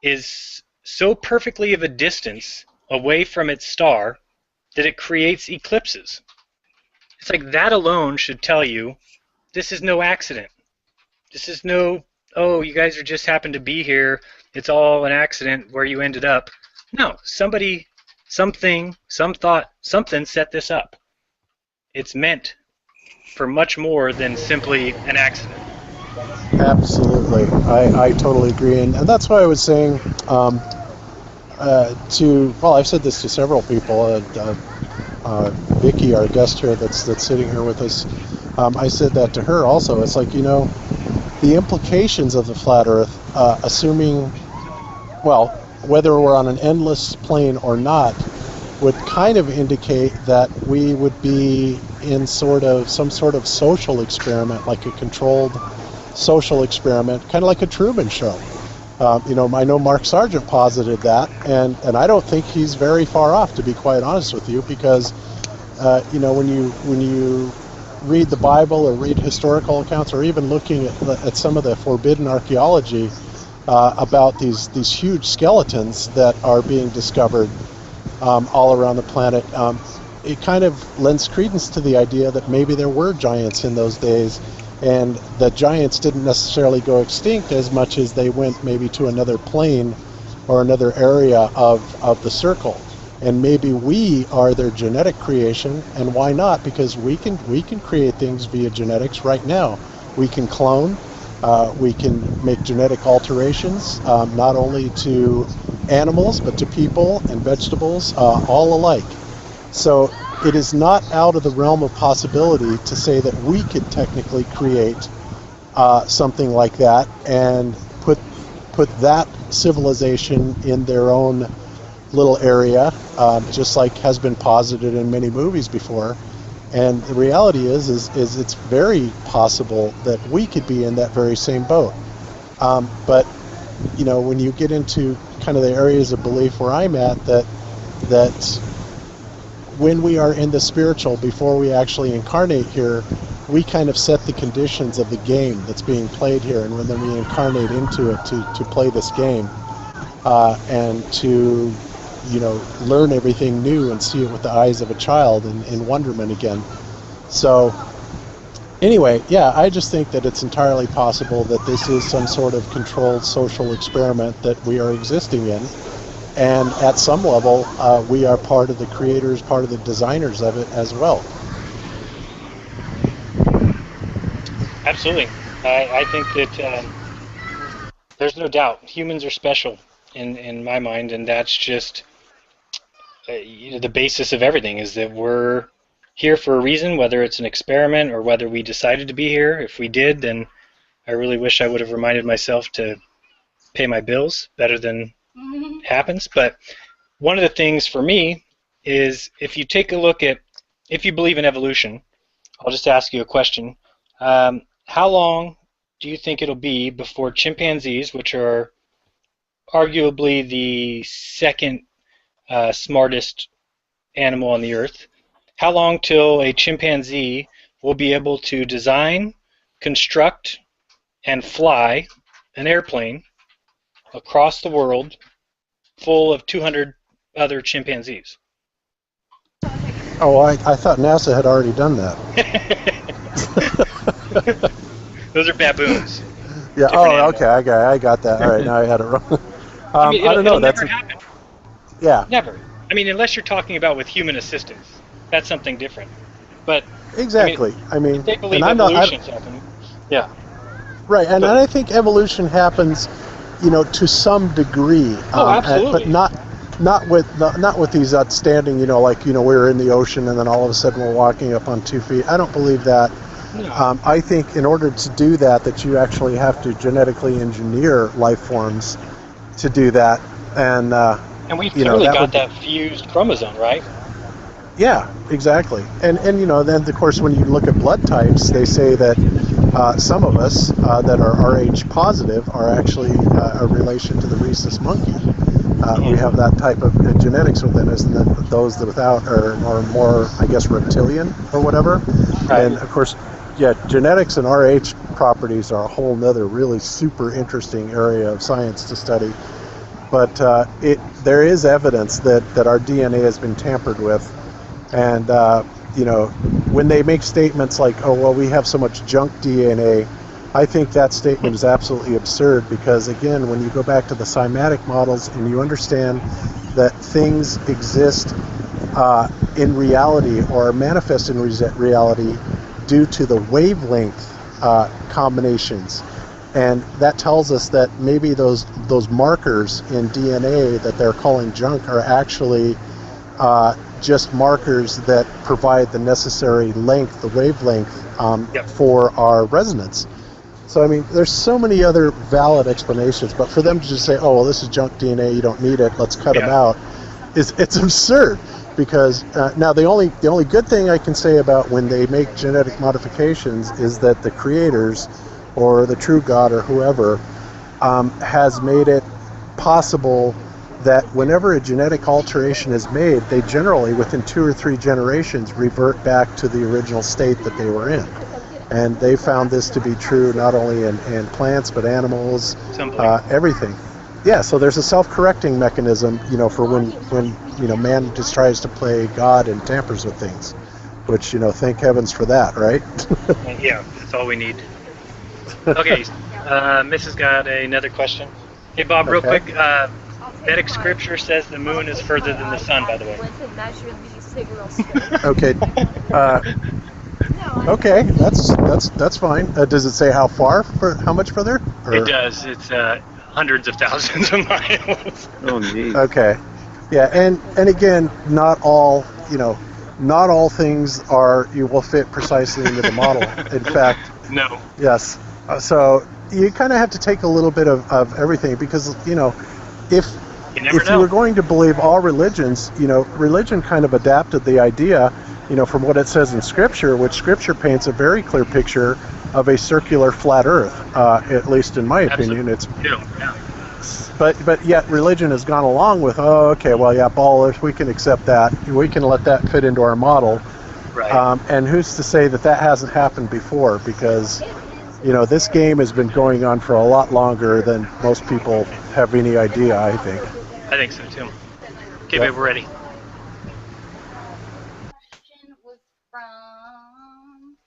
Speaker 3: is so perfectly of a distance away from its star that it creates eclipses. It's like that alone should tell you this is no accident. This is no, oh, you guys are just happened to be here, it's all an accident where you ended up. No, somebody, something, some thought, something set this up. It's meant for much more than simply an accident.
Speaker 1: Absolutely, I totally agree, and that's why I was saying I've said this to several people. Vicky, our guest here, that's sitting here with us, I said that to her also. It's like, the implications of the flat Earth, assuming, well, whether we're on an endless plane or not, would kind of indicate that we would be in some sort of social experiment, like a controlled social experiment, kind of like a Truman Show. I know Mark Sargent posited that, and I don't think he's very far off, to be quite honest with you, because when you read the Bible or read historical accounts, or even looking at some of the forbidden archaeology about these huge skeletons that are being discovered all around the planet, it kind of lends credence to the idea that maybe there were giants in those days, and the giants didn't necessarily go extinct as much as they went maybe to another plane or another area of the circle. And maybe we are their genetic creation, and why not? Because we can create things via genetics right now. We can clone, we can make genetic alterations, not only to animals, but to people and vegetables, all alike. So it is not out of the realm of possibility to say that we could technically create something like that and put that civilization in their own little area, just like has been posited in many movies before. And the reality is it's very possible that we could be in that very same boat. But when you get into kind of the areas of belief where I'm at, that when we are in the spiritual, before we actually incarnate here, we kind of set the conditions of the game that's being played here, and then we incarnate into it to play this game, and to learn everything new and see it with the eyes of a child in wonderment again. So anyway, yeah, I just think that it's entirely possible that this is some sort of controlled social experiment that we are existing in, and at some level we are part of the creators, part of the designers of it as well.
Speaker 3: Absolutely. I think that there's no doubt humans are special in my mind, and that's just the basis of everything, is that we're here for a reason, whether it's an experiment or whether we decided to be here. If we did, then I really wish I would have reminded myself to pay my bills better than happens. But one of the things for me is, if you take a look at, if you believe in evolution, I'll just ask you a question. How long do you think it'll be before chimpanzees, which are arguably the second smartest animal on the earth. How long till a chimpanzee will be able to design, construct, and fly an airplane across the world full of 200 other chimpanzees?
Speaker 1: Oh, I thought NASA had already done that.
Speaker 3: Those are baboons.
Speaker 1: Yeah.
Speaker 3: Different
Speaker 1: Oh,
Speaker 3: animal.
Speaker 1: okay. I got that. All right. Now I had it wrong.
Speaker 3: I mean,
Speaker 1: I don't know.
Speaker 3: it'll
Speaker 1: That's
Speaker 3: never happen.
Speaker 1: yeah.
Speaker 3: Never. I mean, unless you're talking about with human assistance. That's something different. But
Speaker 1: Exactly. I mean,
Speaker 3: if they believe
Speaker 1: and I'm not
Speaker 3: evolution's happening. Yeah.
Speaker 1: right. And
Speaker 3: But-
Speaker 1: I think evolution happens, to some degree.
Speaker 3: Oh, absolutely.
Speaker 1: But not with these outstanding, we're in the ocean and then all of a sudden we're walking up on 2 feet. I don't believe that.
Speaker 3: No.
Speaker 1: I think in order to do that you actually have to genetically engineer life forms to do that, and
Speaker 3: And we clearly
Speaker 1: that
Speaker 3: got
Speaker 1: would-
Speaker 3: that fused chromosome, right?
Speaker 1: yeah, exactly. And then of course when you look at blood types, they say that some of us that are Rh positive are actually a relation to the rhesus monkey. We have that type of genetics within us, and then those that without are more, I guess, reptilian or whatever.
Speaker 3: Right.
Speaker 1: And of course, yeah, genetics and Rh properties are a whole nother really super interesting area of science to study. But there is evidence that our DNA has been tampered with, and when they make statements like, "Oh well, we have so much junk DNA," I think that statement is absolutely absurd, because again, when you go back to the cymatic models and you understand that things exist in reality or manifest in reality due to the wavelength combinations, and that tells us that maybe those markers in DNA that they're calling junk are actually just markers that provide the necessary length, the wavelength, for our resonance. So I mean, there's so many other valid explanations, but for them to just say, "Oh well, this is junk DNA, you don't need it, let's cut them out," it's absurd. Because now the only good thing I can say about when they make genetic modifications is that the creators, or the true God, or whoever, has made it possible that whenever a genetic alteration is made, they generally, within 2 or 3 generations, revert back to the original state that they were in. And they found this to be true not only in plants, but animals, everything. Yeah, so there's a self-correcting mechanism, for when man just tries to play God and tampers with things, which, thank heavens for that, right?
Speaker 3: Yeah, that's all we need. Okay, Mrs. got another question. Hey, Bob, real
Speaker 1: Okay.
Speaker 3: quick. Vedic scripture says the moon is further than the sun, by the way.
Speaker 1: Okay. Okay, that's fine. Does it say how far? For how much further? Or-
Speaker 3: It does. It's hundreds of thousands of miles.
Speaker 2: Oh, neat.
Speaker 1: Okay. Yeah, and again, not all things you will fit precisely into the model. In fact,
Speaker 3: No.
Speaker 1: yes. So you kind of have to take a little bit of everything, because if
Speaker 3: You never
Speaker 1: if
Speaker 3: know.
Speaker 1: you were going to believe all religions, religion kind of adapted the idea, from what it says in Scripture, which Scripture paints a very clear picture of a circular flat Earth. At least in my opinion, it's.
Speaker 3: Yeah.
Speaker 1: But yet religion has gone along with, ball Earth, we can accept that, we can let that fit into our model.
Speaker 3: Right.
Speaker 1: And who's to say that hasn't happened before? Because this game has been going on for a lot longer than most people have any idea, I think.
Speaker 3: I think so too. Okay,
Speaker 1: Yep.
Speaker 3: babe, we're ready.
Speaker 4: Question was from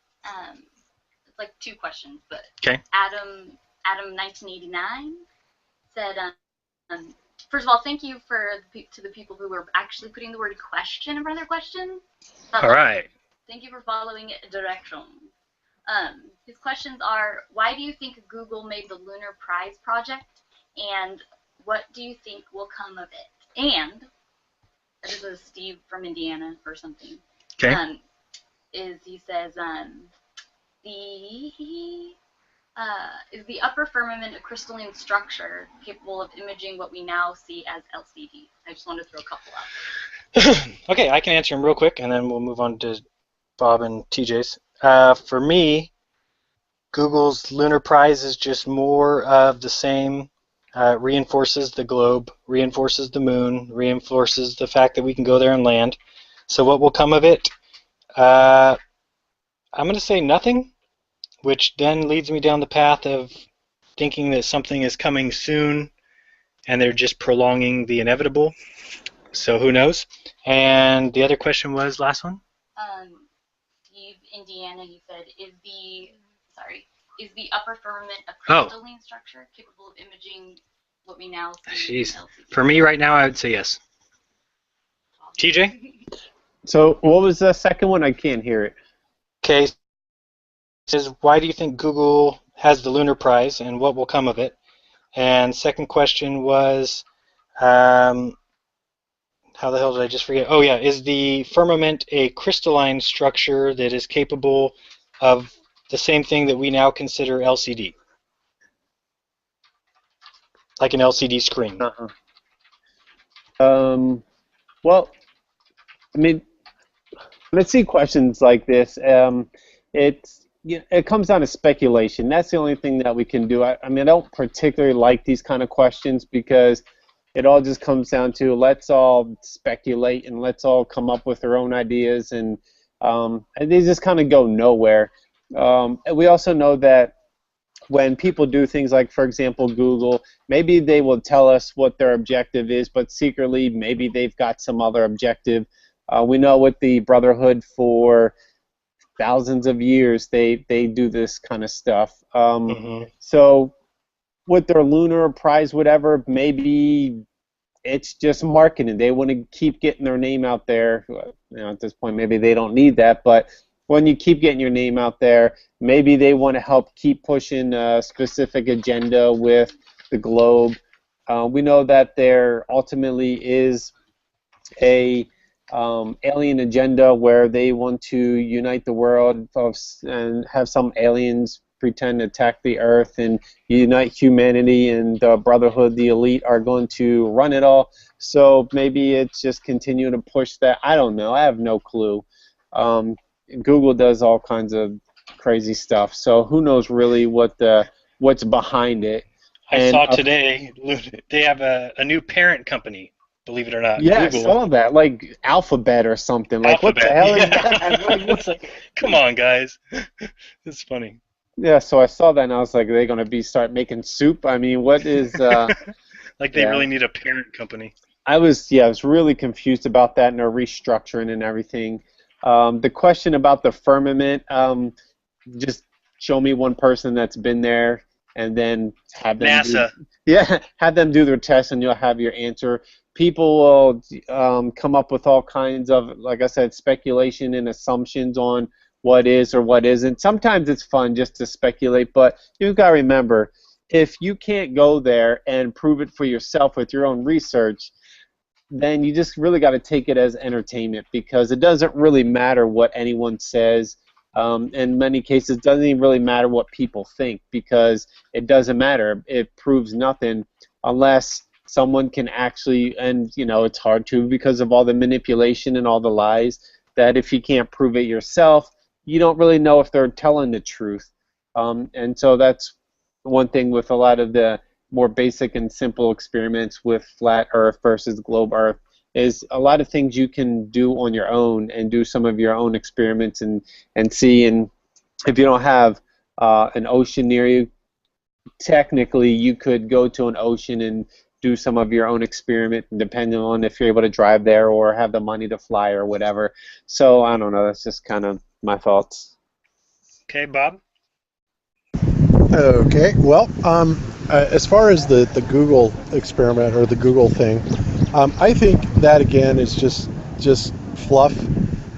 Speaker 4: it's like 2 questions, but
Speaker 3: Okay.
Speaker 4: Adam 1989 said, first of all, thank you to the people who were actually putting the word question in front of their question.
Speaker 3: All right.
Speaker 4: Thank you for following directions. His questions are: why do you think Google made the Lunar Prize project, and what do you think will come of it? And this is Steve from Indiana or something.
Speaker 3: Okay.
Speaker 4: He says is the upper firmament a crystalline structure capable of imaging what we now see as LCD? I just wanted to throw a couple out.
Speaker 3: Okay, I can answer them real quick, and then we'll move on to Bob and TJ's. For me, Google's Lunar Prize is just more of the same reinforces the globe, reinforces the moon, reinforces the fact that we can go there and land. So what will come of it? I'm going to say nothing, which then leads me down the path of thinking that something is coming soon and they're just prolonging the inevitable. So who knows? And the other question was, last one?
Speaker 4: Steve, Indiana, you said, is the upper firmament a crystalline structure capable of imaging what we now see in LCD?
Speaker 3: For me right now, I would say yes. TJ?
Speaker 2: So what was the second one? I can't hear it.
Speaker 3: Okay. It says, why do you think Google has the Lunar Prize and what will come of it? And second question was, how the hell did I just forget? Oh yeah, is the firmament a crystalline structure that is capable of the same thing that we now consider LCD? Like an LCD screen.
Speaker 2: Well, I mean, when I see questions like this, it comes down to speculation. That's the only thing that we can do. I mean, I don't particularly like these kind of questions because it all just comes down to let's all speculate and let's all come up with our own ideas, and they just kind of go nowhere. And we also know that when people do things like, for example, Google, maybe they will tell us what their objective is, but secretly maybe they've got some other objective. We know with the Brotherhood for thousands of years they do this kind of stuff. So with their Lunar Prize, whatever, maybe it's just marketing. They want to keep getting their name out there. At this point, maybe they don't need that, but when you keep getting your name out there, maybe they want to help keep pushing a specific agenda with the globe. We know that there ultimately is a alien agenda where they want to unite the world and have some aliens pretend to attack the Earth and unite humanity, and the Brotherhood, the elite, are going to run it all. So maybe it's just continue to push that. I don't know. I have no clue. Google does all kinds of crazy stuff, so who knows really what's behind it.
Speaker 3: I saw today they have a new parent company, believe it or not.
Speaker 2: Yeah,
Speaker 3: Google.
Speaker 2: I saw that, like Alphabet or something. Like, what the hell is that? Like,
Speaker 3: it's like, come on, guys. It's funny.
Speaker 2: Yeah, so I saw that and I was like, are they going to start making soup? I mean, what is...
Speaker 3: like they really need a parent company.
Speaker 2: I was really confused about that, and they're restructuring and everything. The question about the firmament, just show me one person that's been there and then have them
Speaker 3: NASA.
Speaker 2: Have them do their test and you'll have your answer. People will come up with all kinds of, like I said, speculation and assumptions on what is or what isn't. Sometimes it's fun just to speculate, but you've got to remember, if you can't go there and prove it for yourself with your own research, then you just really got to take it as entertainment, because it doesn't really matter what anyone says. In many cases, it doesn't even really matter what people think, because it doesn't matter. It proves nothing unless someone can actually, and it's hard to because of all the manipulation and all the lies, that if you can't prove it yourself, you don't really know if they're telling the truth. And so that's one thing with a lot of the more basic and simple experiments with flat Earth versus globe Earth, is a lot of things you can do on your own and do some of your own experiments and see. And if you don't have an ocean near you, technically you could go to an ocean and do some of your own experiment, depending on if you're able to drive there or have the money to fly or whatever. So I don't know, that's just kind of my thoughts.
Speaker 3: Okay, Bob?
Speaker 1: Okay, well, as far as the Google experiment or the Google thing, I think that again is just fluff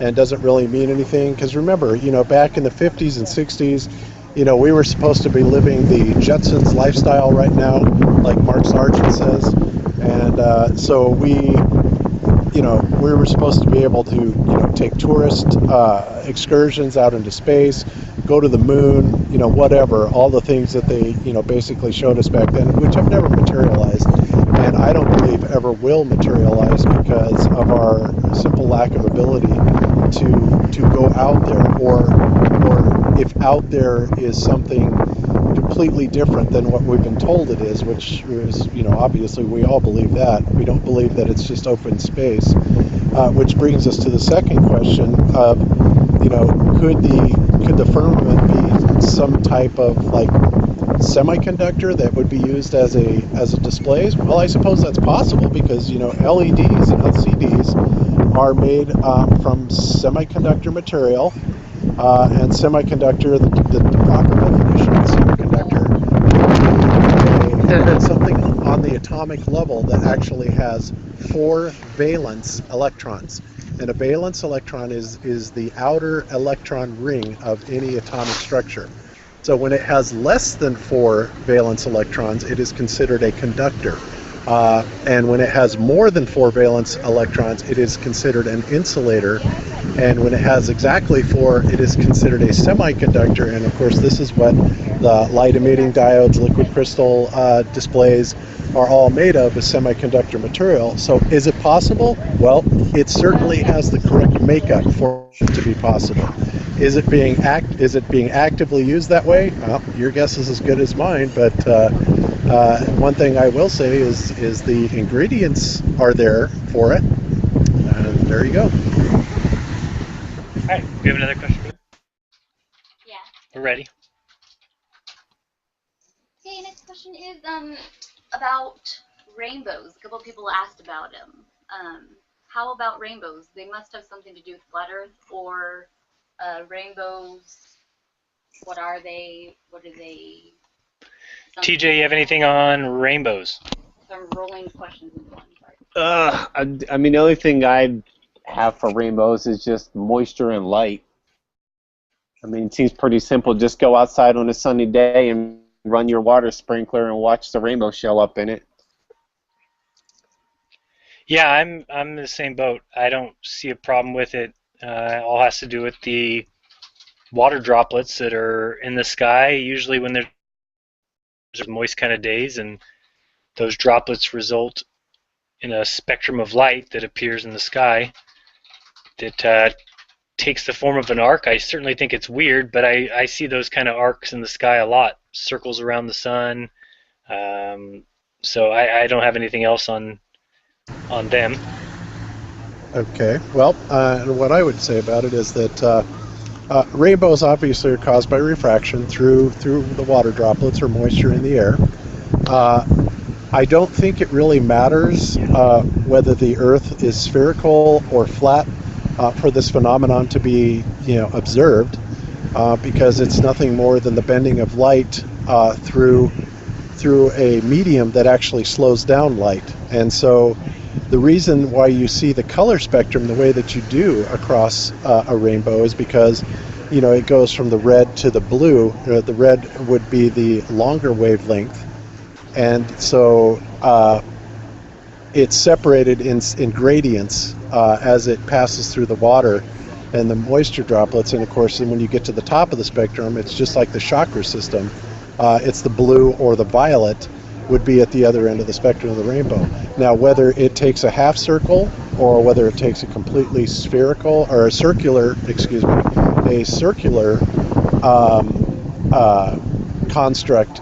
Speaker 1: and doesn't really mean anything. Because remember, back in the 50s and 60s, we were supposed to be living the Jetsons lifestyle right now, like Mark Sargent says, and so we were supposed to be able to take tourist excursions out into space, go to the moon, whatever, all the things that they, basically showed us back then, which have never materialized, and I don't believe ever will materialize because of our simple lack of ability to go out there, or if out there is something to completely different than what we've been told it is, which is, obviously we all believe that. We don't believe that it's just open space. Which brings us to the second question of, could the firmament be some type of like semiconductor that would be used as a displays? Well, I suppose that's possible because LEDs and LCDs are made from semiconductor material, and semiconductor, the proper definition of semiconductor, something on the atomic level that actually has 4 valence electrons. And a valence electron is the outer electron ring of any atomic structure. So when it has less than 4 valence electrons, it is considered a conductor. And when it has more than 4 valence electrons, it is considered an insulator. And when it has exactly 4, it is considered a semiconductor. And of course, this is what the light-emitting diodes, liquid crystal displays are all made of, is semiconductor material. So is it possible? Well, it certainly has the correct makeup for it to be possible. Is it being actively used that way? Well, your guess is as good as mine, but one thing I will say is the ingredients are there for it, and there you go.
Speaker 3: All right, we have another question.
Speaker 4: Yeah.
Speaker 3: We're ready.
Speaker 4: Okay, next question is about rainbows. A couple people asked about them. How about rainbows? They must have something to do with flat Earth, or rainbows. What are they? What are they?
Speaker 3: TJ, you have anything on rainbows?
Speaker 4: I'm rolling questions into one. Sorry.
Speaker 2: I mean, the only thing I have for rainbows is just moisture and light. I mean, it seems pretty simple. Just go outside on a sunny day and run your water sprinkler and watch the rainbow show up in it.
Speaker 3: Yeah, I'm in the same boat. I don't see a problem with it. All has to do with the water droplets that are in the sky, usually when there's moist kind of days, and those droplets result in a spectrum of light that appears in the sky that takes the form of an arc. I certainly think it's weird, but I see those kind of arcs in the sky a lot, circles around the sun. So I don't have anything else on them.
Speaker 1: Okay, well, what I would say about it is that rainbows obviously are caused by refraction through the water droplets or moisture in the air. I don't think it really matters whether the Earth is spherical or flat for this phenomenon to be, observed, because it's nothing more than the bending of light through a medium that actually slows down light. And so the reason why you see the color spectrum the way that you do across a rainbow is because, it goes from the red to the blue. The red would be the longer wavelength, and so it's separated in gradients as it passes through the water and the moisture droplets. And of course, when you get to the top of the spectrum, it's just like the chakra system. It's the blue or the violet would be at the other end of the spectrum of the rainbow. Now, whether it takes a half circle or whether it takes a completely spherical or a circular construct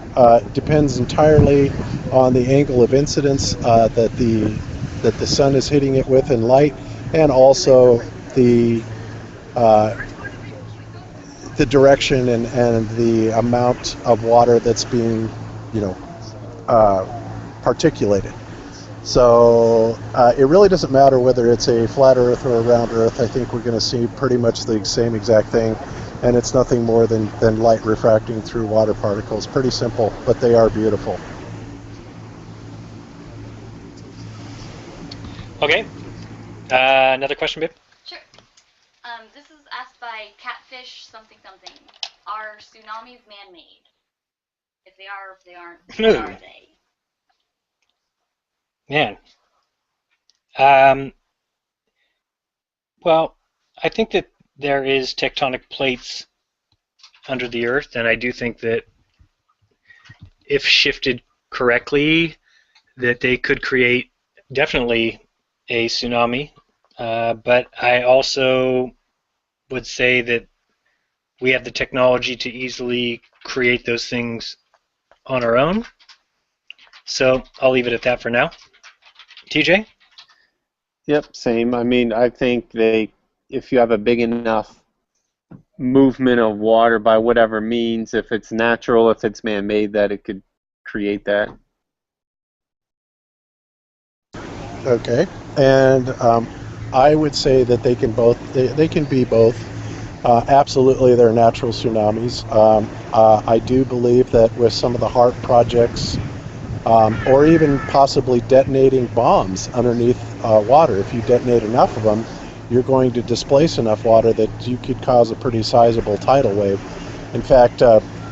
Speaker 1: depends entirely on the angle of incidence that the sun is hitting it with in light, and also the direction and the amount of water that's being, particulated. So it really doesn't matter whether it's a flat Earth or a round Earth. I think we're going to see pretty much the same exact thing, and it's nothing more than light refracting through water particles. Pretty simple, but they are beautiful.
Speaker 3: Okay. Another question, babe?
Speaker 4: Sure. This is asked by Catfish something. Are tsunamis man-made? If they are, if they aren't, what are they?
Speaker 3: Man. Well, I think that there is tectonic plates under the Earth, and I do think that if shifted correctly, that they could create definitely a tsunami. But I also would say that we have the technology to easily create those things on our own. So I'll leave it at that for now. TJ?
Speaker 2: Yep, same. I mean, I think if you have a big enough movement of water by whatever means, if it's natural, if it's man-made, that it could create that.
Speaker 1: Okay, and I would say that they can both. They can be both. Absolutely, they're natural tsunamis. I do believe that with some of the HARP projects, or even possibly detonating bombs underneath water, if you detonate enough of them, you're going to displace enough water that you could cause a pretty sizable tidal wave. In fact,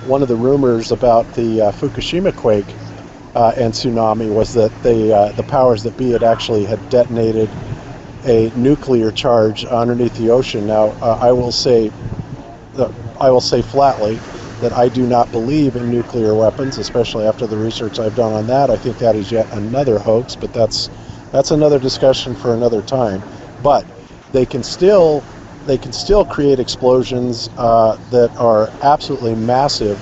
Speaker 1: one of the rumors about the Fukushima quake and tsunami was that the powers that be had detonated a nuclear charge underneath the ocean. Now, I will say flatly that I do not believe in nuclear weapons, especially after the research I've done on that. I think that is yet another hoax, but that's another discussion for another time. But they can still create explosions that are absolutely massive,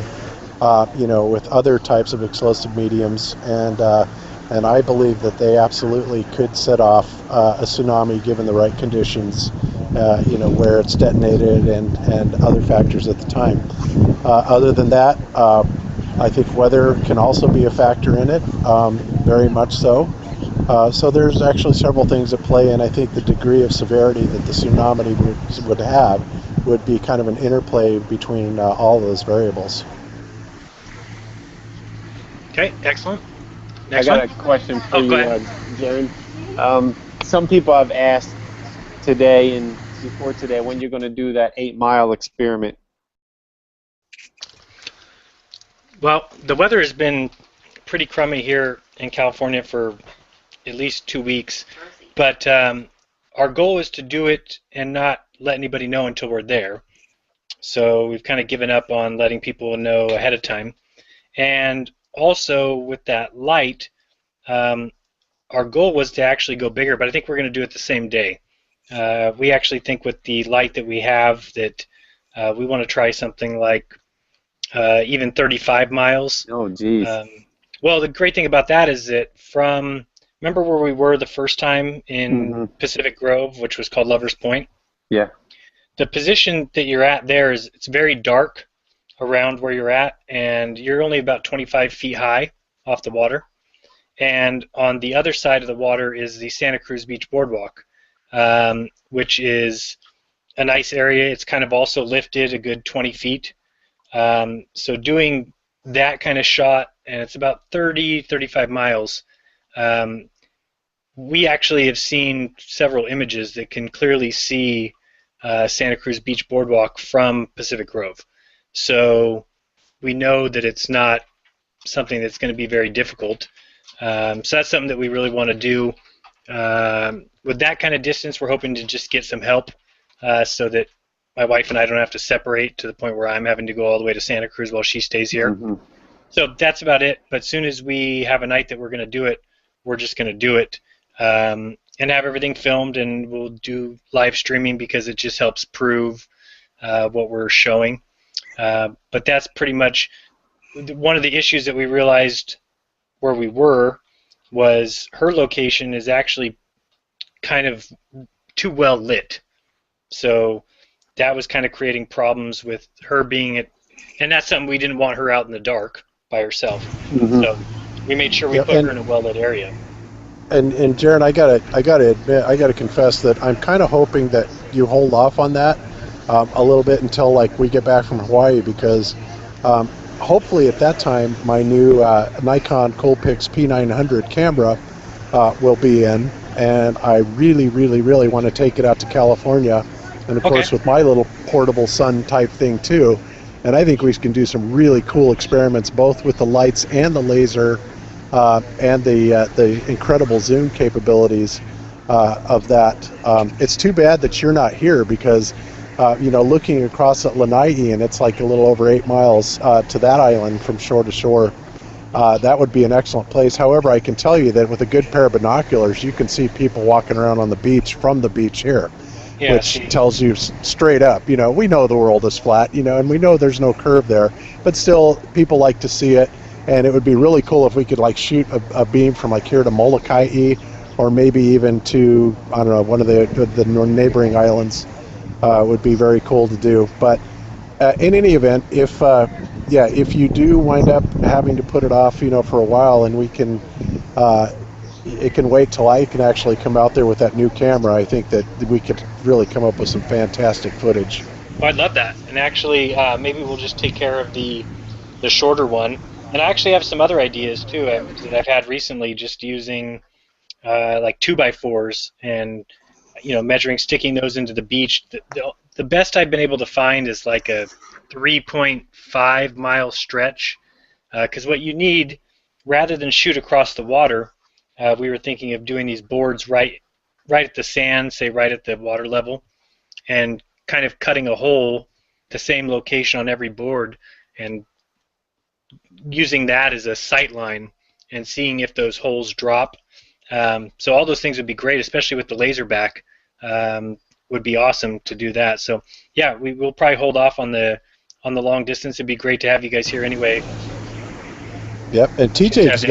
Speaker 1: with other types of explosive mediums, and I believe that they absolutely could set off a tsunami given the right conditions, where it's detonated and other factors at the time. Other than that, I think weather can also be a factor in it, very much so. So there's actually several things at play, and I think the degree of severity that the tsunami would have would be kind of an interplay between all those variables.
Speaker 3: Okay, excellent.
Speaker 2: I got a question for you, Jeran. Some people have asked today and before today when you're going to do that 8-mile experiment.
Speaker 3: Well, the weather has been pretty crummy here in California for at least 2 weeks, but our goal is to do it and not let anybody know until we're there. So we've kind of given up on letting people know ahead of time. And also with that light, our goal was to actually go bigger, but I think we're going to do it the same day. We actually think with the light that we have that we want to try something like even 35 miles.
Speaker 2: Oh, geez.
Speaker 3: Well, the great thing about that is that remember where we were the first time in Pacific Grove, which was called Lover's Point?
Speaker 2: Yeah.
Speaker 3: The position that you're at there it's very dark around where you're at, and you're only about 25 feet high off the water. And on the other side of the water is the Santa Cruz Beach Boardwalk, which is a nice area. It's kind of also lifted a good 20 feet. So doing that kind of shot, and it's about 35 miles, we actually have seen several images that can clearly see Santa Cruz Beach Boardwalk from Pacific Grove. So we know that it's not something that's going to be very difficult. So that's something that we really want to do. With that kind of distance, we're hoping to just get some help so that my wife and I don't have to separate to the point where I'm having to go all the way to Santa Cruz while she stays here. So that's about it. But as soon as we have a night that we're going to do it, we're just going to do it and have everything filmed, and we'll do live streaming because it just helps prove what we're showing. But that's pretty much one of the issues that we realized where we were was her location is actually kind of too well lit. So that was kind of creating problems with her being and that's something we didn't want her out in the dark by herself. So we made sure we put her in a well lit area.
Speaker 1: And Jeran, I gotta admit, I gotta confess that I'm kind of hoping that you hold off on that a little bit until like we get back from Hawaii, because hopefully at that time my new Nikon Coolpix P900 camera will be in, and I really want to take it out to California, and of course with my little portable sun type thing too. And I think we can do some really cool experiments both with the lights and the laser and the incredible zoom capabilities of that. It's too bad that you're not here, because looking across at Lanai, and it's like a little over 8 miles to that island from shore to shore, that would be an excellent place. However, I can tell you that with a good pair of binoculars, you can see people walking around on the beach from the beach here. Yeah, which tells you straight up, we know the world is flat, and we know there's no curve there, but still people like to see it. And it would be really cool if we could like shoot a beam from like here to Molokai, or maybe even to, I don't know, one of the neighboring islands. Would be very cool to do. But in any event, if you do wind up having to put it off, for a while, and we can, it can wait till I can actually come out there with that new camera, I think that we could really come up with some fantastic footage.
Speaker 3: Well, I'd love that. And actually, maybe we'll just take care of the shorter one. And I actually have some other ideas too that I've had recently, just using like 2x4s and measuring, sticking those into the beach. The best I've been able to find is like a 3.5 mile stretch, because what you need, rather than shoot across the water, we were thinking of doing these boards right at the sand, say right at the water level, and kind of cutting a hole the same location on every board, and using that as a sight line and seeing if those holes drop. So all those things would be great, especially with the laser back. Would be awesome to do that. So yeah, we'll probably hold off on the long distance. It'd be great to have you guys here anyway.
Speaker 1: Yep, and TJ just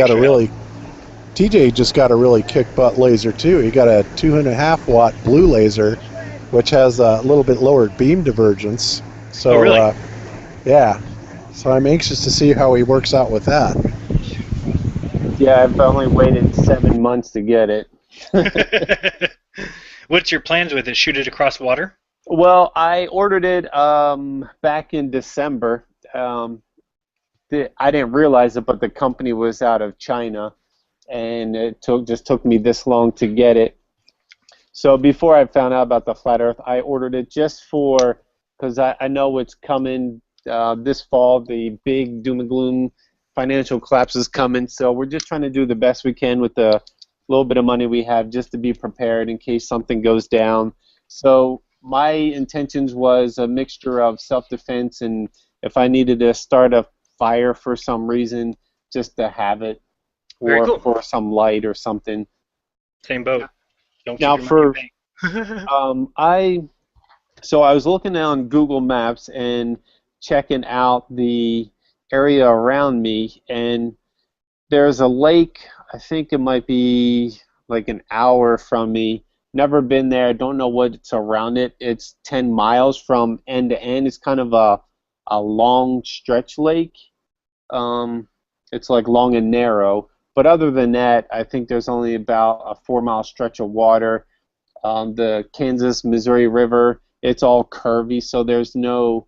Speaker 1: got a really kick butt laser too. He got a 2.5 watt blue laser, which has a little bit lower beam divergence. So
Speaker 3: oh, really?
Speaker 1: Yeah. So I'm anxious to see how he works out with that.
Speaker 2: Yeah, I've only waited 7 months to get it.
Speaker 3: What's your plans with it? Shoot it across water?
Speaker 2: Well, I ordered it back in December. I didn't realize it, but the company was out of China, and it just took me this long to get it. So before I found out about the flat Earth, I ordered it just because I know it's coming this fall. The big doom and gloom financial collapse is coming, so we're just trying to do the best we can with the little bit of money we have, just to be prepared in case something goes down. So my intentions was a mixture of self-defense, and if I needed to start a fire for some reason, just to have it,
Speaker 3: Very
Speaker 2: or
Speaker 3: cool.
Speaker 2: for some light or something.
Speaker 3: Same boat. Don't
Speaker 2: Now
Speaker 3: keep your money in
Speaker 2: so I was looking on Google Maps and checking out the area around me, and there's a lake. I think it might be like an hour from me. Never been there. Don't know what's around it. It's 10 miles from end to end. It's kind of a long stretch lake. It's like long and narrow. But other than that, I think there's only about a 4-mile stretch of water. The Kansas-Missouri River, it's all curvy, so there's no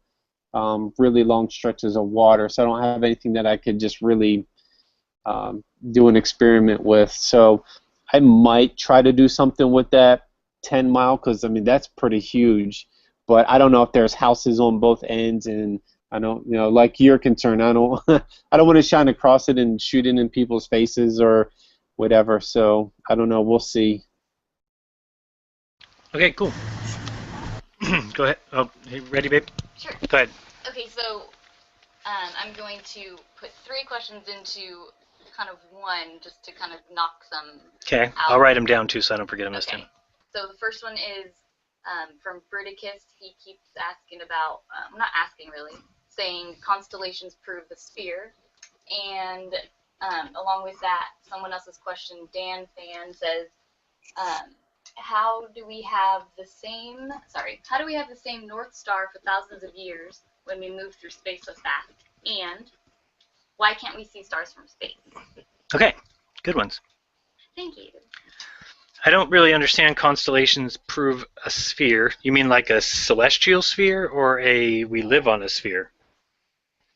Speaker 2: really long stretches of water. So I don't have anything that I could just really do an experiment with. So I might try to do something with that 10 mile, because I mean that's pretty huge, but I don't know if there's houses on both ends, and I don't, like you're concerned, I don't I don't want to shine across it and shoot it in people's faces or whatever. So I don't know, we'll see.
Speaker 3: Okay, cool. Go ahead. Oh, you ready, babe?
Speaker 4: Sure.
Speaker 3: Go ahead.
Speaker 4: Okay, so I'm going to put 3 questions into kind of one, just to kind of knock some
Speaker 3: Okay,
Speaker 4: out.
Speaker 3: I'll write them down too so I don't forget them this time.
Speaker 4: So the first one is from Bruticus. He keeps asking about, not asking really, saying constellations prove the sphere. And along with that, someone else's question, Dan Fan, says, how do we have the same North Star for thousands of years when we move through space so fast? And why can't we see stars from space?
Speaker 3: Okay, good ones.
Speaker 4: Thank you.
Speaker 3: I don't really understand constellations prove a sphere. You mean like a celestial sphere or a we live on a sphere?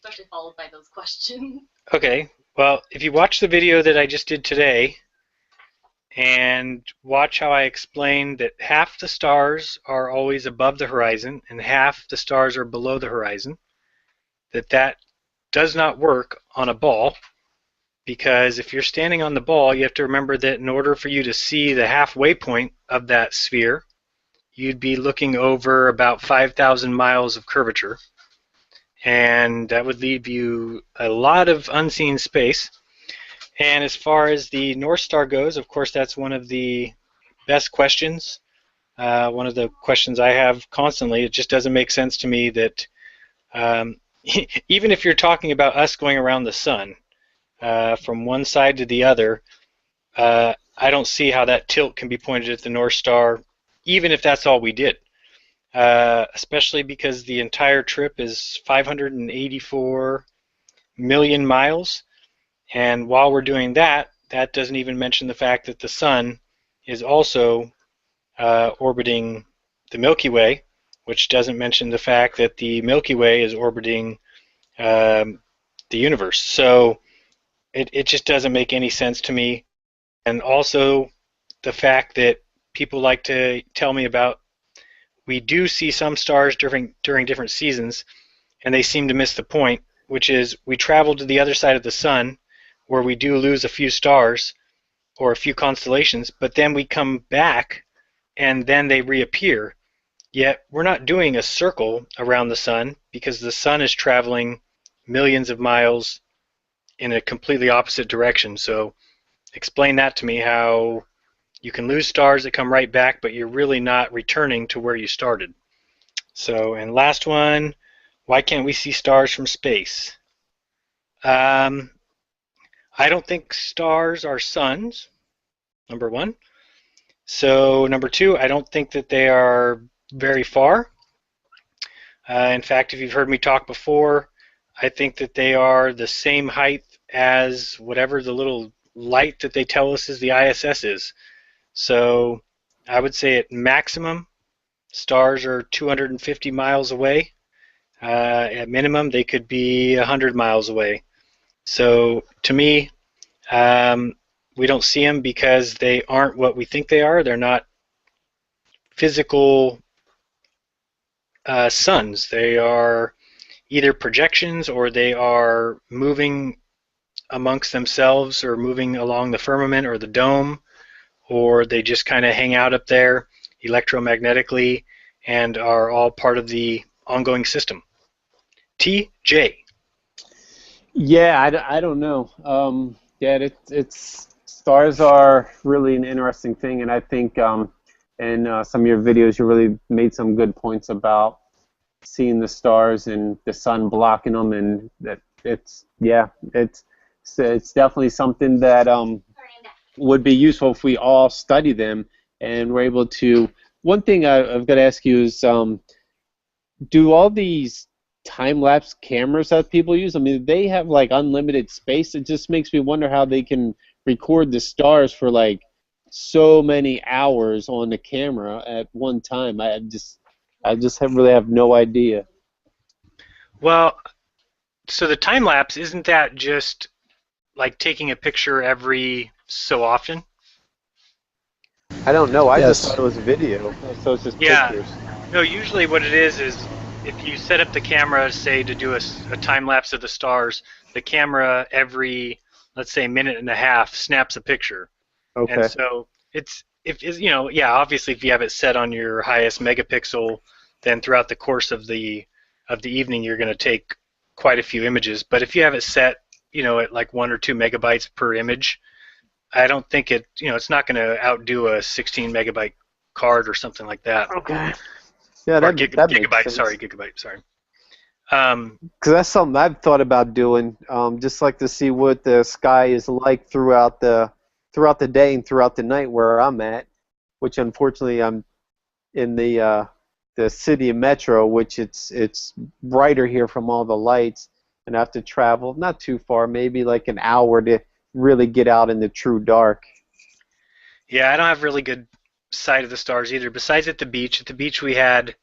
Speaker 4: Especially followed by those questions.
Speaker 3: Okay, well, if you watch the video that I just did today and watch how I explained that half the stars are always above the horizon and half the stars are below the horizon, that does not work on a ball, because if you're standing on the ball, you have to remember that in order for you to see the halfway point of that sphere, you'd be looking over about 5,000 miles of curvature, and that would leave you a lot of unseen space. And as far as the North Star goes, of course, that's one of the best questions. One of the questions I have constantly. It just doesn't make sense to me that even if you're talking about us going around the sun, from one side to the other, I don't see how that tilt can be pointed at the North Star, even if that's all we did. Especially because the entire trip is 584 million miles, and while we're doing that, that doesn't even mention the fact that the sun is also orbiting the Milky Way, which doesn't mention the fact that the Milky Way is orbiting the universe. So it just doesn't make any sense to me. And also the fact that people like to tell me about, we do see some stars during different seasons, and they seem to miss the point, which is we travel to the other side of the sun, where we do lose a few stars or a few constellations, but then we come back and then they reappear. Yet we're not doing a circle around the sun, because the sun is traveling millions of miles in a completely opposite direction. So explain that to me, how you can lose stars that come right back, but you're really not returning to where you started. So, and last one, why can't we see stars from space? I don't think stars are suns, number one. So number two, I don't think that they are very far. In fact, if you've heard me talk before, I think that they are the same height as whatever the little light that they tell us is the ISS is. So I would say at maximum, stars are 250 miles away. At minimum, they could be 100 miles away. So to me, we don't see them because they aren't what we think they are. They're not physical suns. They are either projections, or they are moving amongst themselves, or moving along the firmament or the dome, or they just kind of hang out up there electromagnetically and are all part of the ongoing system. TJ.
Speaker 2: Yeah, I don't know. Yeah, it's stars are really an interesting thing, and I think in some of your videos you really made some good points about seeing the stars and the sun blocking them, and that it's definitely something that would be useful if we all study them and we're able to. One thing I've got to ask you is, do all these time-lapse cameras that people use, I mean, they have like unlimited space? It just makes me wonder how they can record the stars for like so many hours on the camera at one time. I just really have no idea.
Speaker 3: Well, so the time lapse, isn't that just like taking a picture every so often?
Speaker 2: I don't know. I
Speaker 1: Yes.
Speaker 2: just thought it was video, so it's just
Speaker 3: Yeah.
Speaker 2: pictures.
Speaker 3: No, usually what it is if you set up the camera, say, to do a time lapse of the stars, the camera every, let's say, minute and a half snaps a picture.
Speaker 2: Okay.
Speaker 3: And so obviously if you have it set on your highest megapixel, then throughout the course of the evening you're going to take quite a few images. But if you have it set, at like 1 or 2 megabytes per image, I don't think it's not going to outdo a 16 megabyte card or something like that.
Speaker 2: Okay. Yeah,
Speaker 3: Or
Speaker 2: that
Speaker 3: gigabyte,
Speaker 2: makes sense.
Speaker 3: gigabyte, sorry.
Speaker 2: Because that's something I've thought about doing, just like to see what the sky is like throughout the day and throughout the night where I'm at, which unfortunately I'm in the city metro, which it's brighter here from all the lights, and I have to travel not too far, maybe like an hour to really get out in the true dark.
Speaker 3: Yeah, I don't have really good sight of the stars either. Besides at the beach. At the beach we had,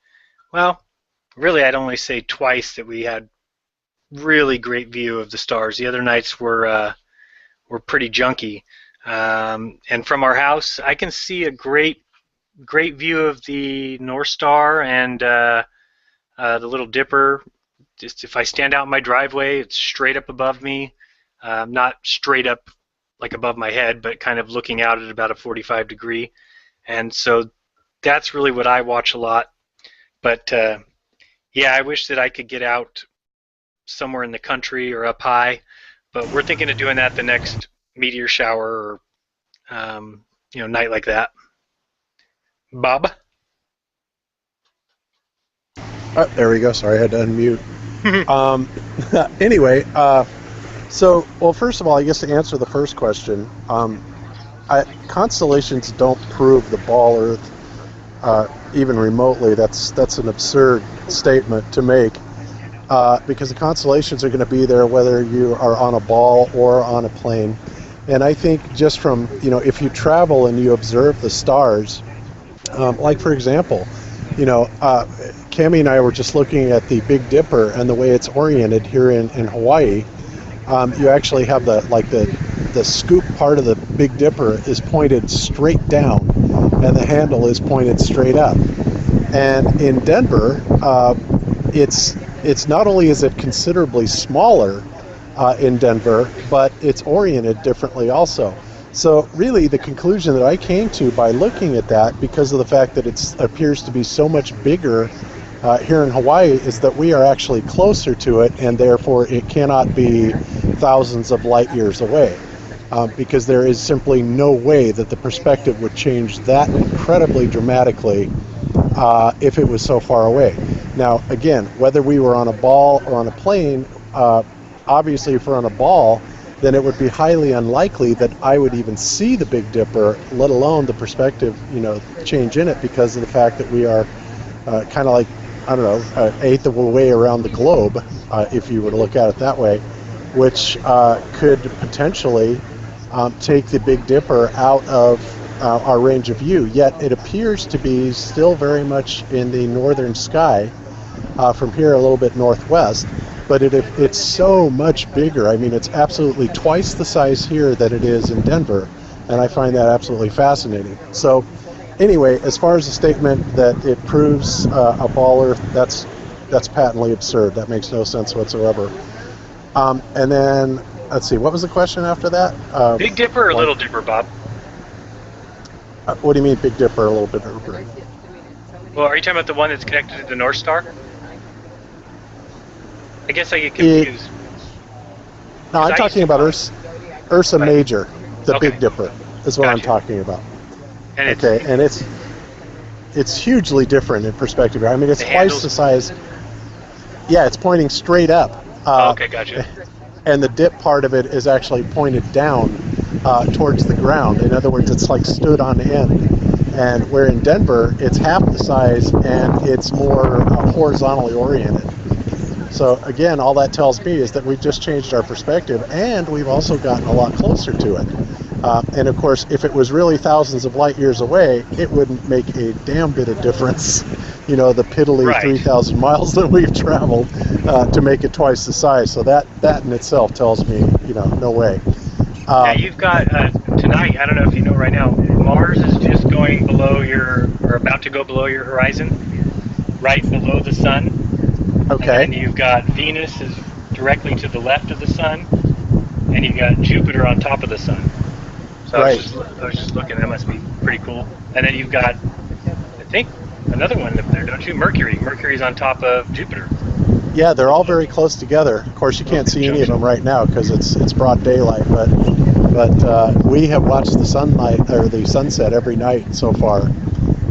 Speaker 3: well, really I'd only say twice that we had really great view of the stars. The other nights were pretty junky. And from our house, I can see a great view of the North Star and the Little Dipper. Just if I stand out in my driveway, it's straight up above me. Not straight up like above my head, but kind of looking out at about a 45 degree. And so that's really what I watch a lot. But yeah, I wish that I could get out somewhere in the country or up high. But we're thinking of doing that the next meteor shower or night like that. Bob?
Speaker 1: There we go. Sorry, I had to unmute. Anyway, So, well, first of all, I guess to answer the first question, constellations don't prove the ball Earth even remotely. That's an absurd statement to make, because the constellations are going to be there whether you are on a ball or on a plane. And I think just from, if you travel and you observe the stars, like for example, Cami and I were just looking at the Big Dipper and the way it's oriented here in Hawaii. You actually have the scoop part of the Big Dipper is pointed straight down, and the handle is pointed straight up. And in Denver, it's not only is it considerably smaller in Denver, but it's oriented differently also. So really the conclusion that I came to by looking at that, because of the fact that it appears to be so much bigger here in Hawaii, is that we are actually closer to it, and therefore it cannot be thousands of light years away, because there is simply no way that the perspective would change that incredibly dramatically if it was so far away. Now again, whether we were on a ball or on a plane, obviously if we're on a ball, then it would be highly unlikely that I would even see the Big Dipper, let alone the perspective, change in it, because of the fact that we are kind of like, I don't know, an eighth of a way around the globe, if you were to look at it that way, which could potentially take the Big Dipper out of our range of view. Yet it appears to be still very much in the northern sky, from here a little bit northwest. But it's so much bigger. I mean, it's absolutely twice the size here that it is in Denver, and I find that absolutely fascinating. So anyway, as far as the statement that it proves a ball Earth, that's patently absurd. That makes no sense whatsoever. And then, let's see, what was the question after that?
Speaker 3: Big Dipper or Little Dipper, Bob?
Speaker 1: What do you mean Big Dipper, a little bit?
Speaker 3: Well, are you talking about the one that's connected to the North Star? I guess I get confused.
Speaker 1: No, I'm talking about Ursa Major, the
Speaker 3: Okay.
Speaker 1: Big Dipper, is what I'm
Speaker 3: Gotcha.
Speaker 1: talking about.
Speaker 3: And it's,
Speaker 1: Okay, and it's hugely different in perspective. I mean, it's
Speaker 3: The
Speaker 1: twice
Speaker 3: handles-
Speaker 1: the size. Yeah, it's pointing straight up.
Speaker 3: okay, gotcha.
Speaker 1: And the dip part of it is actually pointed down towards the ground. In other words, it's like stood on end. And where in Denver, it's half the size and it's more horizontally oriented. So again, all that tells me is that we've just changed our perspective, and we've also gotten a lot closer to it. And of course, if it was really thousands of light years away, it wouldn't make a damn bit of difference, the piddly
Speaker 3: Right.
Speaker 1: 3,000 miles that we've traveled to make it twice the size. So that in itself tells me, no way.
Speaker 3: Yeah, you've got, tonight, I don't know if you know right now, Mars is just going below or about to go below your horizon, right below the sun.
Speaker 1: Okay.
Speaker 3: And then you've got Venus is directly to the left of the sun, and you've got Jupiter on top of the sun. So
Speaker 1: Right.
Speaker 3: I was just looking, that must be pretty cool. And then you've got, I think, another one up there, don't you? Mercury. Mercury's on top of Jupiter.
Speaker 1: Yeah, they're all very close together. Of course, you can't see any of them right now because it's broad daylight. But we have watched the sunset every night so far,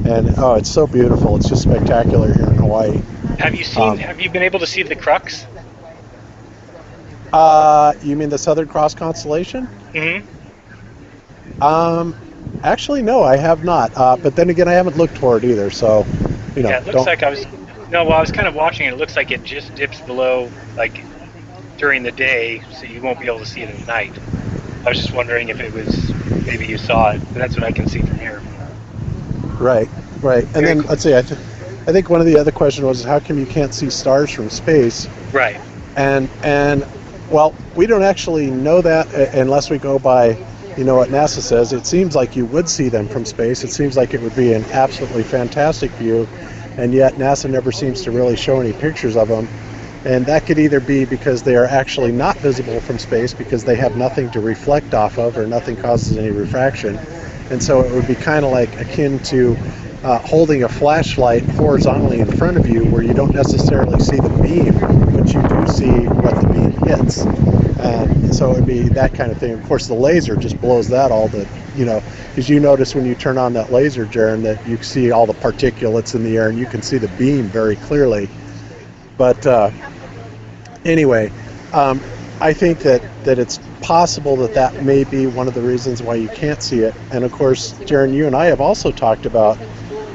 Speaker 1: and it's so beautiful. It's just spectacular here in Hawaii.
Speaker 3: Have you been able to see the Crux?
Speaker 1: You mean the Southern Cross constellation?
Speaker 3: Mm-hmm.
Speaker 1: Actually, no, I have not. But then again, I haven't looked for it either. So,
Speaker 3: Yeah, it looks like I was kind of watching it. It looks like it just dips below, like, during the day, so you won't be able to see it at night. I was just wondering if it was, maybe you saw it, but that's what I can see from here.
Speaker 1: Right. And then, let's see, I think one of the other questions was, how come you can't see stars from space?
Speaker 3: Right.
Speaker 1: And well, we don't actually know that unless we go by, what NASA says. It seems like you would see them from space. It seems like it would be an absolutely fantastic view, and yet NASA never seems to really show any pictures of them. And that could either be because they are actually not visible from space because they have nothing to reflect off of, or nothing causes any refraction. And so it would be kind of like akin to holding a flashlight horizontally in front of you, where you don't necessarily see the beam, but you do see what the beam hits. And so it would be that kind of thing. Of course, the laser just blows that all the, because you notice when you turn on that laser, Jeran, that you see all the particulates in the air and you can see the beam very clearly. But anyway, I think that it's possible that may be one of the reasons why you can't see it. And of course, Jeran, you and I have also talked about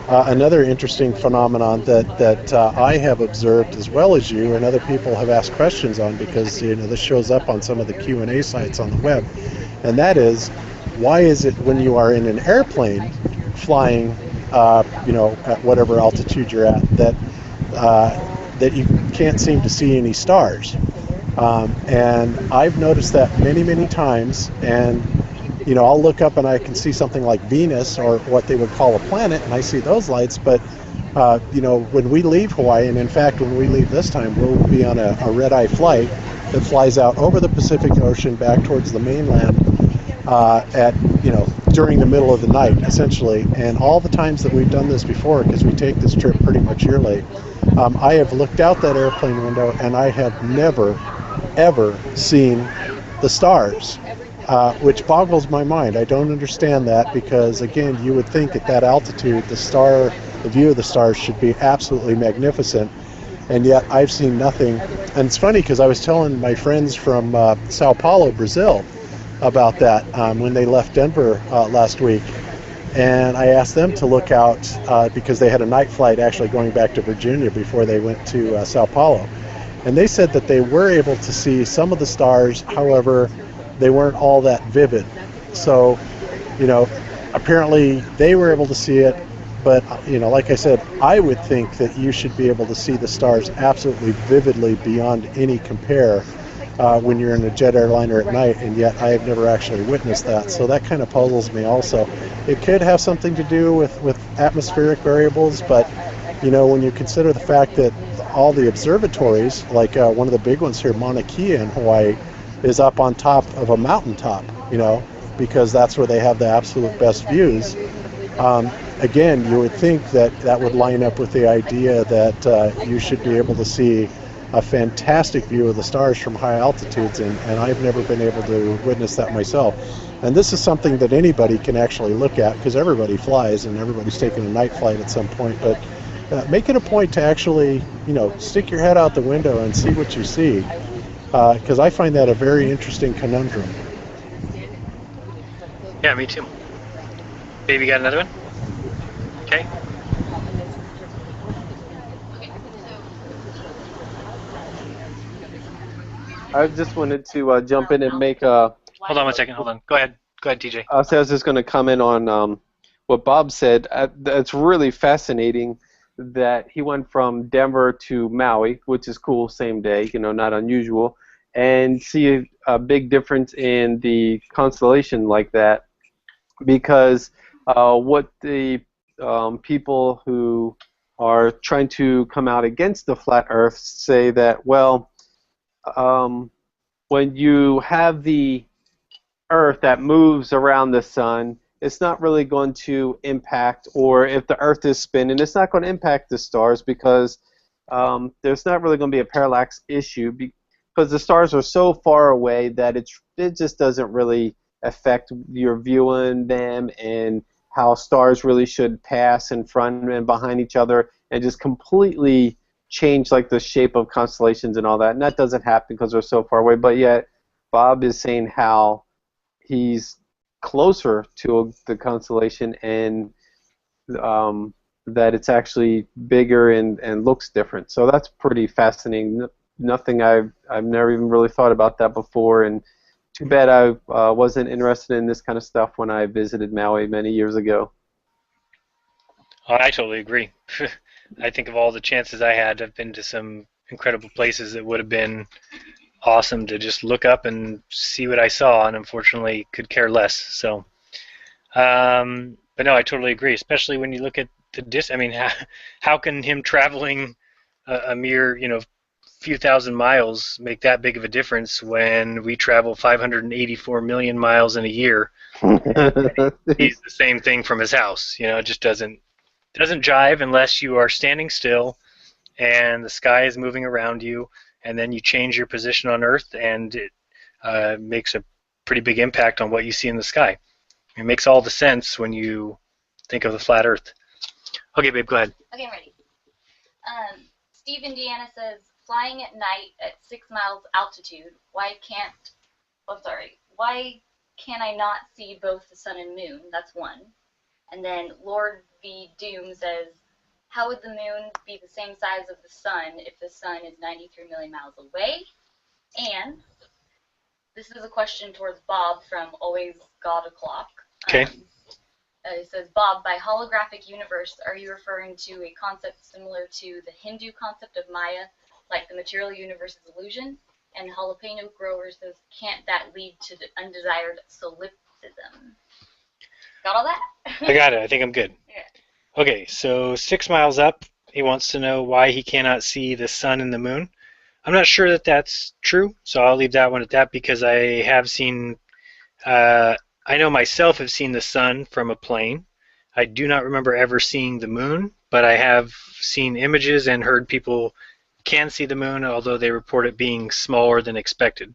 Speaker 1: another interesting phenomenon that I have observed as well as you, and other people have asked questions on, because this shows up on some of the Q&A sites on the web, and that is, why is it when you are in an airplane flying, at whatever altitude you're at, that you can't seem to see any stars? And I've noticed that many times, and I'll look up and I can see something like Venus, or what they would call a planet, and I see those lights. But when we leave Hawaii, and in fact when we leave this time, we'll be on a red-eye flight that flies out over the Pacific Ocean back towards the mainland during the middle of the night, essentially. And all the times that we've done this before, because we take this trip pretty much yearly, I have looked out that airplane window and I have never ever seen the stars, which boggles my mind. I don't understand that, because again, you would think at that altitude the view of the stars should be absolutely magnificent, and yet I've seen nothing. And it's funny, because I was telling my friends from Sao Paulo, Brazil, about that when they left Denver last week, and I asked them to look out because they had a night flight actually going back to Virginia before they went to Sao Paulo. And they said that they were able to see some of the stars, however, they weren't all that vivid. So, apparently they were able to see it, but, like I said, I would think that you should be able to see the stars absolutely vividly beyond any compare when you're in a jet airliner at night, and yet I have never actually witnessed that. So that kind of puzzles me also. It could have something to do with atmospheric variables, but, when you consider the fact that all the observatories, like one of the big ones here, Mauna Kea in Hawaii, is up on top of a mountaintop, because that's where they have the absolute best views. Again, you would think that would line up with the idea that you should be able to see a fantastic view of the stars from high altitudes, and I've never been able to witness that myself. And this is something that anybody can actually look at, because everybody flies and everybody's taking a night flight at some point, but make it a point to actually, stick your head out the window and see what you see, because I find that a very interesting conundrum.
Speaker 3: Yeah, me too. Baby, got another one? Okay.
Speaker 2: I just wanted to jump in and make a...
Speaker 3: Hold on one second. Hold on. Go ahead. Go ahead, TJ.
Speaker 2: I was just going to comment on what Bob said. It's really fascinating that he went from Denver to Maui, which is cool, same day, not unusual, and see a big difference in the constellation like that, because what the people who are trying to come out against the flat Earth say that, well, when you have the Earth that moves around the sun, it's not really going to impact, or if the Earth is spinning, it's not going to impact the stars, because there's not really going to be a parallax issue, because the stars are so far away that it just doesn't really affect your viewing them, and how stars really should pass in front and behind each other and just completely change like the shape of constellations and all that. And that doesn't happen because they're so far away. But yet Bob is saying how he's closer to the constellation, and that it's actually bigger and looks different. So that's pretty fascinating. Nothing I've never even really thought about that before, and too bad I wasn't interested in this kind of stuff when I visited Maui many years ago.
Speaker 3: Oh, I totally agree. I think of all the chances I had, I've been to some incredible places that would have been awesome to just look up and see what I saw, and unfortunately could care less. So, but no, I totally agree. Especially when you look at the distance. I mean, how can him traveling a mere few thousand miles make that big of a difference when we travel 584 million miles in a year? He's the same thing from his house. It just doesn't jive unless you are standing still and the sky is moving around you, and then you change your position on Earth, and it makes a pretty big impact on what you see in the sky. It makes all the sense when you think of the flat Earth. Okay, babe, go ahead.
Speaker 4: Okay, I'm ready. Steve Indiana says, flying at night at 6 miles altitude, why can't I not see both the sun and moon? That's one. And then Lord V. Doom says, how would the moon be the same size of the sun if the sun is 93 million miles away? And this is a question towards Bob from Always God O'Clock.
Speaker 3: Okay.
Speaker 4: It says, Bob, by holographic universe, are you referring to a concept similar to the Hindu concept of Maya, like the material universe is illusion? And Jalapeno Grower says, can't that lead to the undesired solipsism? Got all that?
Speaker 3: I got it. I think I'm good.
Speaker 4: Yeah.
Speaker 3: Okay, so 6 miles up, he wants to know why he cannot see the sun and the moon. I'm not sure that that's true, so I'll leave that one at that because I have seen, I know myself have seen the sun from a plane. I do not remember ever seeing the moon, but I have seen images and heard people can see the moon, although they report it being smaller than expected.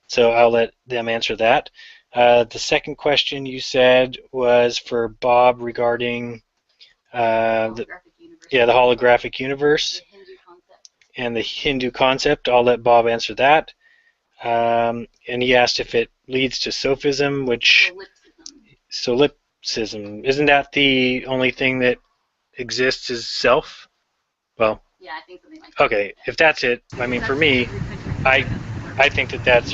Speaker 3: So I'll let them answer that. The second question you said was for Bob regarding the holographic universe and the Hindu concept. I'll let Bob answer that. And he asked if it leads to sophism, which solipsism. Isn't that the only thing that exists is self? Well,
Speaker 4: yeah, I think something like that.
Speaker 3: Okay, if that's it, I mean, for me, I think that that's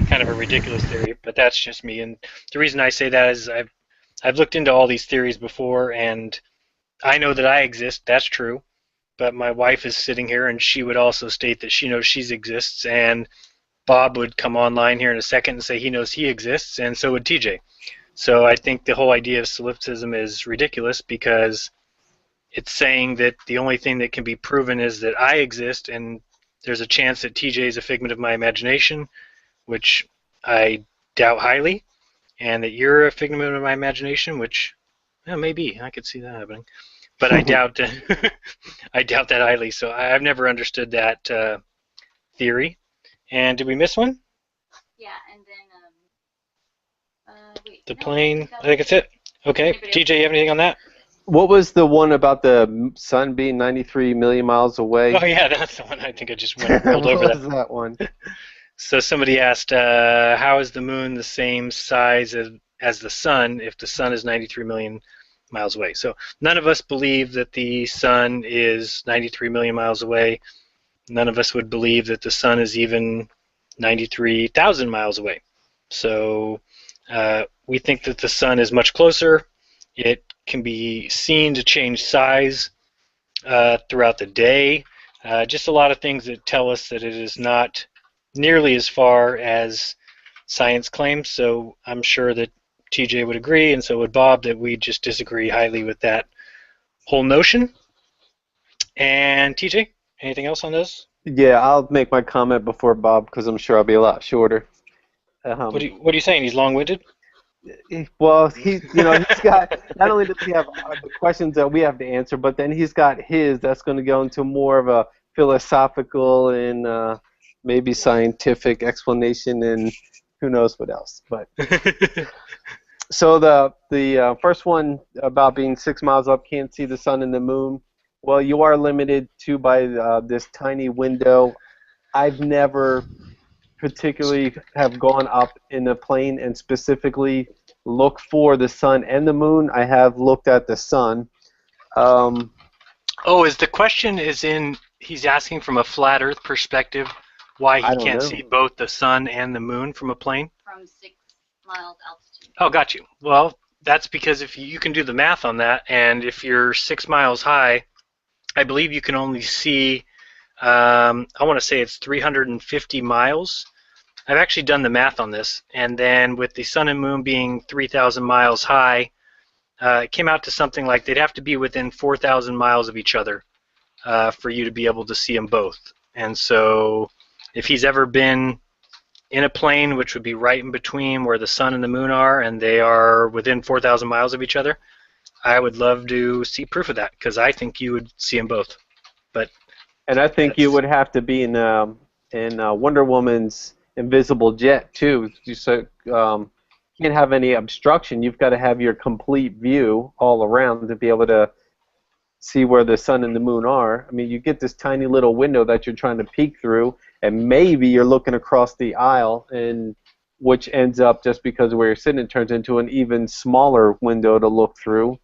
Speaker 3: kind of a ridiculous theory, but that's just me. And the reason I say that is I've looked into all these theories before, and I know that I exist. That's true. But my wife is sitting here, and she would also state that she knows she exists, and Bob would come online here in a second and say he knows he exists, and so would TJ. So I think the whole idea of solipsism is ridiculous because it's saying that the only thing that can be proven is that I exist, and there's a chance that TJ is a figment of my imagination, which I doubt highly, and that you're a figment of my imagination, which maybe I could see that happening. But I doubt I doubt that highly. So I've never understood that theory. And did we miss one?
Speaker 4: Yeah, and then wait.
Speaker 3: The plane. I think that's it. Okay, TJ, you have anything on that?
Speaker 2: What was the one about the sun being 93 million miles away?
Speaker 3: Oh yeah, that's the one. I think I just went rolled over
Speaker 2: What was that one?
Speaker 3: So somebody asked, how is the moon the same size as the sun if the sun is 93 million miles away? So none of us believe that the sun is 93 million miles away. None of us would believe that the sun is even 93,000 miles away. So we think that the sun is much closer. It can be seen to change size throughout the day. Just a lot of things that tell us that it is not nearly as far as science claims. So I'm sure that TJ would agree, and so would Bob, that we just disagree highly with that whole notion. And TJ, anything else on this?
Speaker 2: Yeah, I'll make my comment before Bob because I'm sure I'll be a lot shorter.
Speaker 3: What are you saying? He's long-winded?
Speaker 2: Well, he's got, not only does he have the questions that we have to answer, but then he's got his that's going to go into more of a philosophical and maybe scientific explanation and who knows what else. But so the first one about being 6 miles up, can't see the sun and the moon. Well, you are limited to by this tiny window. I've never particularly have gone up in a plane and specifically look for the sun and the moon. I have looked at the sun.
Speaker 3: Is the question he's asking from a flat Earth perspective why he can't see both the sun and the moon from a plane?
Speaker 4: From 6 miles altitude.
Speaker 3: Oh, got you. Well, that's because if you can do the math on that, and if you're 6 miles high, I believe you can only see, I want to say it's 350 miles. I've actually done the math on this, and then with the sun and moon being 3,000 miles high, it came out to something like they'd have to be within 4,000 miles of each other for you to be able to see them both. And so if he's ever been in a plane, which would be right in between where the sun and the moon are, and they are within 4,000 miles of each other, I would love to see proof of that, because I think you would see them both.
Speaker 2: And I think you would have to be in Wonder Woman's invisible jet too. You can't have any obstruction. You've got to have your complete view all around to be able to see where the sun and the moon are. I mean, you get this tiny little window that you're trying to peek through, and maybe you're looking across the aisle, and which ends up, just because of where you're sitting, it turns into an even smaller window to look through.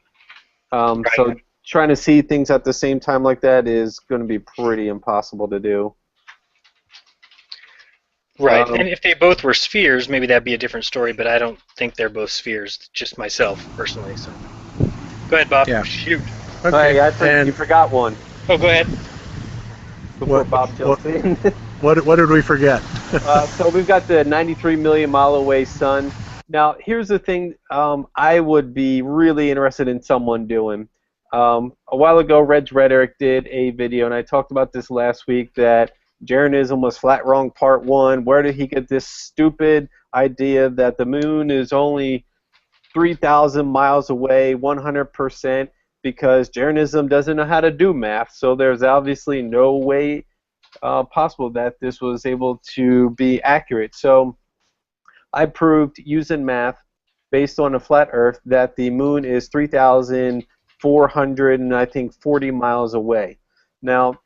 Speaker 2: So trying to see things at the same time like that is going to be pretty impossible to do.
Speaker 3: Right, and if they both were spheres, maybe that'd be a different story, but I don't think they're both spheres, just myself, personally. So, go ahead, Bob.
Speaker 1: Yeah.
Speaker 3: Shoot.
Speaker 1: Okay.
Speaker 2: Hey, I think you forgot one.
Speaker 3: Oh, go ahead.
Speaker 2: Before Bob jumps in.
Speaker 1: What did we forget?
Speaker 2: So we've got the 93 million mile away sun. Now, here's the thing I would be really interested in someone doing. A while ago, Red's Rhetoric did a video, and I talked about this last week, that Jeranism was flat wrong part 1. Where did he get this stupid idea that the moon is only 3,000 miles away 100%, because Jeranism doesn't know how to do math, so there's obviously no way possible that this was able to be accurate. So I proved using math based on a flat Earth that the moon is 3,400 and I think 40 miles away. Now,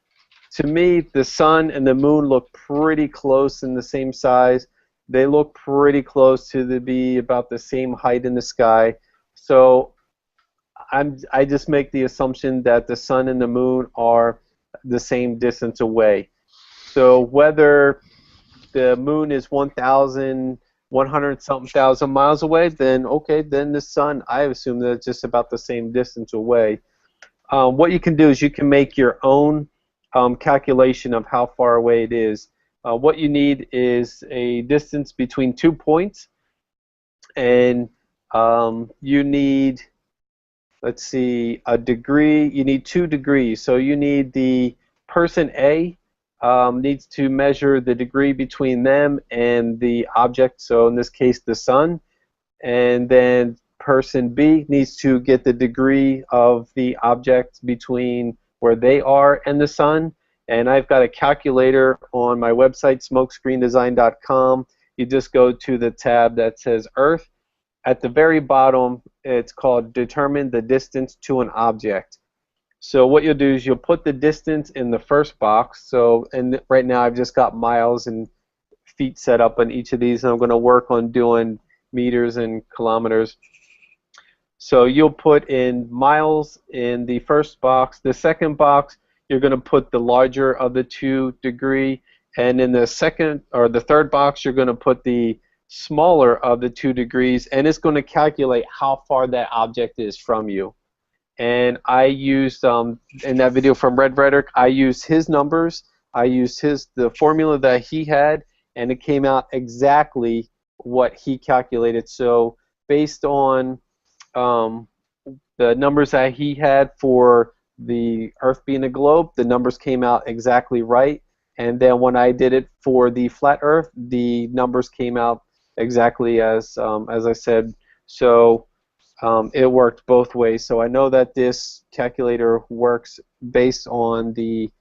Speaker 2: to me, the sun and the moon look pretty close in the same size. They look pretty close to be about the same height in the sky. So I just make the assumption that the sun and the moon are the same distance away. So whether the moon is 1,100-something thousand miles away, then okay, then the sun, I assume that it's just about the same distance away. What you can do is you can make your own calculation of how far away it is. What you need is a distance between 2 points, and you need, let's see, a degree. You need 2 degrees. So you need the person A needs to measure the degree between them and the object, so in this case the sun, and then person B needs to get the degree of the object between where they are and the sun. And I've got a calculator on my website, smokescreendesign.com. You just go to the tab that says Earth. At the very bottom, it's called Determine the Distance to an Object. So what you'll do is you'll put the distance in the first box. So, and right now I've just got miles and feet set up on each of these, and I'm going to work on doing meters and kilometers. So you'll put in miles in the first box. The second box, you're going to put the larger of the 2 degree, and in the second or the third box, you're going to put the smaller of the 2 degrees, and it's going to calculate how far that object is from you. And I used in that video from Red Rhetoric, I used his numbers, I used the formula that he had, and it came out exactly what he calculated. So based on the numbers that he had for the Earth being a globe, the numbers came out exactly right. And then when I did it for the flat Earth, the numbers came out exactly as I said. So it worked both ways. So I know that this calculator works based on the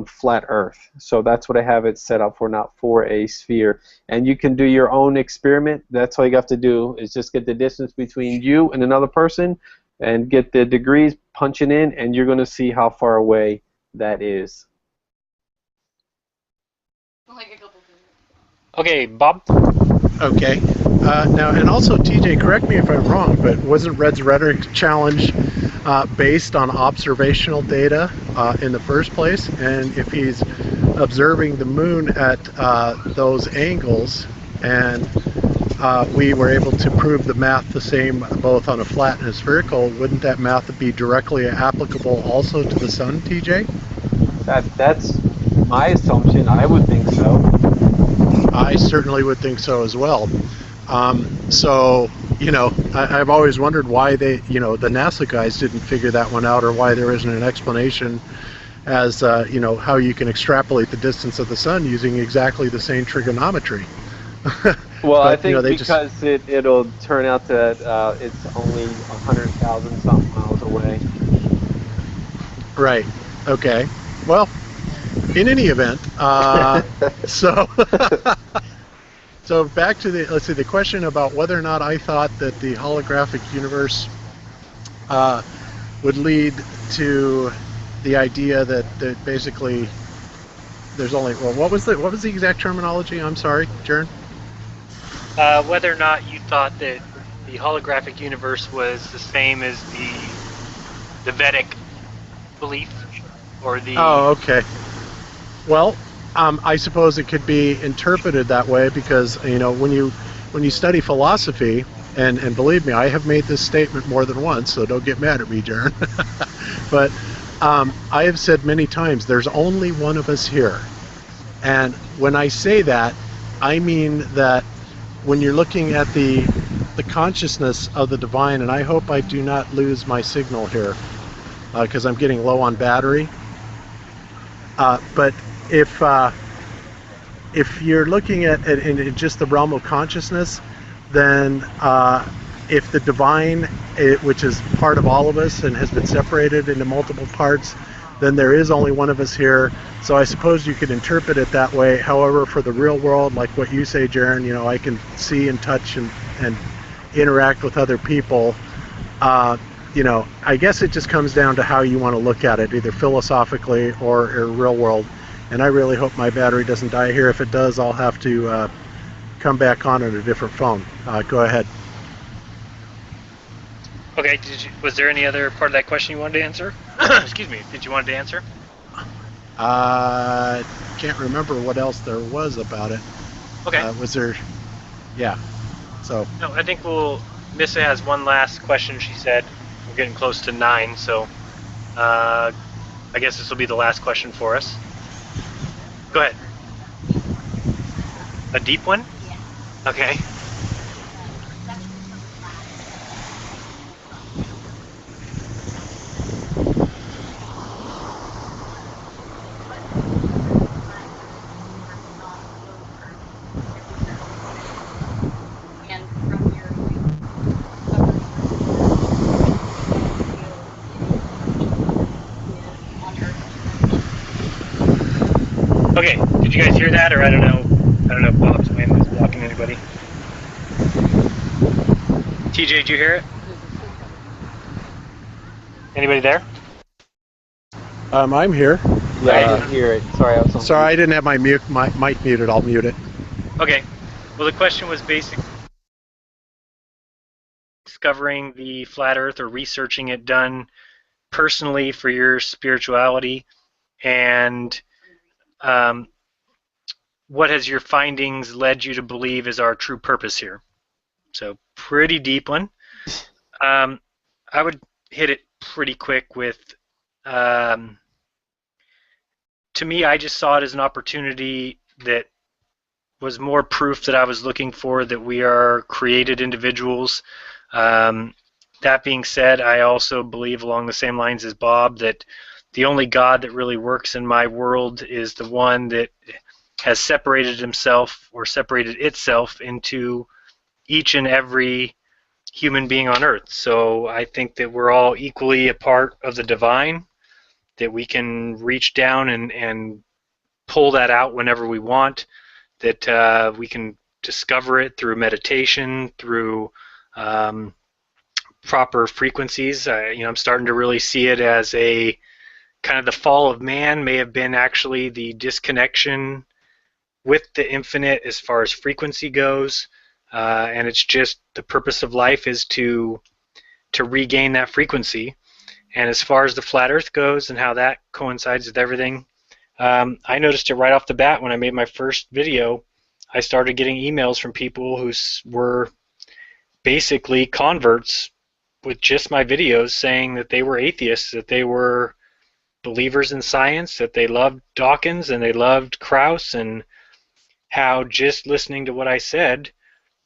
Speaker 2: flat Earth. So that's what I have it set up for, not for a sphere. And you can do your own experiment. That's all you have to do is just get the distance between you and another person and get the degrees, punch it in, and you're going to see how far away that is.
Speaker 3: Okay, Bob?
Speaker 1: Okay. Now, and also, TJ, correct me if I'm wrong, but wasn't Red's Rhetoric Challenge based on observational data in the first place? And if he's observing the moon at those angles, and we were able to prove the math the same both on a flat and a spherical, wouldn't that math be directly applicable also to the sun, TJ?
Speaker 2: That's my assumption. I would think so.
Speaker 1: I certainly would think so as well. So, you know, I've always wondered why they, you know, the NASA guys didn't figure that one out, or why there isn't an explanation as, you know, how you can extrapolate the distance of the sun using exactly the same trigonometry.
Speaker 2: Well,
Speaker 1: But,
Speaker 2: I think
Speaker 1: you know,
Speaker 2: because it'll turn out that it's only 100,000 something miles away.
Speaker 1: Right. Okay. Well, in any event, so so back to the, let's see, the question about whether or not I thought that the holographic universe would lead to the idea that basically there's only, well, what was the exact terminology? I'm sorry, Jeran.
Speaker 3: Whether or not you thought that the holographic universe was the same as the Vedic belief, or the...
Speaker 1: Oh, okay. Well, I suppose it could be interpreted that way because, you know, when you study philosophy, and believe me, I have made this statement more than once, so don't get mad at me, Jeran. But I have said many times, there's only one of us here. And when I say that, I mean that when you're looking at the consciousness of the divine, and I hope I do not lose my signal here, because I'm getting low on battery. But if you're looking at it in just the realm of consciousness, then if the divine, which is part of all of us and has been separated into multiple parts, then there is only one of us here. So I suppose you could interpret it that way. However, for the real world, like what you say, Jeran, you know, I can see and touch and interact with other people. You know, I guess it just comes down to how you want to look at it, either philosophically or in real world. And I really hope my battery doesn't die here. If it does, I'll have to come back on a different phone. Go ahead.
Speaker 3: Okay, was there any other part of that question you wanted to answer? Excuse me, did you want to answer?
Speaker 1: Can't remember what else there was about it.
Speaker 3: Okay.
Speaker 1: Was there? Yeah. So.
Speaker 3: No, I think Missa has one last question, she said. We're getting close to 9, so I guess this will be the last question for us. Go ahead. A deep one?
Speaker 4: Yeah.
Speaker 3: Okay. Okay, did you guys hear that, or I don't know if Bob's wind is blocking anybody. TJ, did you hear it? Anybody there?
Speaker 1: I'm here.
Speaker 2: Yeah, I didn't hear it. Sorry, I was on
Speaker 1: Sorry, I didn't have my mic muted. I'll mute it.
Speaker 3: Okay. Well, the question was basically discovering the flat Earth or researching it done personally for your spirituality, and what has your findings led you to believe is our true purpose here? So pretty deep one. I would hit it pretty quick with, to me, I just saw it as an opportunity that was more proof that I was looking for, that we are created individuals. That being said, I also believe along the same lines as Bob that the only God that really works in my world is the one that has separated himself or separated itself into each and every human being on earth. So I think that we're all equally a part of the divine, that we can reach down and pull that out whenever we want, that we can discover it through meditation, through proper frequencies. I'm starting to really see it as a kind of the fall of man may have been actually the disconnection with the infinite as far as frequency goes, and it's just the purpose of life is to regain that frequency. And as far as the flat Earth goes and how that coincides with everything, I noticed it right off the bat when I made my first video. I started getting emails from people who were basically converts with just my videos, saying that they were atheists, that they were believers in science, that they loved Dawkins and they loved Krauss, and how just listening to what I said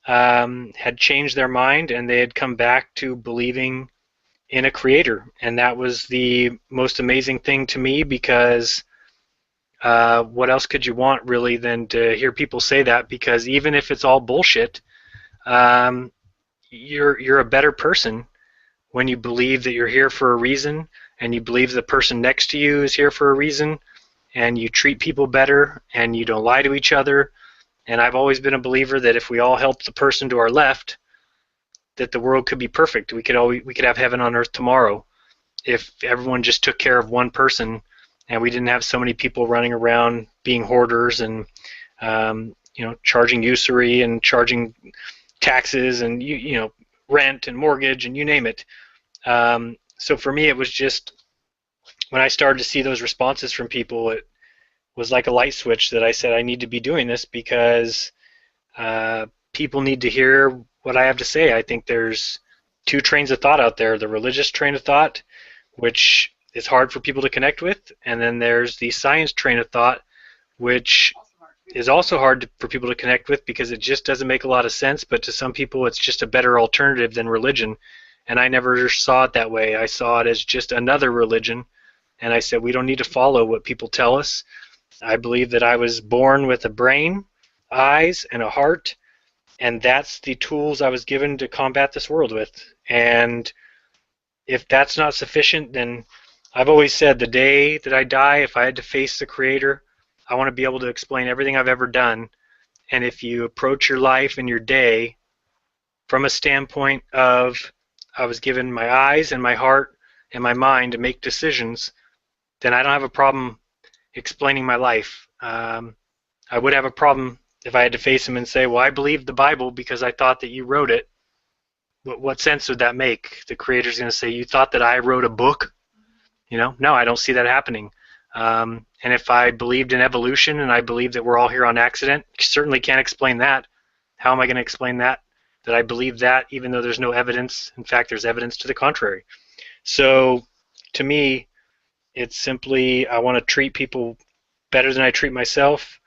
Speaker 3: had changed their mind, and they had come back to believing in a creator. And that was the most amazing thing to me, because what else could you want really than to hear people say that? Because even if it's all bullshit, you're a better person when you believe that you're here for a reason, and you believe the person next to you is here for a reason, and you treat people better, and you don't lie to each other. And I've always been a believer that if we all helped the person to our left, that the world could be perfect. We could have heaven on earth tomorrow. if everyone just took care of one person and we didn't have so many people running around being hoarders and charging usury and charging taxes and rent and mortgage and you name it. So for me, it was just when I started to see those responses from people, it was like a light switch that I said I need to be doing this because people need to hear what I have to say. I think there's two trains of thought out there: the religious train of thought, which is hard for people to connect with, and then there's the science train of thought, which is also hard for people to connect with because it just doesn't make a lot of sense, but to some people it's just a better alternative than religion. And I never saw it that way. I saw it as just another religion, and I said we don't need to follow what people tell us. I believe that I was born with a brain, eyes, and a heart, and that's the tools I was given to combat this world with. And if that's not sufficient, then I've always said the day that I die, if I had to face the Creator, I want to be able to explain everything I've ever done. And if you approach your life and your day from a standpoint of I was given my eyes and my heart and my mind to make decisions, then I don't have a problem explaining my life. I would have a problem if I had to face him and say, well, I believed the Bible because I thought that you wrote it. What sense would that make? The Creator's going to say, you thought that I wrote a book? No, I don't see that happening. And if I believed in evolution and I believe that we're all here on accident, certainly can't explain that. How am I going to explain that? That I believe that even though there's no evidence. In fact, there's evidence to the contrary. So to me, it's simply I want to treat people better than I treat myself.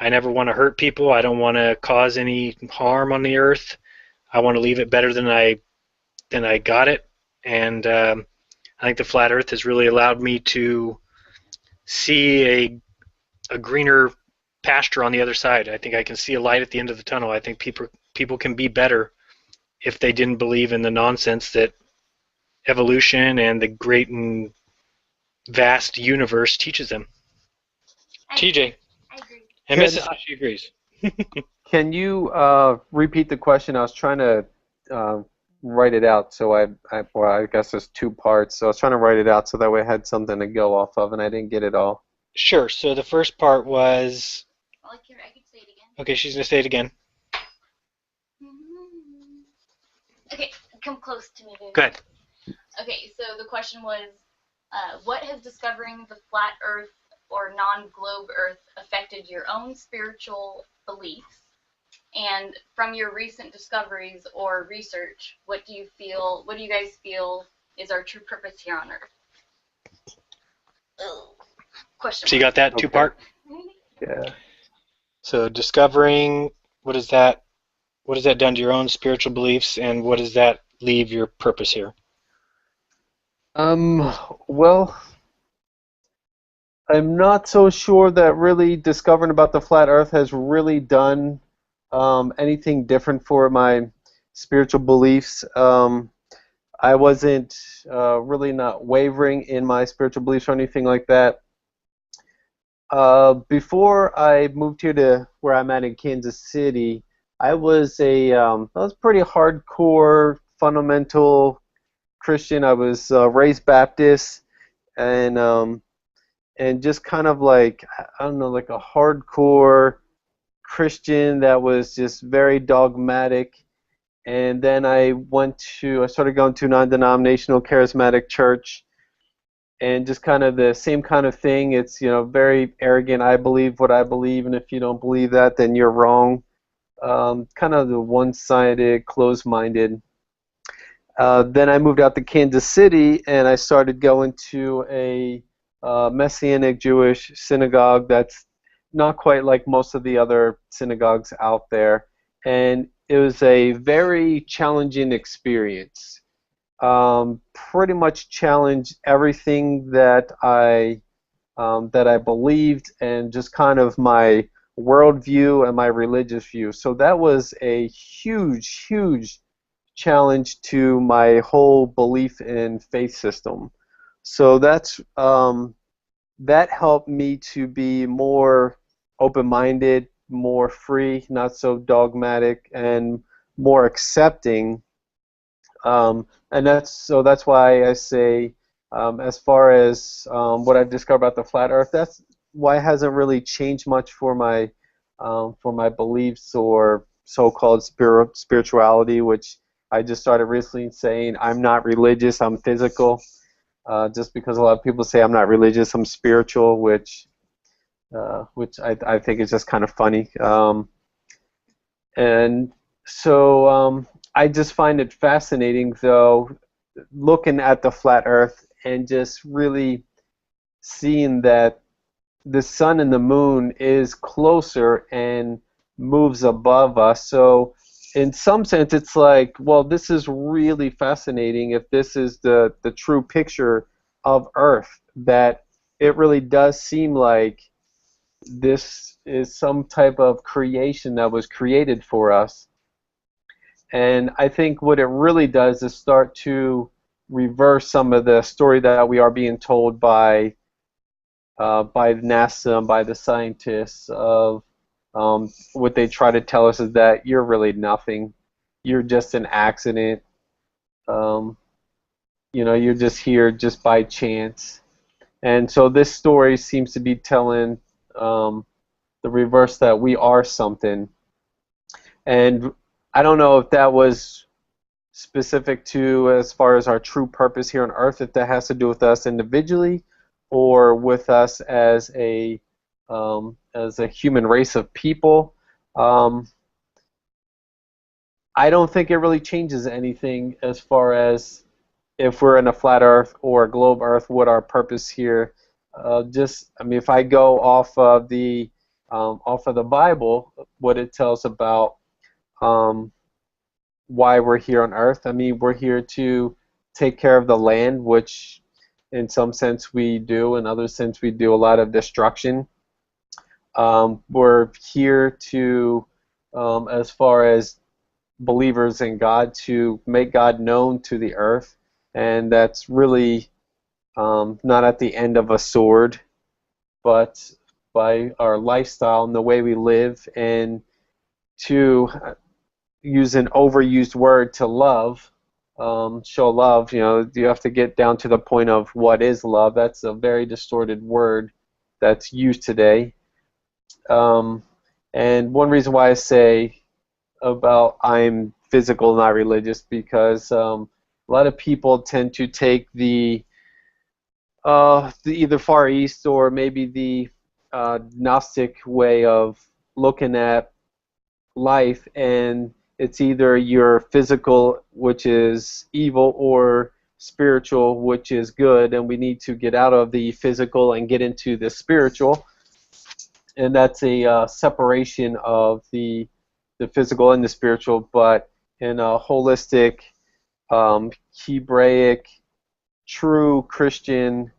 Speaker 3: I never want to hurt people. I don't want to cause any harm on the earth. I want to leave it better than I got it. And I think the flat earth has really allowed me to see a greener pasture on the other side. I think I can see a light at the end of the tunnel. I think people can be better if they didn't believe in the nonsense that evolution and the great and vast universe teaches them. TJ.
Speaker 4: I agree.
Speaker 3: And Mrs. She agrees.
Speaker 2: Can you repeat the question? I was trying to write it out, so I guess there's two parts. So I was trying to write it out so that way I had something to go off of, and I didn't get it all.
Speaker 3: Sure. So the first part was.
Speaker 4: Well, I could say it again.
Speaker 3: Okay, she's gonna say it again.
Speaker 4: Okay, come close to me, baby.
Speaker 3: Go ahead.
Speaker 4: Okay, so the question was, what has discovering the flat Earth or non-globe Earth affected your own spiritual beliefs? And from your recent discoveries or research, what do you guys feel is our true purpose here on Earth? Question.
Speaker 3: So you got that two-part?
Speaker 2: Yeah.
Speaker 3: So discovering, what has that done to your own spiritual beliefs, and what does that leave your purpose here?
Speaker 2: Well, I'm not so sure that really discovering about the flat Earth has really done anything different for my spiritual beliefs. I wasn't really not wavering in my spiritual beliefs or anything like that. Before I moved here to where I'm at in Kansas City, I was pretty hardcore fundamental Christian. I was raised Baptist, and just kind of like, I don't know, like a hardcore Christian that was just very dogmatic. And then I started going to a non-denominational charismatic church, and just kind of the same kind of thing. It's, very arrogant. I believe what I believe, and if you don't believe that, then you're wrong. Kind of the one-sided, closed-minded. Then I moved out to Kansas City, and I started going to a Messianic Jewish synagogue that's not quite like most of the other synagogues out there. And it was a very challenging experience. Pretty much challenged everything that I believed, and just kind of my worldview and my religious view. So that was a huge, huge challenge to my whole belief and faith system. So that helped me to be more open-minded, more free, not so dogmatic, and more accepting. And that's why I say As far as what I've discovered about the flat Earth, that's why it hasn't really changed much for my beliefs or so-called spirituality, which I just started recently saying I'm not religious, I'm physical. Just because a lot of people say I'm not religious, I'm spiritual, which I think is just kind of funny. And so I just find it fascinating, though, looking at the flat Earth and just really seeing that the sun and the moon is closer and moves above us. So in some sense, it's like, well, this is really fascinating if this is the true picture of Earth, that it really does seem like this is some type of creation that was created for us. And I think what it really does is start to reverse some of the story that we are being told by NASA and by the scientists of what they try to tell us is that you're really nothing. You're just an accident. You're just here just by chance. And so this story seems to be telling the reverse, that we are something. And I don't know if that was specific to as far as our true purpose here on Earth, if that has to do with us individually or with us as a human race of people. I don't think it really changes anything as far as if we're in a flat Earth or a globe Earth, what our purpose here. If I go off of the Bible, what it tells about why we're here on Earth. I mean, we're here to take care of the land, which in some sense we do, in other sense we do a lot of destruction. We're here to, as far as believers in God, to make God known to the earth, and that's really not at the end of a sword, but by our lifestyle and the way we live, and to use an overused word, to love, show love. You have to get down to the point of what is love. That's a very distorted word that's used today. And one reason why I say about I'm physical, not religious, because a lot of people tend to take the either Far East or maybe the Gnostic way of looking at life, and it's either you're physical, which is evil, or spiritual, which is good, and we need to get out of the physical and get into the spiritual. And that's a separation of the physical and the spiritual, but in a holistic, Hebraic, true Christian,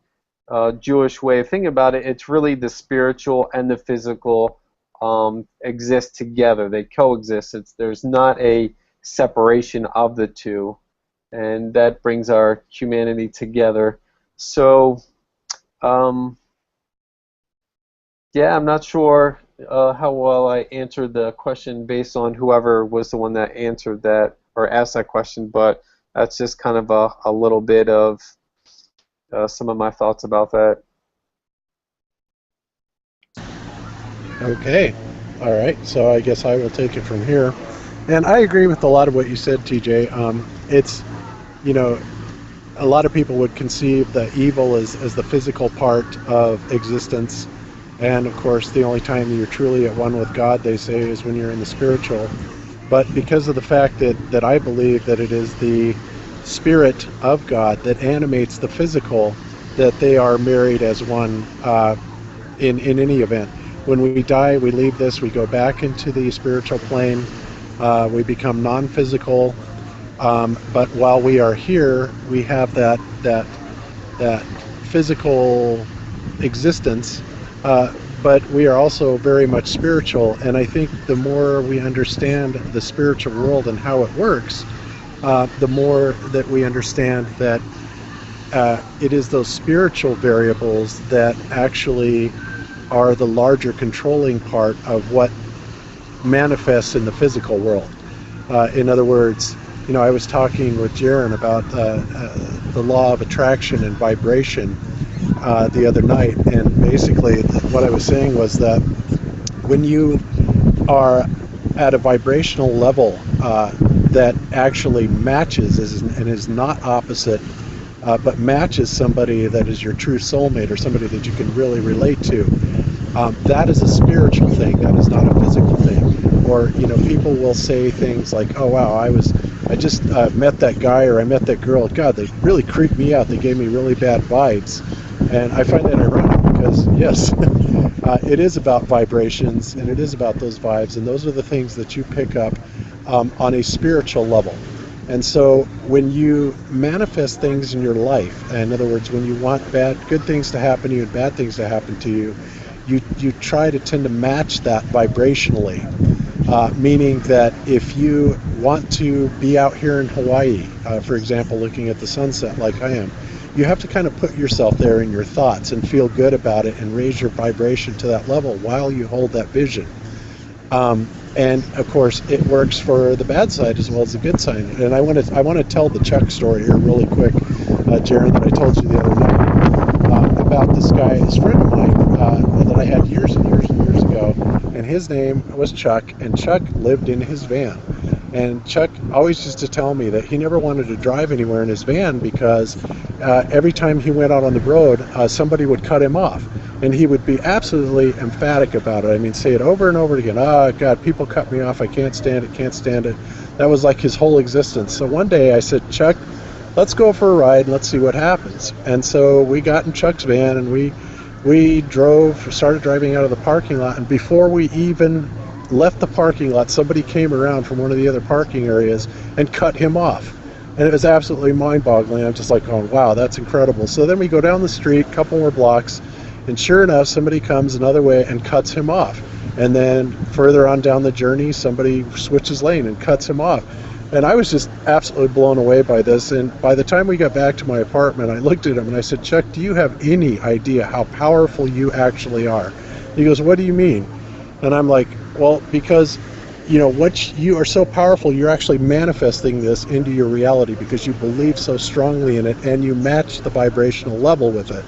Speaker 2: Jewish way of thinking about it, it's really the spiritual and the physical exist together. They coexist. There's not a separation of the two, and that brings our humanity together. So, yeah, I'm not sure how well I answered the question based on whoever was the one that answered that or asked that question, but that's just kind of a little bit of some of my thoughts about that.
Speaker 1: Okay. All right. So I guess I will take it from here. And I agree with a lot of what you said, TJ. It's, a lot of people would conceive that evil as the physical part of existence. And, of course, the only time you're truly at one with God, they say, is when you're in the spiritual. But because of the fact that I believe that it is the Spirit of God that animates the physical, that they are married as one in any event. When we die, we leave this, we go back into the spiritual plane, we become non-physical, but while we are here, we have that physical existence, but we are also very much spiritual, and I think the more we understand the spiritual world and how it works, the more that we understand that it is those spiritual variables that actually are the larger controlling part of what manifests in the physical world. In other words, I was talking with Jeran about the law of attraction and vibration the other night, and basically what I was saying was that when you are at a vibrational level that actually matches and is not opposite, but matches somebody that is your true soulmate or somebody that you can really relate to, that is a spiritual thing. That is not a physical thing. Or, you know, people will say things like, "Oh wow, I just met that guy or I met that girl. God, they really creeped me out. They gave me really bad vibes." And I find that ironic because, yes, it is about vibrations and it is about those vibes, and those are the things that you pick up on a spiritual level. And so when you manifest things in your life, in other words, when you want good things to happen to you and bad things to happen to you, you try to tend to match that vibrationally. Meaning that if you want to be out here in Hawaii, for example, looking at the sunset like I am, you have to kind of put yourself there in your thoughts and feel good about it and raise your vibration to that level while you hold that vision. And of course, it works for the bad side as well as the good side. And I want to tell the Chuck story here really quick, Jeran, that I told you the other night about this guy, this friend of mine that I had years and years and years ago, and his name was Chuck, and Chuck lived in his van. And Chuck always used to tell me that he never wanted to drive anywhere in his van because every time he went out on the road, somebody would cut him off. And he would be absolutely emphatic about it. I mean, say it over and over again. "Oh, God, people cut me off. I can't stand it, can't stand it." That was like his whole existence. So one day I said, "Chuck, let's go for a ride and let's see what happens." And so we got in Chuck's van and we started driving out of the parking lot. And before we even left the parking lot, somebody came around from one of the other parking areas and cut him off. And it was absolutely mind-boggling. I'm just like, "Oh, wow, that's incredible." So then we go down the street, a couple more blocks, and sure enough, somebody comes another way and cuts him off. And then further on down the journey, somebody switches lane and cuts him off. And I was just absolutely blown away by this. And by the time we got back to my apartment, I looked at him and I said, "Chuck, do you have any idea how powerful you actually are?" He goes, "What do you mean?" And I'm like, "Well, because, you know, you are so powerful, you're actually manifesting this into your reality because you believe so strongly in it and you match the vibrational level with it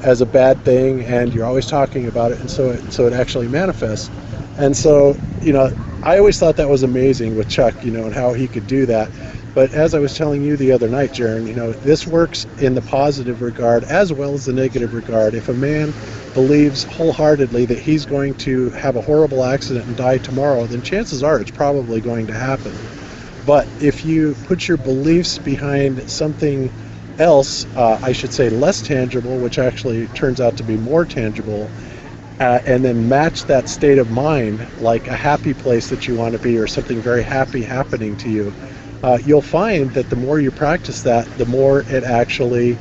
Speaker 1: as a bad thing, and you're always talking about it, and so it actually manifests." And so, you know, I always thought that was amazing with Chuck, you know, and how he could do that. But as I was telling you the other night, Jeran, you know, this works in the positive regard as well as the negative regard. If a man believes wholeheartedly that he's going to have a horrible accident and die tomorrow, then chances are it's probably going to happen. But if you put your beliefs behind something else, I should say less tangible, which actually turns out to be more tangible, and then match that state of mind, like a happy place that you want to be or something very happy happening to you, you'll find that the more you practice that, the more it actually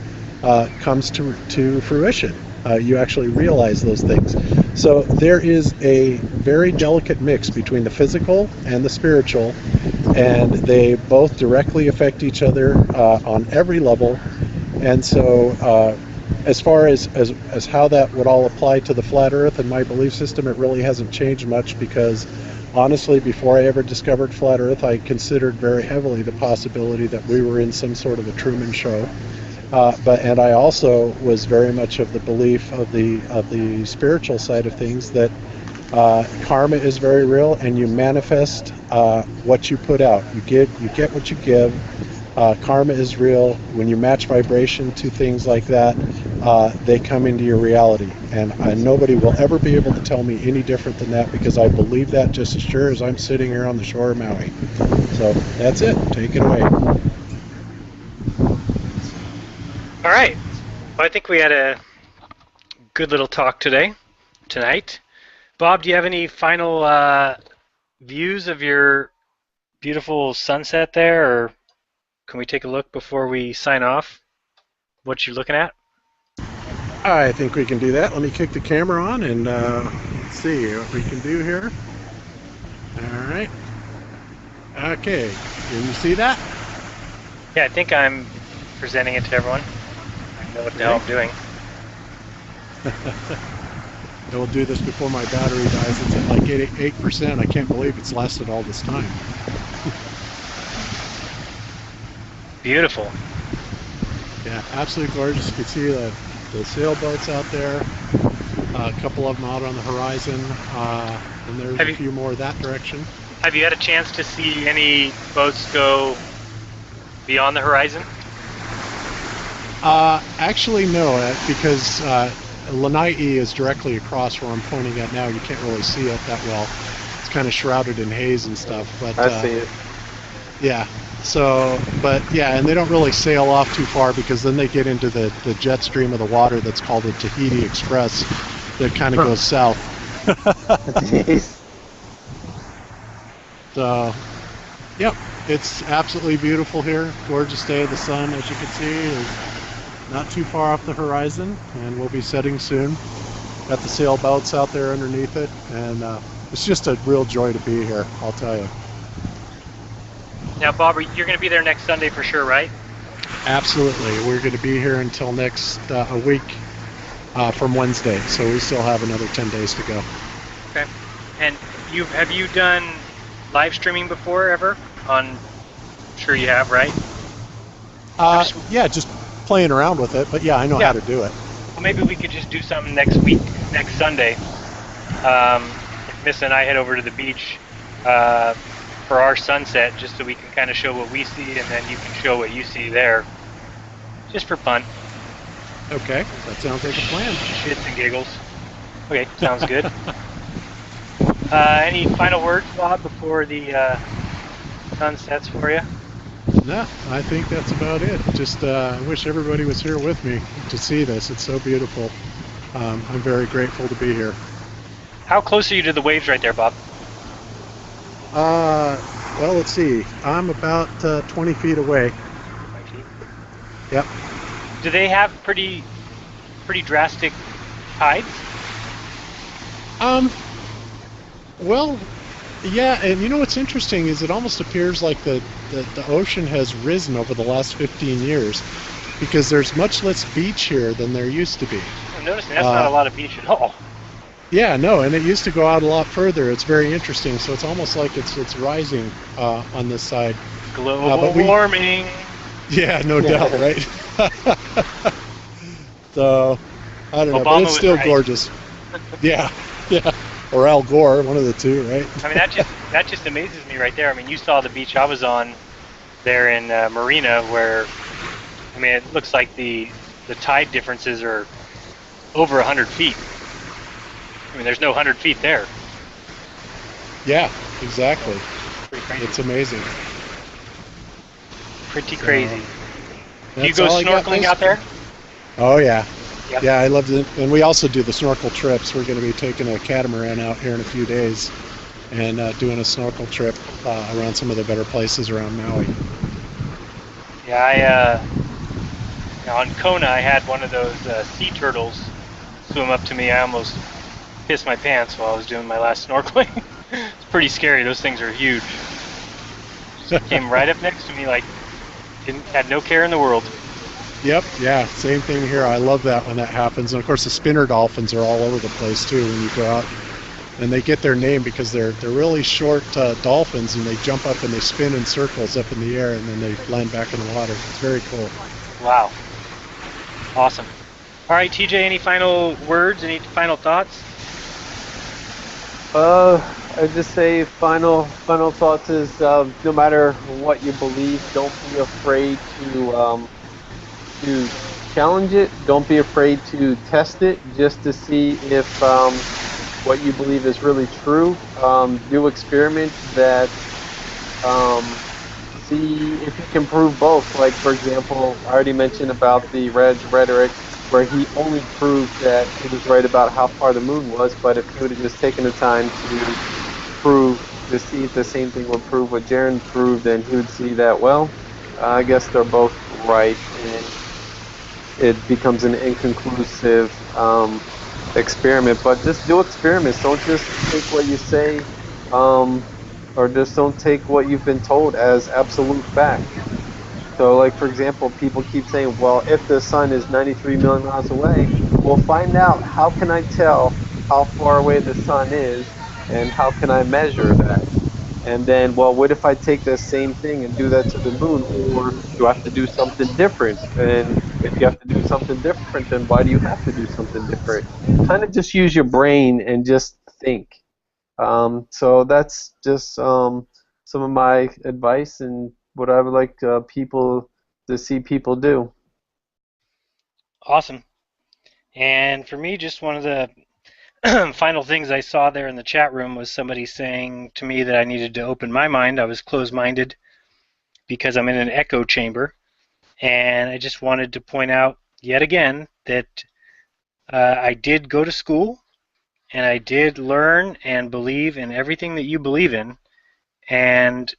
Speaker 1: comes to fruition. You actually realize those things. So there is a very delicate mix between the physical and the spiritual, and they both directly affect each other on every level. And so as far as how that would all apply to the flat earth and my belief system, it really hasn't changed much, because honestly, before I ever discovered flat earth, I considered very heavily the possibility that we were in some sort of a Truman Show. And I also was very much of the belief of the spiritual side of things, that karma is very real, and you manifest what you put out. You get what you give. Karma is real. When you match vibration to things like that, they come into your reality. And nobody will ever be able to tell me any different than that, because I believe that just as sure as I'm sitting here on the shore of Maui. So that's it. Take it away.
Speaker 3: All right. Well, I think we had a good little talk tonight. Bob, do you have any final views of your beautiful sunset there, or can we take a look before we sign off? What you're looking at?
Speaker 1: I think we can do that. Let me kick the camera on and see what we can do here. All right. Okay. Can you see that?
Speaker 3: Yeah, I think I'm presenting it to everyone. I know what the hell I'm doing.
Speaker 1: We'll do this before my battery dies. It's at like 8%. I can't believe it's lasted all this time.
Speaker 3: Beautiful.
Speaker 1: Yeah, absolutely gorgeous. You can see the sailboats out there, a couple of them out on the horizon, and there's a few more that direction.
Speaker 3: Have you had a chance to see any boats go beyond the horizon?
Speaker 1: Actually, no, because Lanai is directly across where I'm pointing at now. You can't really see it that well. It's kind of shrouded in haze and stuff. But
Speaker 2: I see it.
Speaker 1: Yeah. So, but yeah, and they don't really sail off too far because then they get into the jet stream of the water that's called the Tahiti Express that kind of goes south.
Speaker 2: Jeez.
Speaker 1: So, yep, it's absolutely beautiful here. Gorgeous day of the sun, as you can see, is not too far off the horizon, and we'll be setting soon. Got the sailboats out there underneath it, and it's just a real joy to be here, I'll tell you.
Speaker 3: Now, Bob, you're going to be there next Sunday for sure, right?
Speaker 1: Absolutely. We're going to be here until next a week from Wednesday, so we still have another 10 days to go.
Speaker 3: Okay. And have you done live streaming before ever? I'm sure you have, right?
Speaker 1: Yeah, just playing around with it, but yeah, I know how to do it.
Speaker 3: Well, maybe we could just do something next week, next Sunday. If Miss and I head over to the beach for our sunset, just so we can kind of show what we see, and then you can show what you see there, just for fun.
Speaker 1: Okay, that sounds like a plan.
Speaker 3: Shits and giggles. Okay, sounds good. Any final words, Bob, before the sun sets for you?
Speaker 1: No, I think that's about it. Just I wish everybody was here with me to see this. It's so beautiful. I'm very grateful to be here.
Speaker 3: How close are you to the waves right there, Bob?
Speaker 1: Well, let's see. I'm about 20 feet away.
Speaker 3: 5 feet.
Speaker 1: Yep.
Speaker 3: Do they have pretty drastic tides?
Speaker 1: Well, yeah, and you know what's interesting is it almost appears like the ocean has risen over the last 15 years because there's much less beach here than there used to be.
Speaker 3: I'm noticing that's not a lot of beach at all.
Speaker 1: Yeah, no, and it used to go out a lot further. It's very interesting. So it's almost like it's rising on this side.
Speaker 3: Global warming.
Speaker 1: Yeah, no doubt, right? So, I don't know, but it's still gorgeous. Yeah, yeah. Or Al Gore, one of the two, right?
Speaker 3: I mean, that just amazes me right there. I mean, you saw the beach I was on there in Marina, where, I mean, it looks like the tide differences are over 100 feet. I mean, there's no 100 feet there.
Speaker 1: Yeah, exactly.
Speaker 3: Pretty crazy.
Speaker 1: It's amazing.
Speaker 3: Pretty crazy. Do you go snorkeling out there?
Speaker 1: Oh, yeah.
Speaker 3: Yep.
Speaker 1: Yeah, I love it. And we also do the snorkel trips. We're going to be taking a catamaran out here in a few days and doing a snorkel trip around some of the better places around Maui.
Speaker 3: Yeah, on Kona, I had one of those sea turtles swim up to me. I almost pissed my pants while I was doing my last snorkeling. It's pretty scary. Those things are huge. Just came right up next to me, like, had no care in the world.
Speaker 1: Yep, yeah, same thing here. I love that when that happens. And of course, the spinner dolphins are all over the place too when you go out. And they get their name because they're really short dolphins, and they jump up and they spin in circles up in the air, and then they land back in the water. It's very cool.
Speaker 3: Wow. Awesome. All right, TJ, any final words, any final thoughts?
Speaker 2: I'd just say final thoughts is no matter what you believe, don't be afraid to challenge it. Don't be afraid to test it just to see if what you believe is really true. Do experiments that see if you can prove both. Like, for example, I already mentioned about the Red's rhetoric, where he only proved that he was right about how far the moon was, but if he would have just taken the time to see if the same thing would prove what Jeran proved, then he would see that, well, I guess they're both right, and it becomes an inconclusive experiment. But just do experiments. Don't just take what you say, or just don't take what you've been told as absolute fact. So, like, for example, people keep saying, well, if the sun is 93 million miles away, we'll find out. How can I tell how far away the sun is, and how can I measure that? And then, well, what if I take the same thing and do that to the moon, or do I have to do something different? And If you have to do something different, then why do you have to do something different? Kind of just use your brain and just think. So that's just some of my advice and what I would like people to see people do.
Speaker 3: Awesome. And for me, just one of the final things I saw there in the chat room was somebody saying to me that I needed to open my mind. I was closed-minded because I'm in an echo chamber. And I just wanted to point out yet again that I did go to school and I did learn and believe in everything that you believe in. And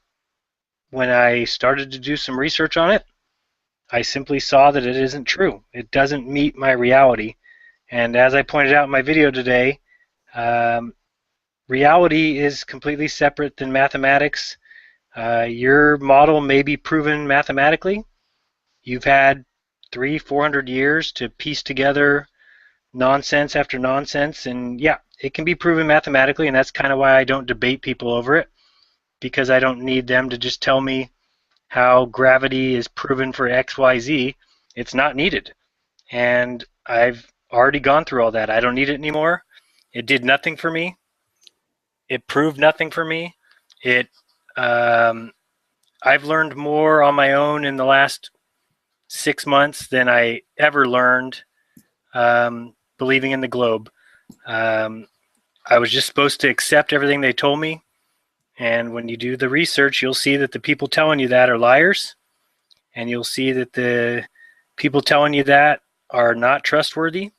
Speaker 3: when I started to do some research on it, I simply saw that it isn't true. It doesn't meet my reality. And as I pointed out in my video today, reality is completely separate than mathematics. Your model may be proven mathematically. You've had 300-400 years to piece together nonsense after nonsense, and yeah, it can be proven mathematically, and that's kind of why I don't debate people over it, because I don't need them to just tell me how gravity is proven for XYZ. It's not needed, and I've already gone through all that. I don't need it anymore. It did nothing for me. It proved nothing for me. I've learned more on my own in the last 6 months than I ever learned believing in the globe. I was just supposed to accept everything they told me, and when you do the research, you'll see that the people telling you that are liars, and you'll see that the people telling you that are not trustworthy.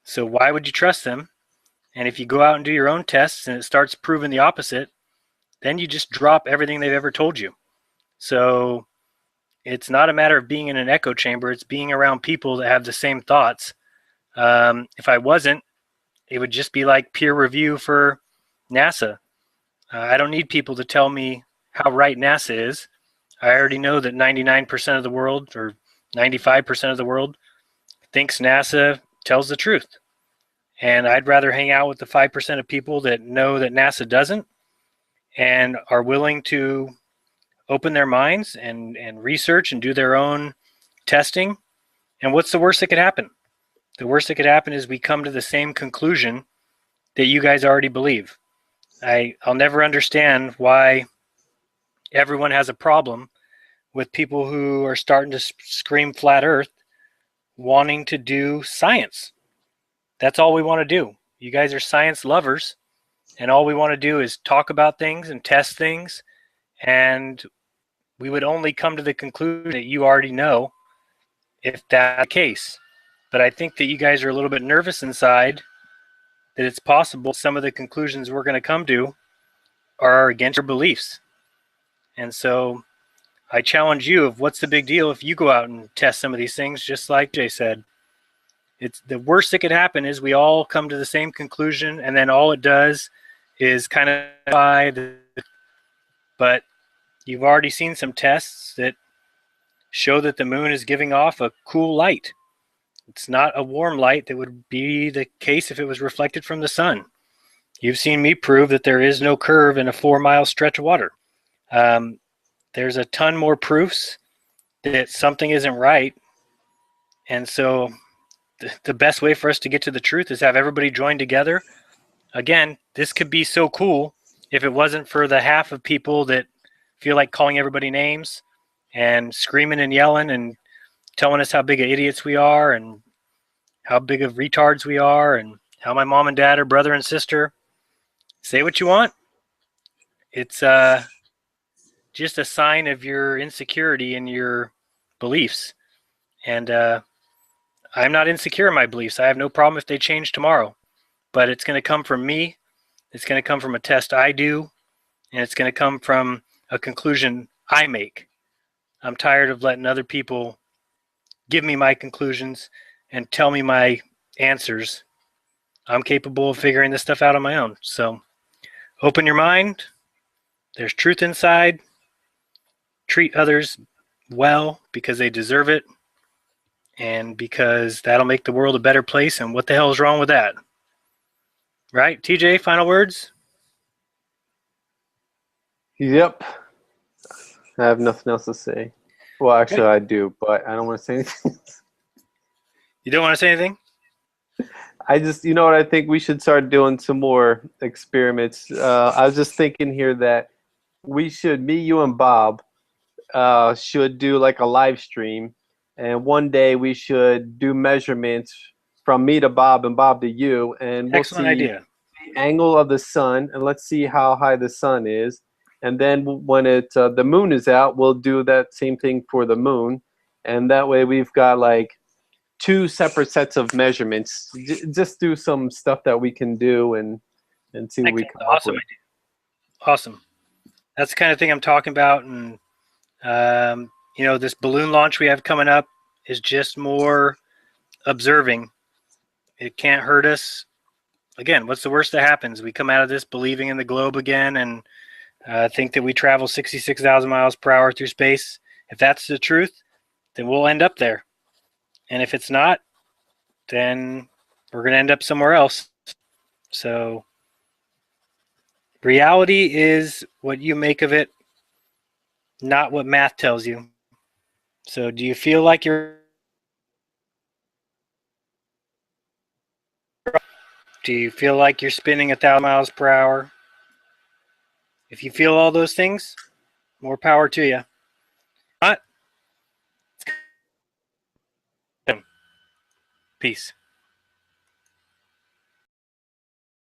Speaker 3: So why would you trust them? And if you go out and do your own tests and it starts proving the opposite, then you just drop everything they've ever told you. So it's not a matter of being in an echo chamber, it's being around people that have the same thoughts. If I wasn't, it would just be like peer review for NASA. I don't need people to tell me how right NASA is. I already know that 99% of the world, or 95% of the world, thinks NASA tells the truth. And I'd rather hang out with the 5% of people that know that NASA doesn't and are willing to open their minds and research and do their own testing. And what's the worst that could happen? The worst that could happen is we come to the same conclusion that you guys already believe. I'll never understand why everyone has a problem with people who are starting to scream flat earth wanting to do science. That's all we want to do. You guys are science lovers, and all we want to do is talk about things and test things, and we would only come to the conclusion that you already know if that's the case. But I think that you guys are a little bit nervous inside that it's possible some of the conclusions we're going to come to are against your beliefs. And so I challenge you of what's the big deal if you go out and test some of these things, just like Jay said. It's the worst that could happen is we all come to the same conclusion, and then all it does is kind of but you've already seen some tests that show that the moon is giving off a cool light. It's not a warm light that would be the case if it was reflected from the sun. You've seen me prove that there is no curve in a 4-mile stretch of water. There's a ton more proofs that something isn't right. And so the best way for us to get to the truth is have everybody join together. Again, this could be so cool if it wasn't for the half of people that feel like calling everybody names and screaming and yelling and telling us how big of idiots we are and how big of retards we are and how my mom and dad are brother and sister. Say what you want. It's just a sign of your insecurity in your beliefs. And I'm not insecure in my beliefs. I have no problem if they change tomorrow. But it's going to come from me. It's going to come from a test I do. And it's going to come from a conclusion I make. I'm tired of letting other people give me my conclusions and tell me my answers. I'm capable of figuring this stuff out on my own. So open your mind. There's truth inside. Treat others well because they deserve it and because that'll make the world a better place. And what the hell is wrong with that? Right? TJ, final words?
Speaker 2: Yep. I have nothing else to say. Well, actually, I do, but I don't want to say anything.
Speaker 3: You don't want to say anything?
Speaker 2: I just, you know what, I think we should start doing some more experiments. I was just thinking here that we should, me, you, and Bob, should do like a live stream, and one day we should do measurements from me to Bob and Bob to you, and we'll
Speaker 3: Excellent
Speaker 2: see
Speaker 3: idea.
Speaker 2: the angle of the sun, and let's see how high the sun is. And then when the moon is out, we'll do that same thing for the moon, and that way we've got like two separate sets of measurements. Just do some stuff that we can do and see what we come
Speaker 3: Awesome
Speaker 2: up with.
Speaker 3: idea. Awesome. That's the kind of thing I'm talking about. And you know, this balloon launch we have coming up is just more observing. It can't hurt us. Again, what's the worst that happens? We come out of this believing in the globe again and think that we travel 66,000 miles per hour through space. If that's the truth, then we'll end up there. And if it's not, then we're going to end up somewhere else. So reality is what you make of it, not what math tells you. So do you feel like you're spinning 1,000 miles per hour? If you feel all those things, more power to you. Not. Peace.